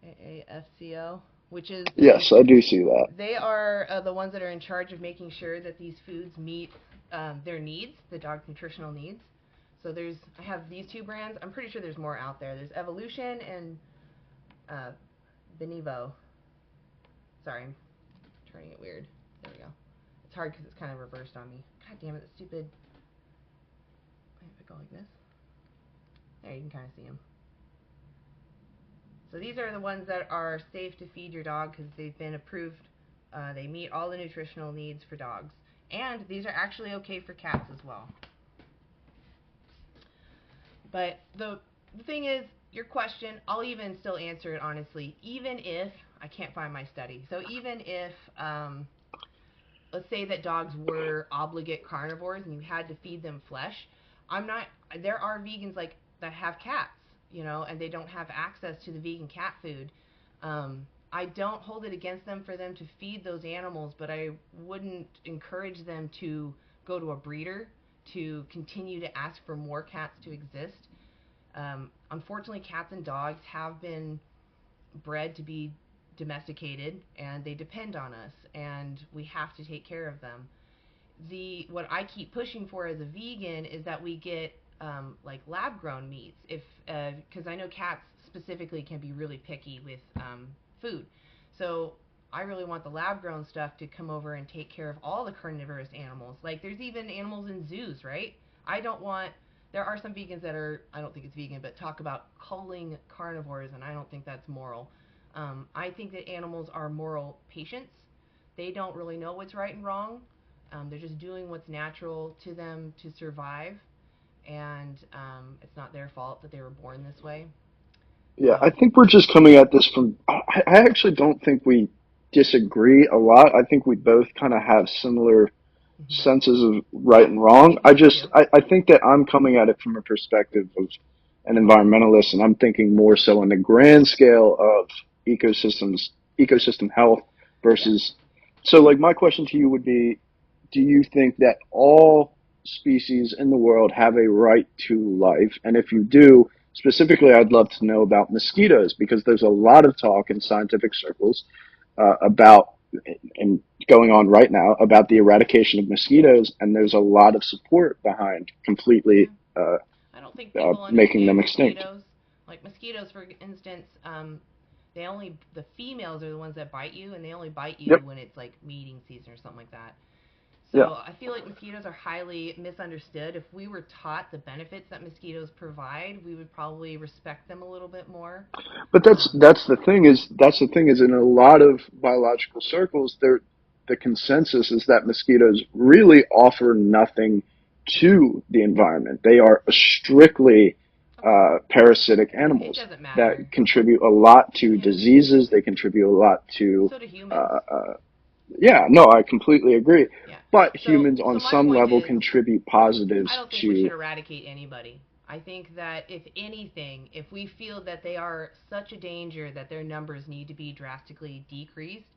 AAFCO, which is... Yes, I do see that. They are the ones that are in charge of making sure that these foods meet their needs, the dog's nutritional needs. So I have these two brands. I'm pretty sure there's more out there. There's Evolution and Benevo. Sorry, I'm turning it weird. There we go. It's hard because it's kind of reversed on me. God damn it, it's stupid. If I go like this. There, you can kind of see them. So these are the ones that are safe to feed your dog because they've been approved. They meet all the nutritional needs for dogs. And these are actually okay for cats as well. But the thing is, your question, I'll even still answer it honestly, even if I can't find my study. So even if, let's say that dogs were obligate carnivores and you had to feed them flesh, there are vegans that have cats, and they don't have access to the vegan cat food. I don't hold it against them for them to feed those animals, but I wouldn't encourage them to go to a breeder to continue to ask for more cats to exist. Unfortunately, cats and dogs have been bred to be domesticated, and they depend on us, and we have to take care of them. What I keep pushing for as a vegan is that we get lab-grown meats, because I know cats specifically can be really picky with food. So I really want the lab-grown stuff to come over and take care of all the carnivorous animals. There's even animals in zoos, right? There are some vegans that I don't think it's vegan, but talk about culling carnivores, and I don't think that's moral. I think that animals are moral patients. They don't really know what's right and wrong. They're just doing what's natural to them to survive, and it's not their fault that they were born this way. Yeah, I think we're just coming at this from... I actually don't think we disagree a lot. I think we both kind of have similar senses of right and wrong. I think that I'm coming at it from a perspective of an environmentalist, and I'm thinking more so on the grand scale of ecosystem health versus... So, my question to you would be, do you think that all species in the world have a right to life? And if you do, specifically, I'd love to know about mosquitoes, because there's a lot of talk in scientific circles about, and going on right now, about the eradication of mosquitoes, and there's a lot of support behind completely I don't think people making them understand extinct. Mosquitoes, for instance, the females are the ones that bite you, and they only bite you when it's mating season or something like that. So I feel like mosquitoes are highly misunderstood. If we were taught the benefits that mosquitoes provide, we would probably respect them a little bit more. But that's the thing is in a lot of biological circles, the consensus is that mosquitoes really offer nothing to the environment. They are strictly parasitic animals that contribute a lot to diseases. They contribute a lot to. So do humans. Yeah, no, I completely agree. Yeah. But So humans, on my some point level, is, contribute positives I don't think to. we should eradicate anybody. I think that if anything, if we feel that they are such a danger that their numbers need to be drastically decreased,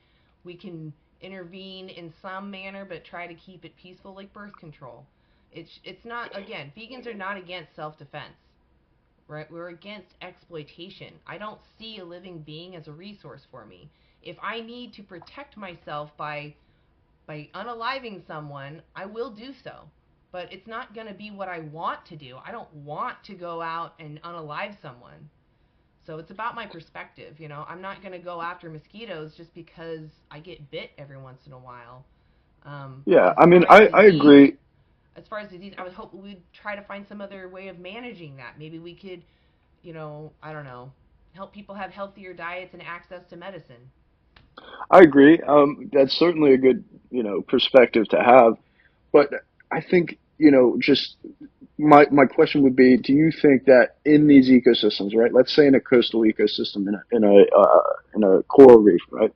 we can intervene in some manner, but try to keep it peaceful, like birth control. It's not, again, vegans are not against self-defense, right? We're against exploitation. I don't see a living being as a resource for me. If I need to protect myself by unaliving someone, I will do so. But it's not going to be what I want to do. I don't want to go out and unalive someone. So it's about my perspective, you know. I'm not going to go after mosquitoes just because I get bit every once in a while. Yeah, I mean, I agree. As far as disease, I would hope we'd try to find some other way of managing that. Maybe we could, you know, I don't know, help people have healthier diets and access to medicine. I agree. That's certainly a good, perspective to have. But I think, just my question would be: do you think that in these ecosystems, right? Let's say in a coastal ecosystem, in a coral reef, right?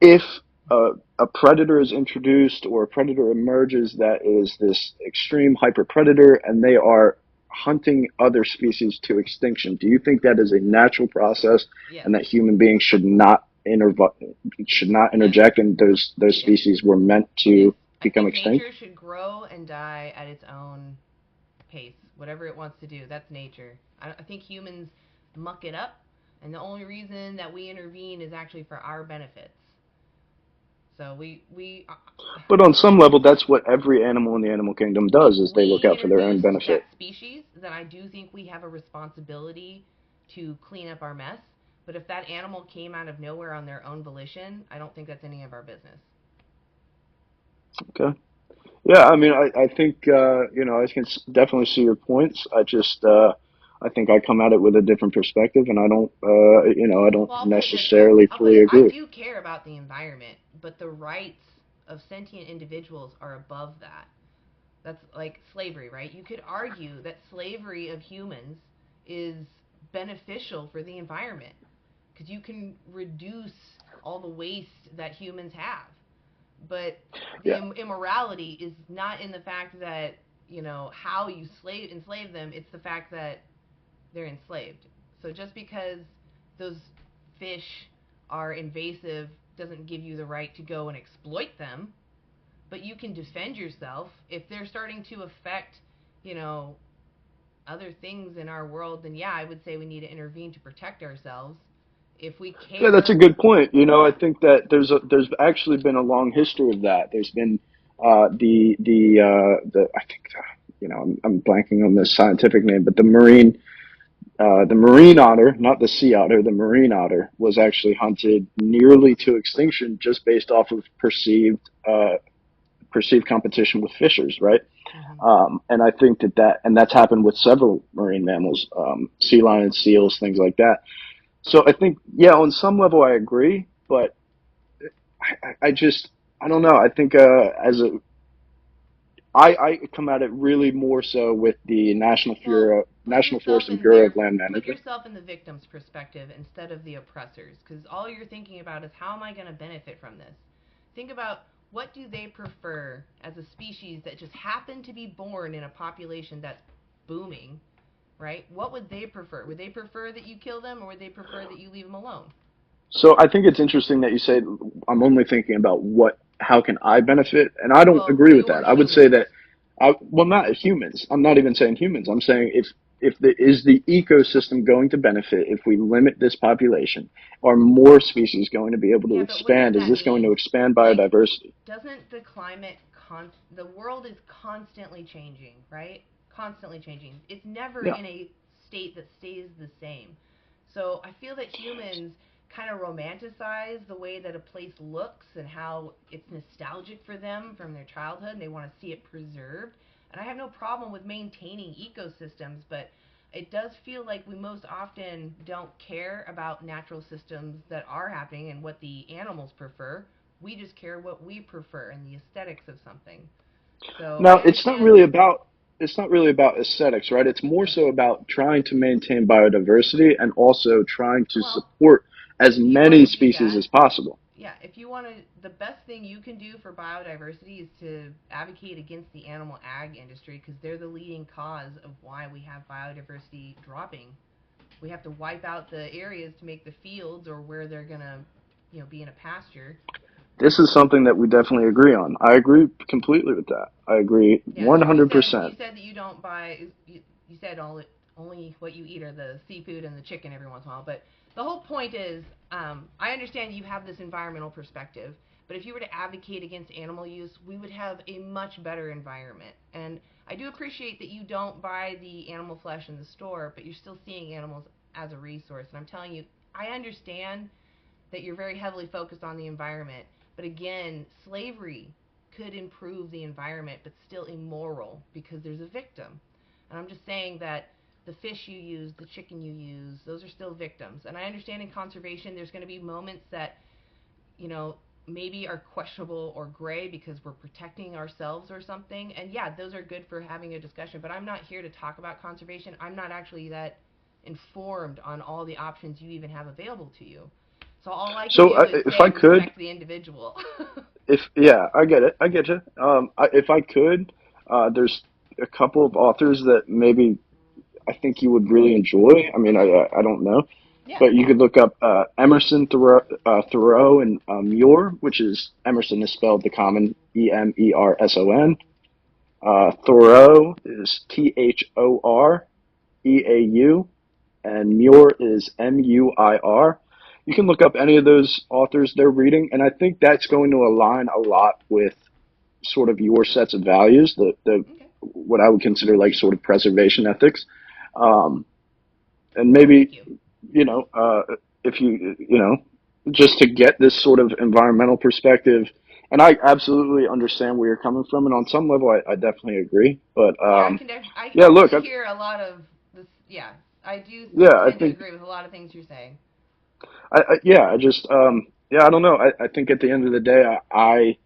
If a predator is introduced or a predator emerges that is this extreme hyper predator, and they are hunting other species to extinction, do you think that is a natural process, and that human beings should not interject, and those species were meant to become extinct? Nature should grow and die at its own pace, whatever it wants to do. That's nature. I think humans muck it up, and the only reason that we intervene is actually for our benefits. So But on some level, that's what every animal in the animal kingdom does: is they look out for their own benefit. That species, then I do think we have a responsibility to clean up our mess. But if that animal came out of nowhere on their own volition, I don't think that's any of our business. Okay. Yeah, I mean, I think I can definitely see your points. I think I come at it with a different perspective, and I don't necessarily fully agree. I do care about the environment, but the rights of sentient individuals are above that. That's like slavery, right? You could argue that slavery of humans is beneficial for the environment because you can reduce all the waste that humans have. But the immorality is not in the fact that, how you enslave them. It's the fact that they're enslaved. So just because those fish are invasive doesn't give you the right to go and exploit them. But you can defend yourself. If they're starting to affect, other things in our world, then yeah, I would say we need to intervene to protect ourselves. If we care. Yeah, that's a good point. I think that there's actually been a long history of that. There's been the I think I'm blanking on the scientific name, but the marine otter, not the sea otter, the marine otter was actually hunted nearly to extinction just based off of perceived competition with fishers, right? And I think and that's happened with several marine mammals, sea lions, seals, things like that. So I think, yeah, on some level I agree, but I don't know. I think I come at it really more so with the National Forest and Bureau of Land Management. Put yourself in the victim's perspective instead of the oppressors, because all you're thinking about is how am I going to benefit from this? Think about what do they prefer as a species that just happen to be born in a population that's booming, right? What would they prefer? Would they prefer that you kill them, or would they prefer that you leave them alone? So I think it's interesting that you say I'm only thinking about how can I benefit, and I don't agree with that. I would say that, not humans. I'm not even saying humans. I'm saying is the ecosystem going to benefit if we limit this population? Are more species going to be able to expand? Is this going to expand biodiversity? Doesn't the climate the world is constantly changing, right? Constantly changing. It's never in a state that stays the same. So I feel that humans kind of romanticize the way that a place looks and how it's nostalgic for them from their childhood, and they want to see it preserved. And I have no problem with maintaining ecosystems, but it does feel like we most often don't care about natural systems that are happening and what the animals prefer. We just care what we prefer and the aesthetics of something. So Now, I understand. it's not really about aesthetics, right? It's more so about trying to maintain biodiversity and also trying to Well, support as if you want many to do species that, as possible. yeah, if you want to, the best thing you can do for biodiversity is to advocate against the animal ag industry because they're the leading cause of why we have biodiversity dropping. We have to wipe out the areas to make the fields or where they're gonna, be in a pasture. This is something that we definitely agree on. I agree completely with that. I agree Yeah, so you said 100%. you said that you don't buy. You said only what you eat are the seafood and the chicken every once in a while. But the whole point is, I understand you have this environmental perspective. But if you were to advocate against animal use, we would have a much better environment. And I do appreciate that you don't buy the animal flesh in the store, but you're still seeing animals as a resource. And I'm telling you, I understand that you're very heavily focused on the environment. But again, slavery could improve the environment, but still immoral because there's a victim. And I'm just saying that the fish you use, the chicken you use, those are still victims. And I understand in conservation there's going to be moments that, maybe are questionable or gray because we're protecting ourselves or something. And yeah, those are good for having a discussion. But I'm not here to talk about conservation. I'm not actually that informed on all the options you even have available to you. So all I can So do is if say I could, respect the individual. if yeah, I get it. I get you. If I could, there's a couple of authors that maybe I think you would really enjoy. I mean, I don't know, Yeah. but you could look up Emerson Thoreau and Muir, which is Emerson is spelled the common Emerson. Thoreau is Thoreau, and Muir is Muir. You can look up any of those authors they're reading, and I think that's going to align a lot with sort of your sets of values, the Okay. what I would consider like sort of preservation ethics. Um, and Well, thank maybe, you. you know, if just to get this sort of environmental perspective, and I absolutely understand where you're coming from, and on some level, I definitely agree. But Yeah, I yeah, look, definitely hear a lot of this. Yeah, I do yeah, I tend to think agree with a lot of things you're saying. yeah, I just yeah, I don't know. I think at the end of the day, I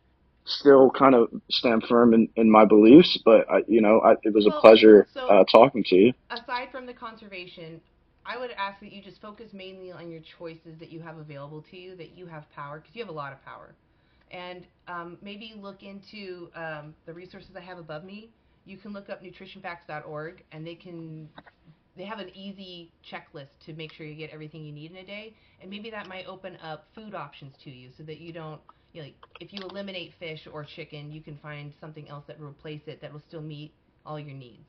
still kind of stand firm in my beliefs, but it was a Well, pleasure so talking to you. aside from the conservation, I would ask that you just focus mainly on your choices that you have available to you, that you have power, because you have a lot of power. And maybe look into the resources I have above me. You can look up nutritionfacts.org, and they have an easy checklist to make sure you get everything you need in a day, and maybe that might open up food options to you so that you don't, like if you eliminate fish or chicken, you can find something else that will replace it that will still meet all your needs.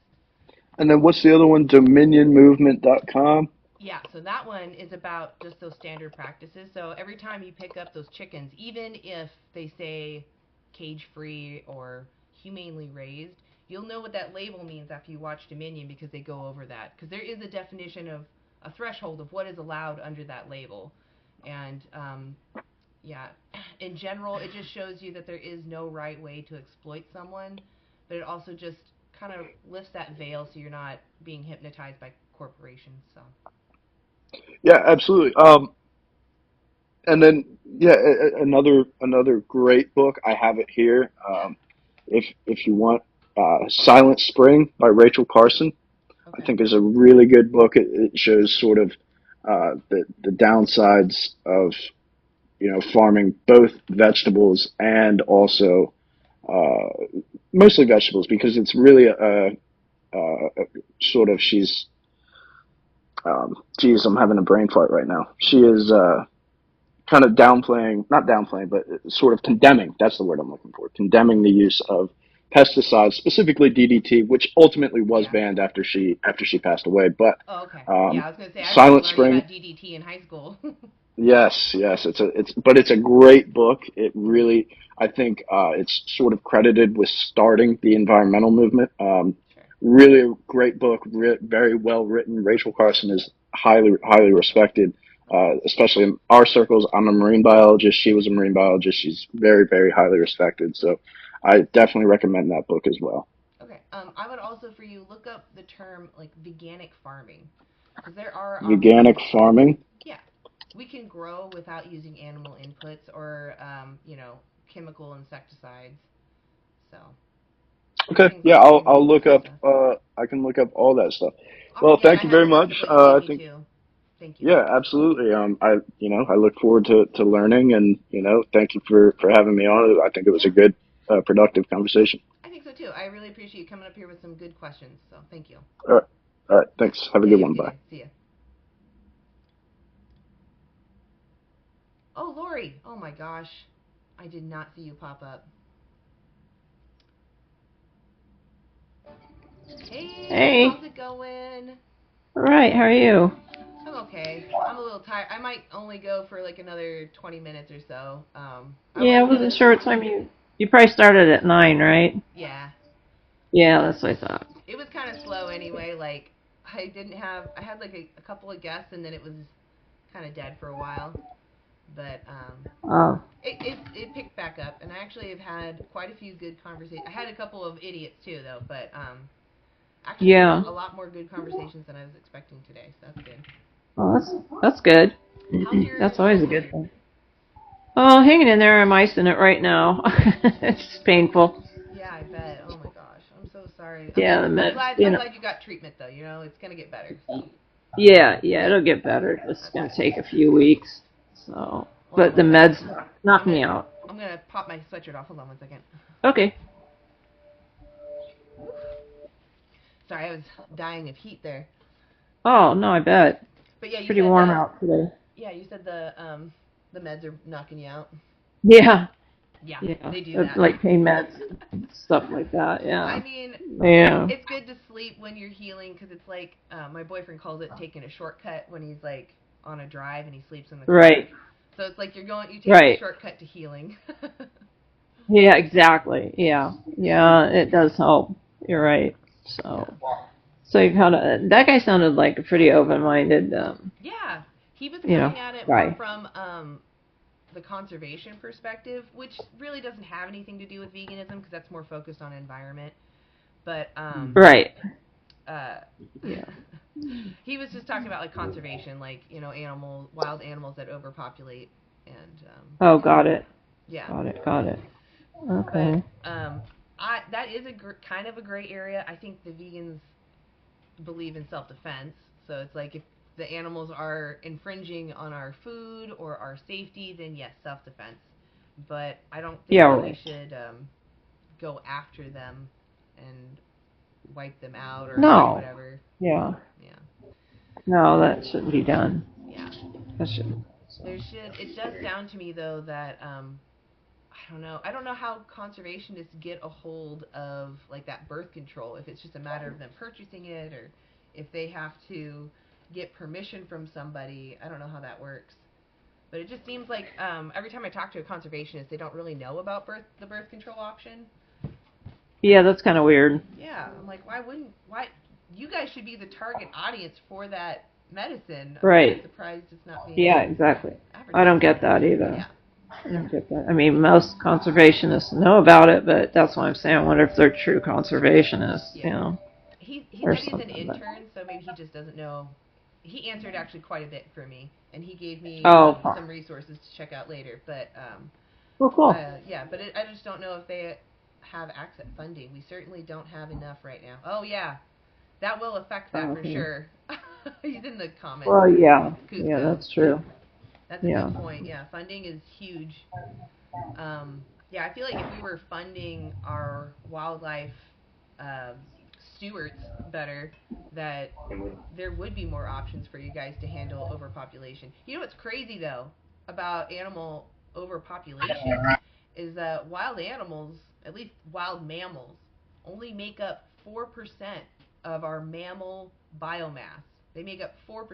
And then what's the other one? DominionMovement.com. Yeah, so that one is about just those standard practices. So every time you pick up those chickens, even if they say cage free or humanely raised, you'll know what that label means after you watch Dominion because they go over that. Because there is a definition of a threshold of what is allowed under that label. And yeah, in general, it just shows you that there is no right way to exploit someone, but it also just kind of lifts that veil so you're not being hypnotized by corporations. So. Yeah, absolutely. And then yeah, another great book. I have it here. Yeah. If you want, Silent Spring by Rachel Carson. I Okay. think is a really good book. It shows sort of the downsides of farming both vegetables and also mostly vegetables because it's really sort of she's geez, I'm having a brain fart right now. She is kind of downplaying, not downplaying, but sort of condemning. That's the word I'm looking for. Condemning the use of pesticides, specifically DDT, which ultimately was Yeah. banned after she passed away. But Oh, okay. Yeah, I was gonna say I remember Silent learning Spring, about DDT in high school. yes, it's a great book. It really, I think, it's sort of credited with starting the environmental movement. Sure. Really a great book, very well written. Rachel Carson is highly respected, especially in our circles. I'm a marine biologist. She was a marine biologist. She's very highly respected. So I definitely recommend that book as well. Okay. I would also for you look up the term like veganic farming, because there are options. Veganic farming. Yeah. we can grow without using animal inputs or chemical insecticides. So Okay, things yeah, like I'll greenhouses look and up. stuff. I can look up all that stuff. Well, Awesome. Yeah, and thank I you have very a list much. of what you told I me think too. Thank you. yeah, absolutely. I look forward to learning, and thank you for having me on. I think it was a good, productive conversation. I think so too. I really appreciate you coming up here with some good questions. So thank you. All right. Thanks. Have a Yeah, good you have a one. good Bye. day. See ya. Oh, Lori. Oh my gosh. I did not see you pop up. Hey, Hey. how's it going? All right. How are you? I'm okay. I'm a little tired. I might only go for like another 20 minutes or so. I Yeah, I was wasn't gonna. sure what time you probably started at 9, right? Yeah. Yeah, that's what I thought. It was kind of slow anyway. Like I had like a couple of guests and then it was kind of dead for a while. But Oh. it picked back up, and I actually have had quite a few good conversations. I had a couple of idiots too, though, but actually Yeah. a lot more good conversations than I was expecting today. So that's good. Well, that's good. How's your That's always a good shoulder? thing. Oh, hanging in there. I'm icing it right now. It's painful. Yeah, I bet. Oh my gosh, I'm so sorry. Yeah, the I'm meds. glad. You I'm know. glad you got treatment though. It's gonna get better. So. Yeah, it'll get better. It's gonna take a few weeks. So, Well, but the one second. meds knock me out. I'm gonna pop my sweatshirt off. Hold on one second. Okay. Sorry, I was dying of heat there. Oh no, I bet. But yeah, It's you pretty said warm out today. Yeah, you said the meds are knocking you out. Yeah. Yeah, Yeah. they do that. Like pain meds, stuff like that. Yeah. I mean, Yeah. it's good to sleep when you're healing because it's like my boyfriend calls it taking a shortcut when he's like on a drive and he sleeps in the car. Right. So it's like you take Right. a shortcut to healing. Yeah, exactly. Yeah. Yeah, it does help. You're right. So you kind of that guy sounded like a pretty open-minded Yeah, he was you know, coming at it more guy. from the conservation perspective, which really doesn't have anything to do with veganism because that's more focused on environment. But Right. Yeah. He was just talking about like conservation, like wild animals that overpopulate, and Oh, got it. yeah. Got it. Okay. But that is kind of a gray area. I think the vegans believe in self-defense, so it's like if the animals are infringing on our food or our safety, then yes, self-defense. But I don't think we should go after them and wipe them out or whatever. Yeah. Yeah. No, that shouldn't be done. Yeah. That shouldn't. It does sound to me though that I don't know how conservationists get a hold of like that birth control, if it's just a matter of them purchasing it or if they have to get permission from somebody. I don't know how that works. But it just seems like every time I talk to a conservationist, they don't really know about the birth control option. Yeah, that's kind of weird. Yeah, I'm like, why you guys should be the target audience for that medicine. Right. I'm surprised it's not being Yeah, exactly. I don't get that either. Yeah. I don't get that. I mean, most conservationists know about it, but that's why I'm saying I wonder if they're true conservationists, Yeah. He or said he's an something, intern, so maybe he just doesn't know. He answered actually quite a bit for me, and he gave me some resources to check out later. But cool. Yeah, but I just don't know if they have access funding. We certainly don't have enough right now. Oh yeah, that will affect that for sure. He's in the comments. Well, yeah, Cusco. yeah, that's true. That's a good point. Yeah, funding is huge. Yeah, I feel like if we were funding our wildlife stewards better, that there would be more options for you guys to handle overpopulation. You know what's crazy though about animal overpopulation is that wild animals, at least wild mammals, only make up 4% of our mammal biomass. They make up 4%.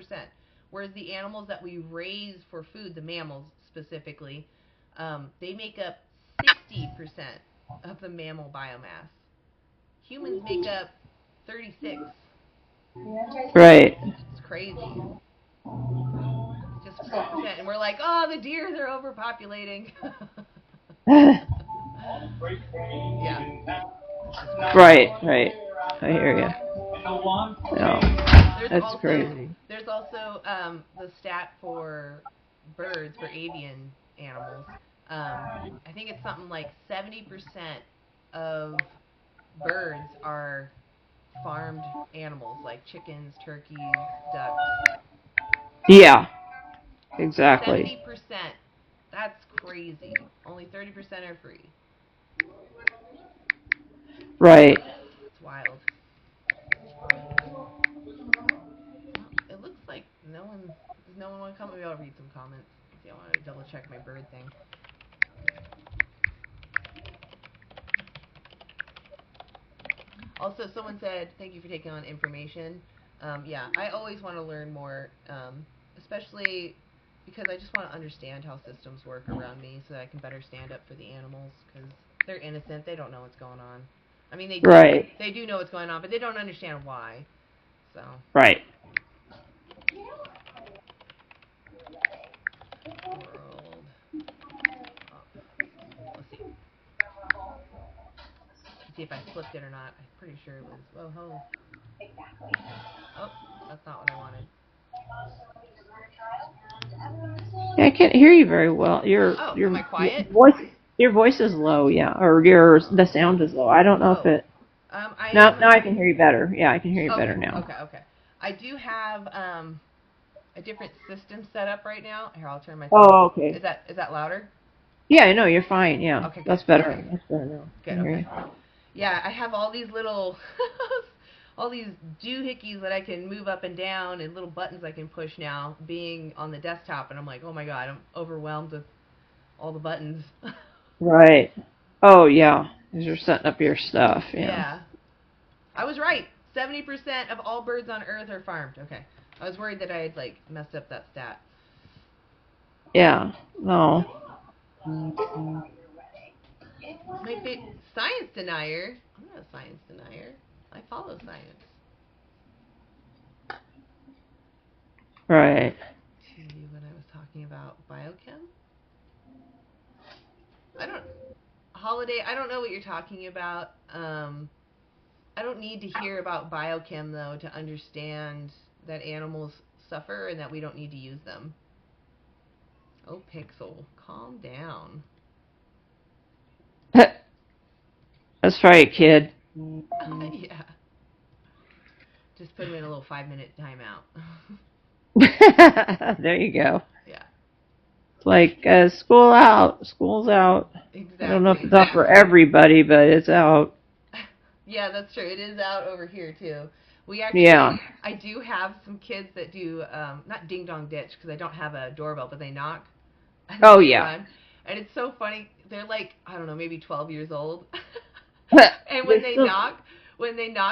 Whereas the animals that we raise for food, the mammals specifically, they make up 60% of the mammal biomass. Humans make up 36. Right. It's crazy. Just 4%. And we're like, oh, the deer, they're overpopulating. Yeah. Right. I hear you. Yeah. That's crazy. There's also the stat for birds, for avian animals, I think it's something like 70% of birds are farmed animals, like chickens, turkeys, ducks. Yeah, exactly. 70%. That's crazy. Only 30% are free. Right. It's wild. It looks like no one. Does no one want to come? Maybe I'll read some comments. See, I want to double check my bird thing. Also, someone said, thank you for taking on information. Yeah, I always want to learn more, especially because I just want to understand how systems work around me so that I can better stand up for the animals, because they're innocent. They don't know what's going on. I mean, they do, Right. they do know what's going on, but they don't understand why. So. Right. World. Let's see. Let's see if I flipped it or not. I'm pretty sure it was. Whoa, ho. Oh, that's not what I wanted. Yeah, I can't hear you very well. Am I quiet? Your voice is low, yeah, or the sound is low. I don't know if it. Now I can hear you better. Yeah, I can hear you better now. Okay. I do have a different system set up right now. Here, I'll turn my. Oh, okay. Is that louder? Yeah, I know you're fine. Yeah, okay, that's better. That's better now. Good. Okay. Yeah, I have all these little, all these doohickeys that I can move up and down, and little buttons I can push now, being on the desktop, and I'm like, oh my god, I'm overwhelmed with all the buttons. Right. Oh yeah, because you're setting up your stuff. Yeah. I was right. 70% of all birds on Earth are farmed. Okay. I was worried that I had messed up that stat. Yeah. No. My science denier. I'm not a science denier. I follow science. Right. To when I was talking about biochem. Holiday. I don't know what you're talking about. I don't need to hear about biochem though to understand that animals suffer and that we don't need to use them. Oh, Pixel, calm down. That's right, kid. Yeah. Just put him in a little 5-minute timeout. There you go. Yeah. It's like school's out. Exactly. I don't know if it's out for everybody, but it's out. Yeah, that's true. It is out over here too. We actually, I do have some kids that do not ding dong ditch because I don't have a doorbell, but they knock. Oh yeah. Run. And it's so funny. They're like, I don't know, maybe 12 years old. And when they knock,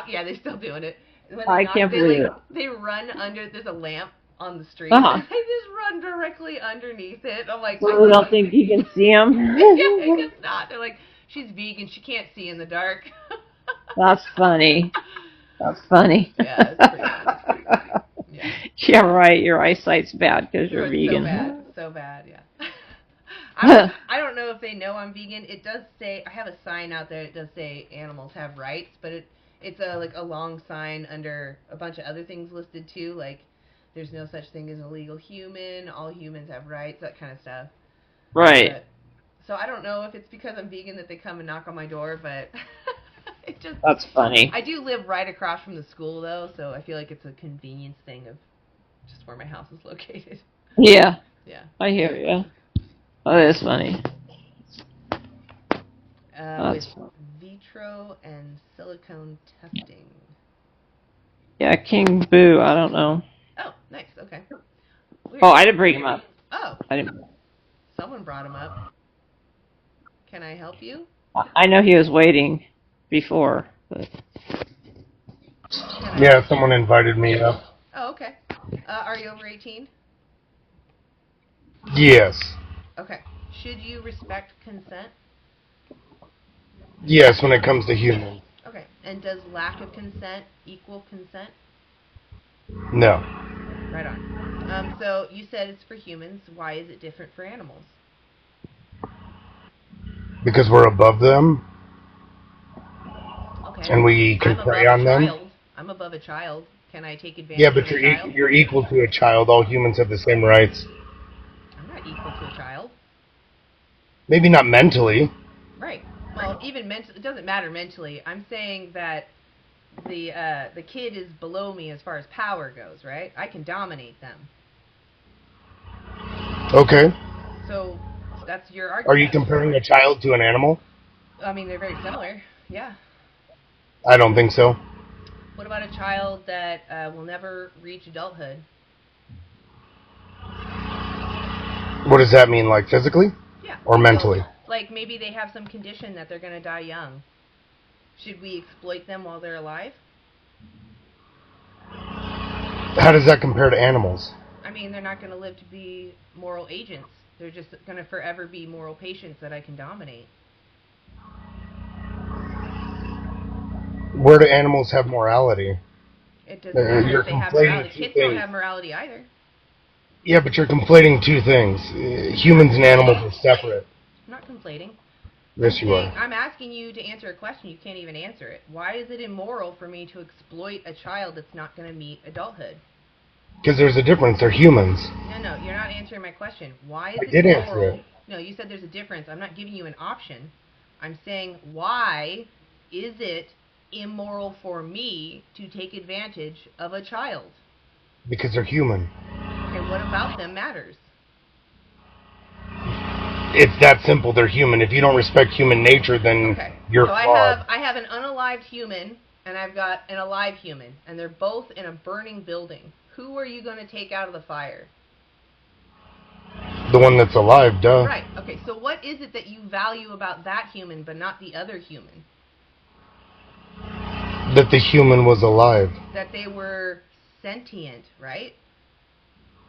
yeah, they're still doing it. When they can't believe it. They run under. There's a lamp on the street. Uh-huh. They just run directly underneath it. I'm like, well, they don't think you can see them. I guess not. They're like, she's vegan. She can't see in the dark. That's funny. That's funny. Yeah, it's pretty funny. Yeah, right. Your eyesight's bad because you're vegan. So bad. Yeah. I don't know if they know I'm vegan. It does say, I have a sign out there. It does say animals have rights, but it's a long sign under a bunch of other things listed too, like there's no such thing as an illegal human, all humans have rights, that kind of stuff. Right. So I don't know if it's because I'm vegan that they come and knock on my door, but that's funny. I do live right across from the school though, so I feel like it's a convenience thing of just where my house is located. Yeah. Yeah. I hear you. Oh, that's funny. With vitro and silicone testing. Yeah, King Boo, I don't know. Oh, nice, okay. Weird. Oh, I didn't bring him up. Oh. I didn't. Someone brought him up. Can I help you? I know he was waiting before, but... Yeah, someone invited me up. Oh, okay. Are you over 18? Yes. Okay. Should you respect consent? Yes, when it comes to humans. Okay. And does lack of consent equal consent? No. Right on. So you said it's for humans. Why is it different for animals? Because we're above them. Okay. And we can prey on them. I'm above a child. Can I take advantage of a child? Yeah, but you're equal to a child. All humans have the same rights. I'm not Maybe not mentally. Right. Well, even mentally, it doesn't matter mentally. I'm saying that the kid is below me as far as power goes, right? I can dominate them. Okay. So that's your argument. Are you comparing a child to an animal? I mean, they're very similar. Yeah. I don't think so. What about a child that will never reach adulthood? What does that mean, like physically? Yeah. Or mentally? Like maybe they have some condition that they're going to die young. Should we exploit them while they're alive? How does that compare to animals? I mean, they're not going to live to be moral agents. They're just going to forever be moral patients that I can dominate. Where do animals have morality? It doesn't matter if they have morality. Kids don't have morality either. Yeah, but you're conflating two things. Humans and animals are separate. I'm not conflating. Yes, you are. I'm asking you to answer a question. You can't even answer it. Why is it immoral for me to exploit a child that's not going to meet adulthood? Because there's a difference. They're humans. No, you're not answering my question. Why is I it did immoral? answer it. No, you said there's a difference. I'm not giving you an option. I'm saying, why is it immoral for me to take advantage of a child? Because they're human. Okay, what about them matters? It's that simple. They're human. If you don't respect human nature, then you're flawed. I have an unalived human, and I've got an alive human, and they're both in a burning building. Who are you going to take out of the fire? The one that's alive, duh. Right. Okay, so what is it that you value about that human but not the other human? That the human was alive. That they were sentient, right?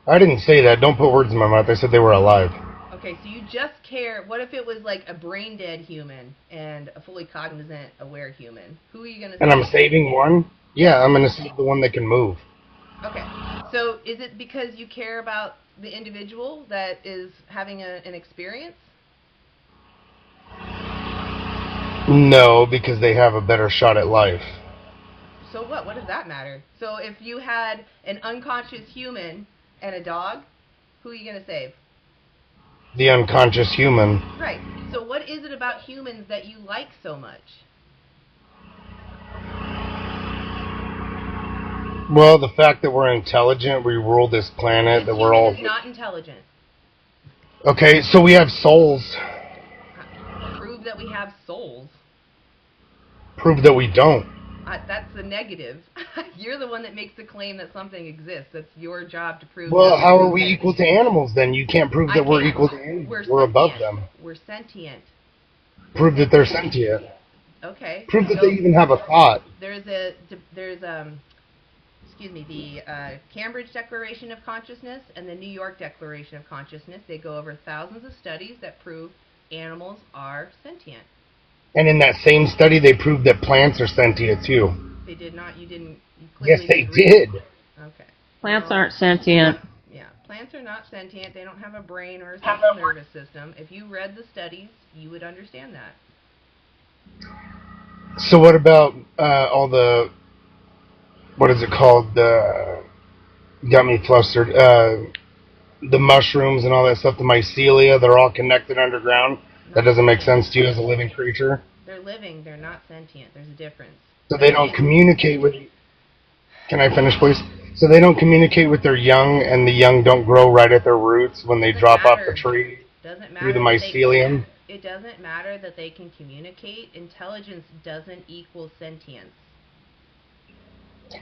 I didn't say that. Don't put words in my mouth. I said they were alive. Okay, so you just care. What if it was like a brain-dead human and a fully cognizant, aware human? Who are you going to save? And I'm saving one? Yeah, I'm going to save the one that can move. Okay, so is it because you care about the individual that is having an experience? No, because they have a better shot at life. So what? What does that matter? So if you had an unconscious human and a dog, who are you going to save? The unconscious human. Right. So what is it about humans that you like so much? Well, the fact that we're intelligent, we rule this planet, that we're all... Human is not intelligent. Okay, so we have souls. Prove that we have souls. Prove that we don't. That's the negative. You're the one that makes the claim that something exists. That's your job to prove. Well, how are we equal to animals then? You can't prove that we're equal to animals. We're above them. We're sentient. Prove that they're sentient. Okay. Prove that they even have a thought. There's the Cambridge Declaration of Consciousness and the New York Declaration of Consciousness. They go over thousands of studies that prove animals are sentient. And in that same study, they proved that plants are sentient too. They did not. You didn't. You yes, clearly they did. Okay. Plants aren't sentient. Yeah, plants are not sentient. They don't have a brain or a central nervous system. If you read the studies, you would understand that. So what about all the, what is it called? Got me flustered. The mushrooms and all that stuff, the mycelia, they're all connected underground. That doesn't make sense to you as a living creature? They're living. They're not sentient. There's a difference. So they don't communicate with... Can I finish, please? So they don't communicate with their young, and the young don't grow right at their roots when they drop off the tree through the mycelium? It doesn't matter that they can communicate. Intelligence doesn't equal sentience.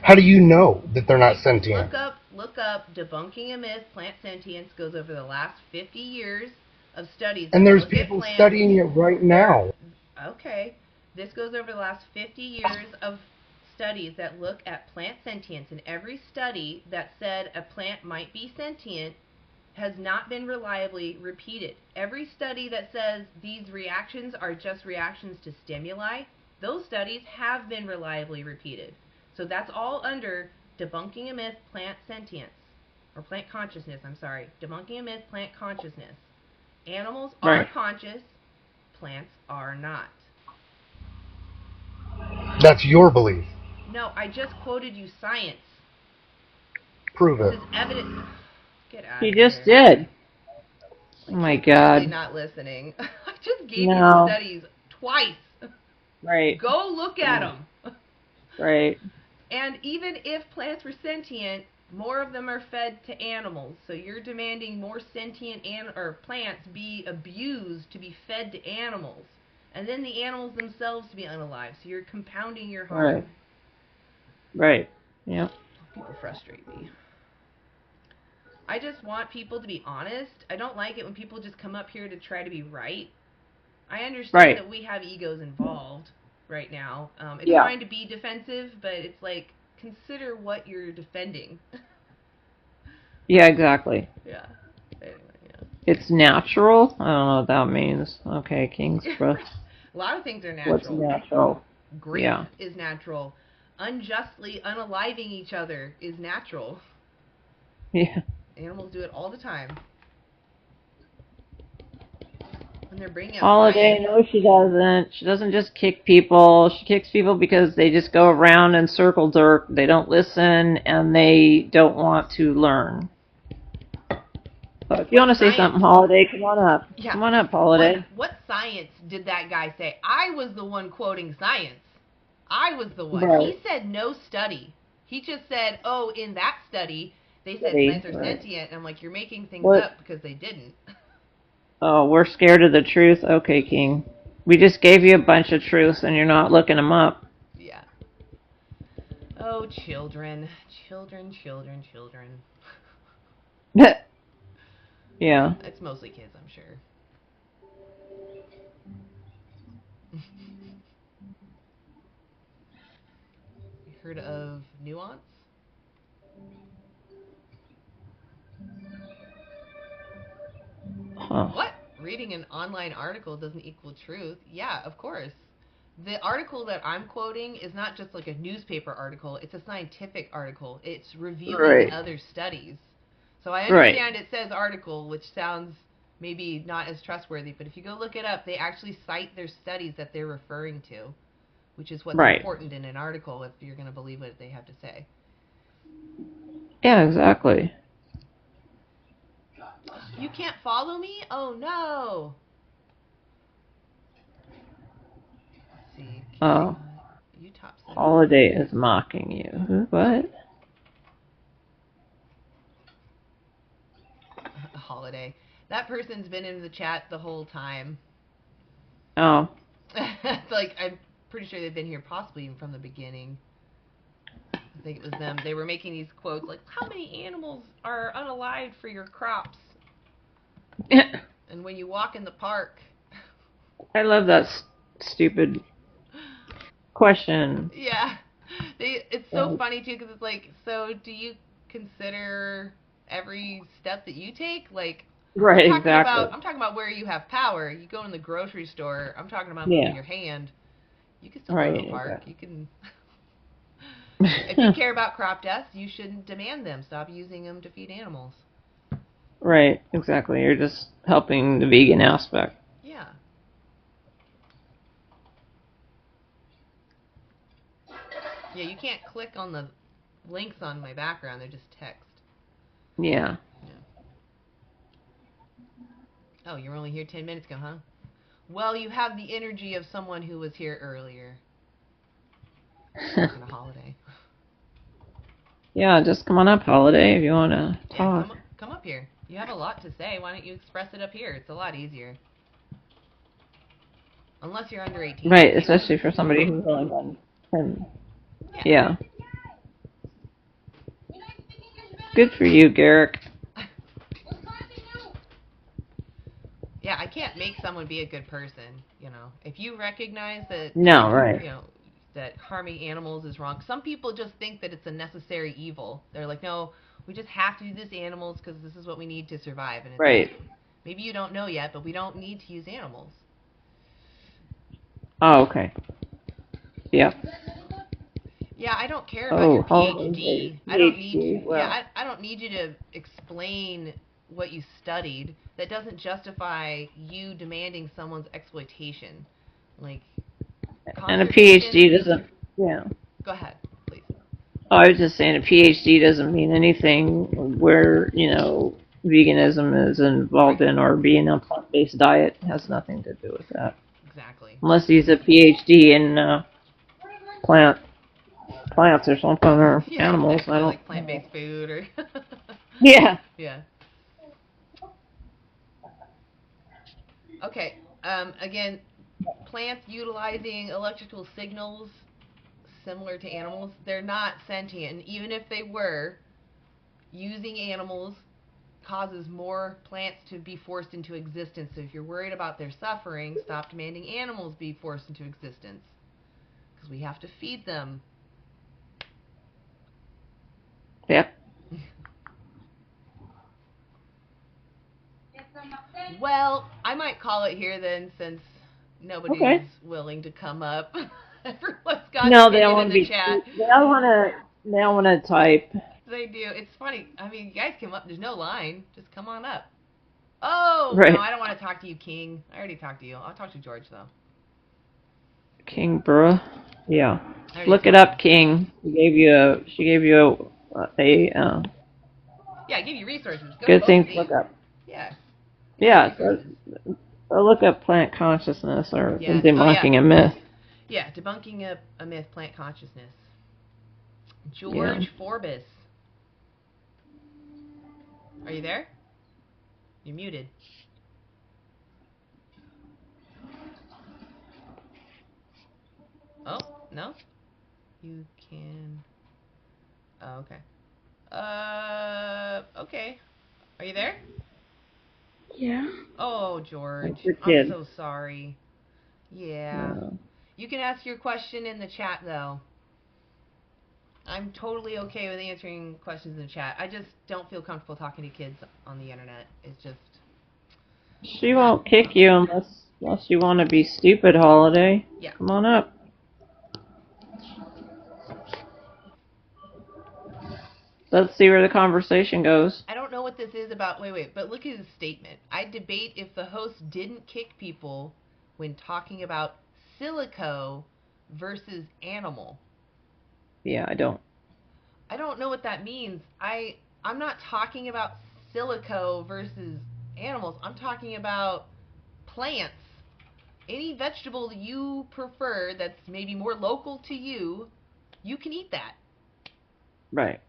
How do you know that they're not sentient? Look up Debunking a Myth, Plant Sentience goes over the last 50 years of studies. And there's people studying it right now. Okay. This goes over the last 50 years of studies that look at plant sentience, and every study that said a plant might be sentient has not been reliably repeated. Every study that says these reactions are just reactions to stimuli, those studies have been reliably repeated. So that's all under Debunking a Myth, Plant Sentience, or Plant Consciousness, I'm sorry. Debunking a Myth, Plant Consciousness. Animals are conscious, plants are not. That's your belief. No, I just quoted you science. Prove it. This is evidence. Get out He of here. just did. Oh my God. Really not listening. just gave you the No. studies twice. Right. Go look at them. Right. And even if plants were sentient, more of them are fed to animals. So you're demanding more sentient or plants be abused to be fed to animals. And then the animals themselves to be unalive. So you're compounding your harm. Right. Right. Yep. People frustrate me. I just want people to be honest. I don't like it when people just come up here to try to be right. I understand that we have egos involved right now. It's fine to be defensive, but it's like, consider what you're defending. Yeah, exactly. Yeah. Anyway, yeah. It's natural? I don't know what that means. Okay, King's Breath. A lot of things are natural. What's natural? Grief is natural. Unjustly unaliving each other is natural. Yeah. Animals do it all the time. When they're bringing up Holiday, no, she doesn't. She doesn't just kick people. She kicks people because they just go around in circle jerk. They don't listen, and they don't want to learn. So if you want to say something, Holiday, come on up. Yeah. Come on up, Holiday. What science did that guy say? I was the one quoting science. I was the one. Right. He said no study. He just said, oh, in that study, they said plants are sentient. And I'm like, you're making things up because they didn't. Oh, we're scared of the truth? Okay, King. We just gave you a bunch of truths and you're not looking them up. Yeah. Oh, children. Children. Yeah. It's mostly kids, I'm sure. You heard of nuance? Huh. What? Reading an online article doesn't equal truth? Yeah, of course. The article that I'm quoting is not just like a newspaper article. It's a scientific article. It's reviewing other studies. So I understand it says article, which sounds maybe not as trustworthy, but if you go look it up, they actually cite their studies that they're referring to, which is what's important in an article if you're going to believe what they have to say. Yeah, exactly. You can't follow me? Oh, no. Let's see. Oh. Holiday is mocking you. What? Holiday. That person's been in the chat the whole time. Oh. Like, I'm pretty sure they've been here possibly even from the beginning. I think it was them. They were making these quotes like, how many animals are unalived for your crops? And when you walk in the park. I love that stupid question. Yeah. It's so funny, too, because it's like, so do you consider every step that you take? Like, right, I'm exactly. talking about where you have power. You go in the grocery store. I'm talking about moving your hand. You can still go to the park. Exactly. You can... If you care about crop deaths, you shouldn't demand them. Stop using them to feed animals. Right, exactly. You're just helping the vegan aspect. Yeah. Yeah, you can't click on the links on my background. They're just text. Yeah. Oh, you were only here 10 minutes ago, huh? Well, you have the energy of someone who was here earlier. On a holiday. Yeah, just come on up, Holiday, if you want to talk. Come up here. You have a lot to say. Why don't you express it up here? It's a lot easier. Unless you're under 18. Right, especially for somebody who's only done 10. Yeah. Good for you, Garrick. Yeah, I can't make someone be a good person, you know. If you recognize that you know, that harming animals is wrong. Some people just think that it's a necessary evil. They're like, no, we just have to do this to animals because this is what we need to survive. And it's like, maybe you don't know yet, but we don't need to use animals. Oh, okay. Yeah. Yeah, I don't care about your PhD. I don't need. I don't need you to explain what you studied. That doesn't justify you demanding someone's exploitation. Like. And a PhD doesn't. Yeah. Go ahead, please. Oh, I was just saying a PhD doesn't mean anything where veganism is involved in or being a plant-based diet. It has nothing to do with that. Exactly. Unless he's a PhD in plants or something, or animals. Exactly, I don't. like plant-based food or. Yeah. Yeah. Okay. Again, plants utilizing electrical signals similar to animals, they're not sentient. And even if they were, using animals causes more plants to be forced into existence. So if you're worried about their suffering, stop demanding animals be forced into existence. Because we have to feed them. Yep. Well, I might call it here then, since nobody's willing to come up. Everyone's got No, an they don't opinion want in to the be. chat. They don't want to. They don't want to type. They do. It's funny. I mean, you guys come up. There's no line. Just come on up. Oh, Right. no, I don't want to talk to you, King. I already talked to you. I'll talk to George, though. King Bruh. Yeah. Look it up, King. She gave you a Yeah, I give you resources. Go good to thing both to of look up. these. Yeah. Yeah. So look up plant consciousness or debunking a myth. Yeah, debunking a myth, plant consciousness. George Forbes. Are you there? You're muted. Oh, no? You can... Oh, okay. Okay. Are you there? Yeah. Oh, George. Your I'm kid. so sorry. Yeah. You can ask your question in the chat, though. I'm totally okay with answering questions in the chat. I just don't feel comfortable talking to kids on the internet. It's just... She won't kick you unless you want to be stupid, Holiday. Yeah. Come on up. Let's see where the conversation goes. I don't know what this is about. Wait. But look at his statement. I debate if the host didn't kick people when talking about silico versus animal. Yeah, I don't. I don't know what that means. I'm not talking about silico versus animals. I'm talking about plants. Any vegetable you prefer that's maybe more local to you, you can eat that. Right.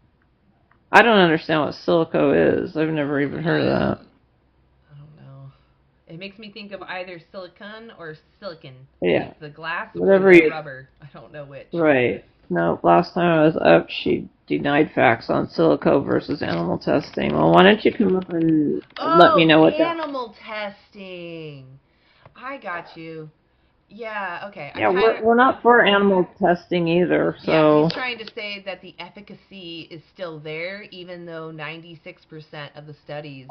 I don't understand what silico is. I've never even heard of that. I don't know. It makes me think of either silicon or silicon. Yeah. Like the glass Whatever or the rubber. I don't know which. Right. No, last time I was up, she denied facts on silico versus animal testing. Well, why don't you come up and let me know what that... animal testing. I got you. Yeah, okay. Yeah, we're not for animal testing either, so... Yeah, he's trying to say that the efficacy is still there, even though 96% of the studies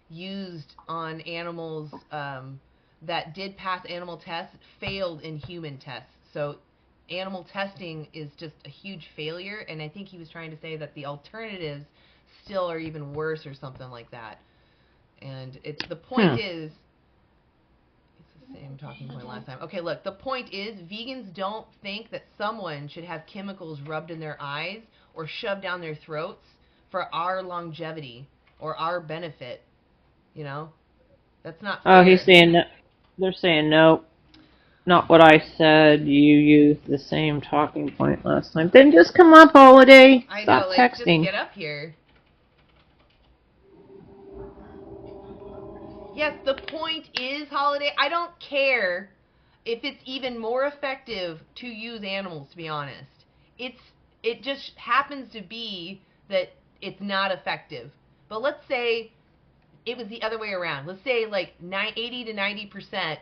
used on animals that did pass animal tests failed in human tests. So animal testing is just a huge failure, and I think he was trying to say that the alternatives still are even worse or something like that. And the point is... Same talking point last time. Okay, look, the point is vegans don't think that someone should have chemicals rubbed in their eyes or shoved down their throats for our longevity or our benefit. You know? That's not fair. Oh, they're saying no. Not what I said. You used the same talking point last time. Then just come up, Holiday. I Stop know, like, texting. just get up here. Yes, the point is, Holiday, I don't care if it's even more effective to use animals, to be honest. It just happens to be that it's not effective. But let's say it was the other way around. Let's say like 80 to 90%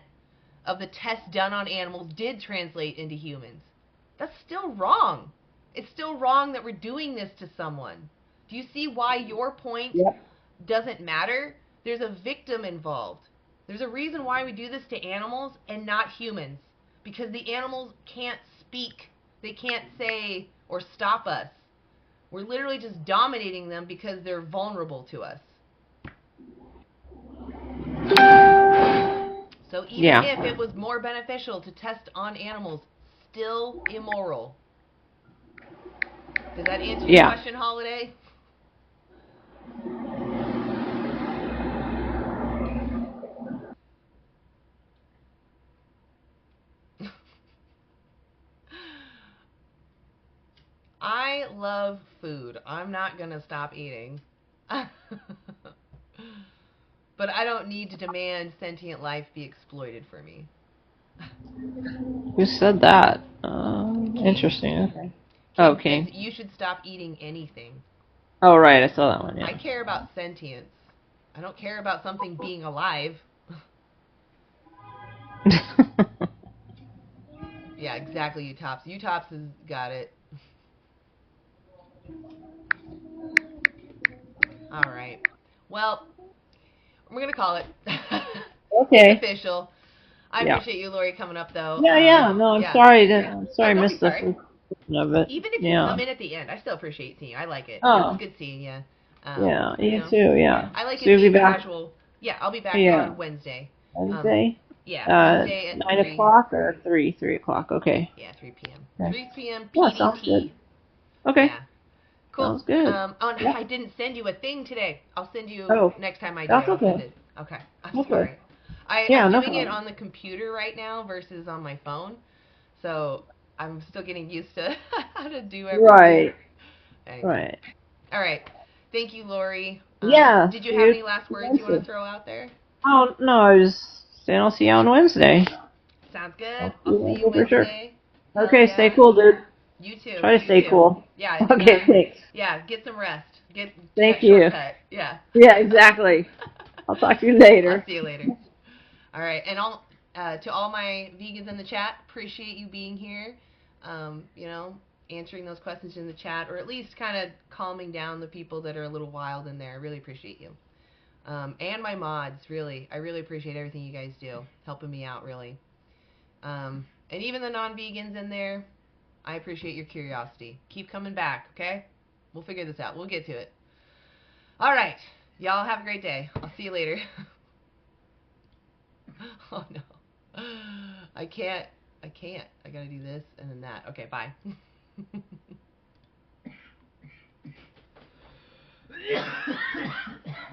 of the tests done on animals did translate into humans. That's still wrong. It's still wrong that we're doing this to someone. Do you see why your point doesn't matter? There's a victim involved. There's a reason why we do this to animals and not humans. Because the animals can't speak. They can't say or stop us. We're literally just dominating them because they're vulnerable to us. So even if it was more beneficial to test on animals, still immoral. Does that answer your question, Holiday? I love food. I'm not going to stop eating. But I don't need to demand sentient life be exploited for me. Who said that? Interesting. Okay. King Okay. says you should stop eating anything. Oh, right. I saw that one, yeah. I care about sentience. I don't care about something being alive. Yeah, exactly, Utops. Utops has got it. All right. Well, we're going to call it. Okay. It's official. I Yeah. appreciate you, Lori, coming up, though. Yeah. No, I'm yeah. sorry. I'm sorry I Don't be missed the sorry. first portion of it. Even if you Yeah. come in at the end, I still appreciate seeing you. I like it. Oh. It's good seeing you. Yeah, you know, too, yeah. I like So it you'll be being back? casual. Yeah, I'll be back Yeah. on Wednesday. Wednesday? Yeah, Wednesday at 9 3. o'clock or 3? 3 o'clock, okay. Yeah, 3 p.m. Okay. 3 p.m. Yeah, sounds PDT. good. Okay. Yeah. Cool. Sounds good. And Yeah. I didn't send you a thing today. I'll send you next time I do. That's I'll send okay. it. Okay. I'm Okay. sorry. Yeah, I'm no doing it problem. on the computer right now versus on my phone. So I'm still getting used to how to do everything. Right. Anyway. Right. All right. Thank you, Lori. Yeah. Did you have any last words you want to throw out there? Oh, no, I was saying I'll see you on Wednesday. Sounds good. I'll see you for sure. Wednesday. Okay, stay cool, dude. You too. Try to You stay too. cool. Yeah. Okay, thanks. Yeah, get some rest. Get Thank that you. shortcut. Yeah. Yeah, exactly. I'll talk to you later. I'll see you later. All right, and to all my vegans in the chat, appreciate you being here. Answering those questions in the chat, or at least kind of calming down the people that are a little wild in there. I really appreciate you. And my mods, really. I really appreciate everything you guys do, helping me out, really. And even the non-vegans in there, I appreciate your curiosity. Keep coming back, okay? We'll figure this out. We'll get to it. All right. Y'all have a great day. I'll see you later. Oh, no. I can't. I gotta do this and then that. Okay, bye.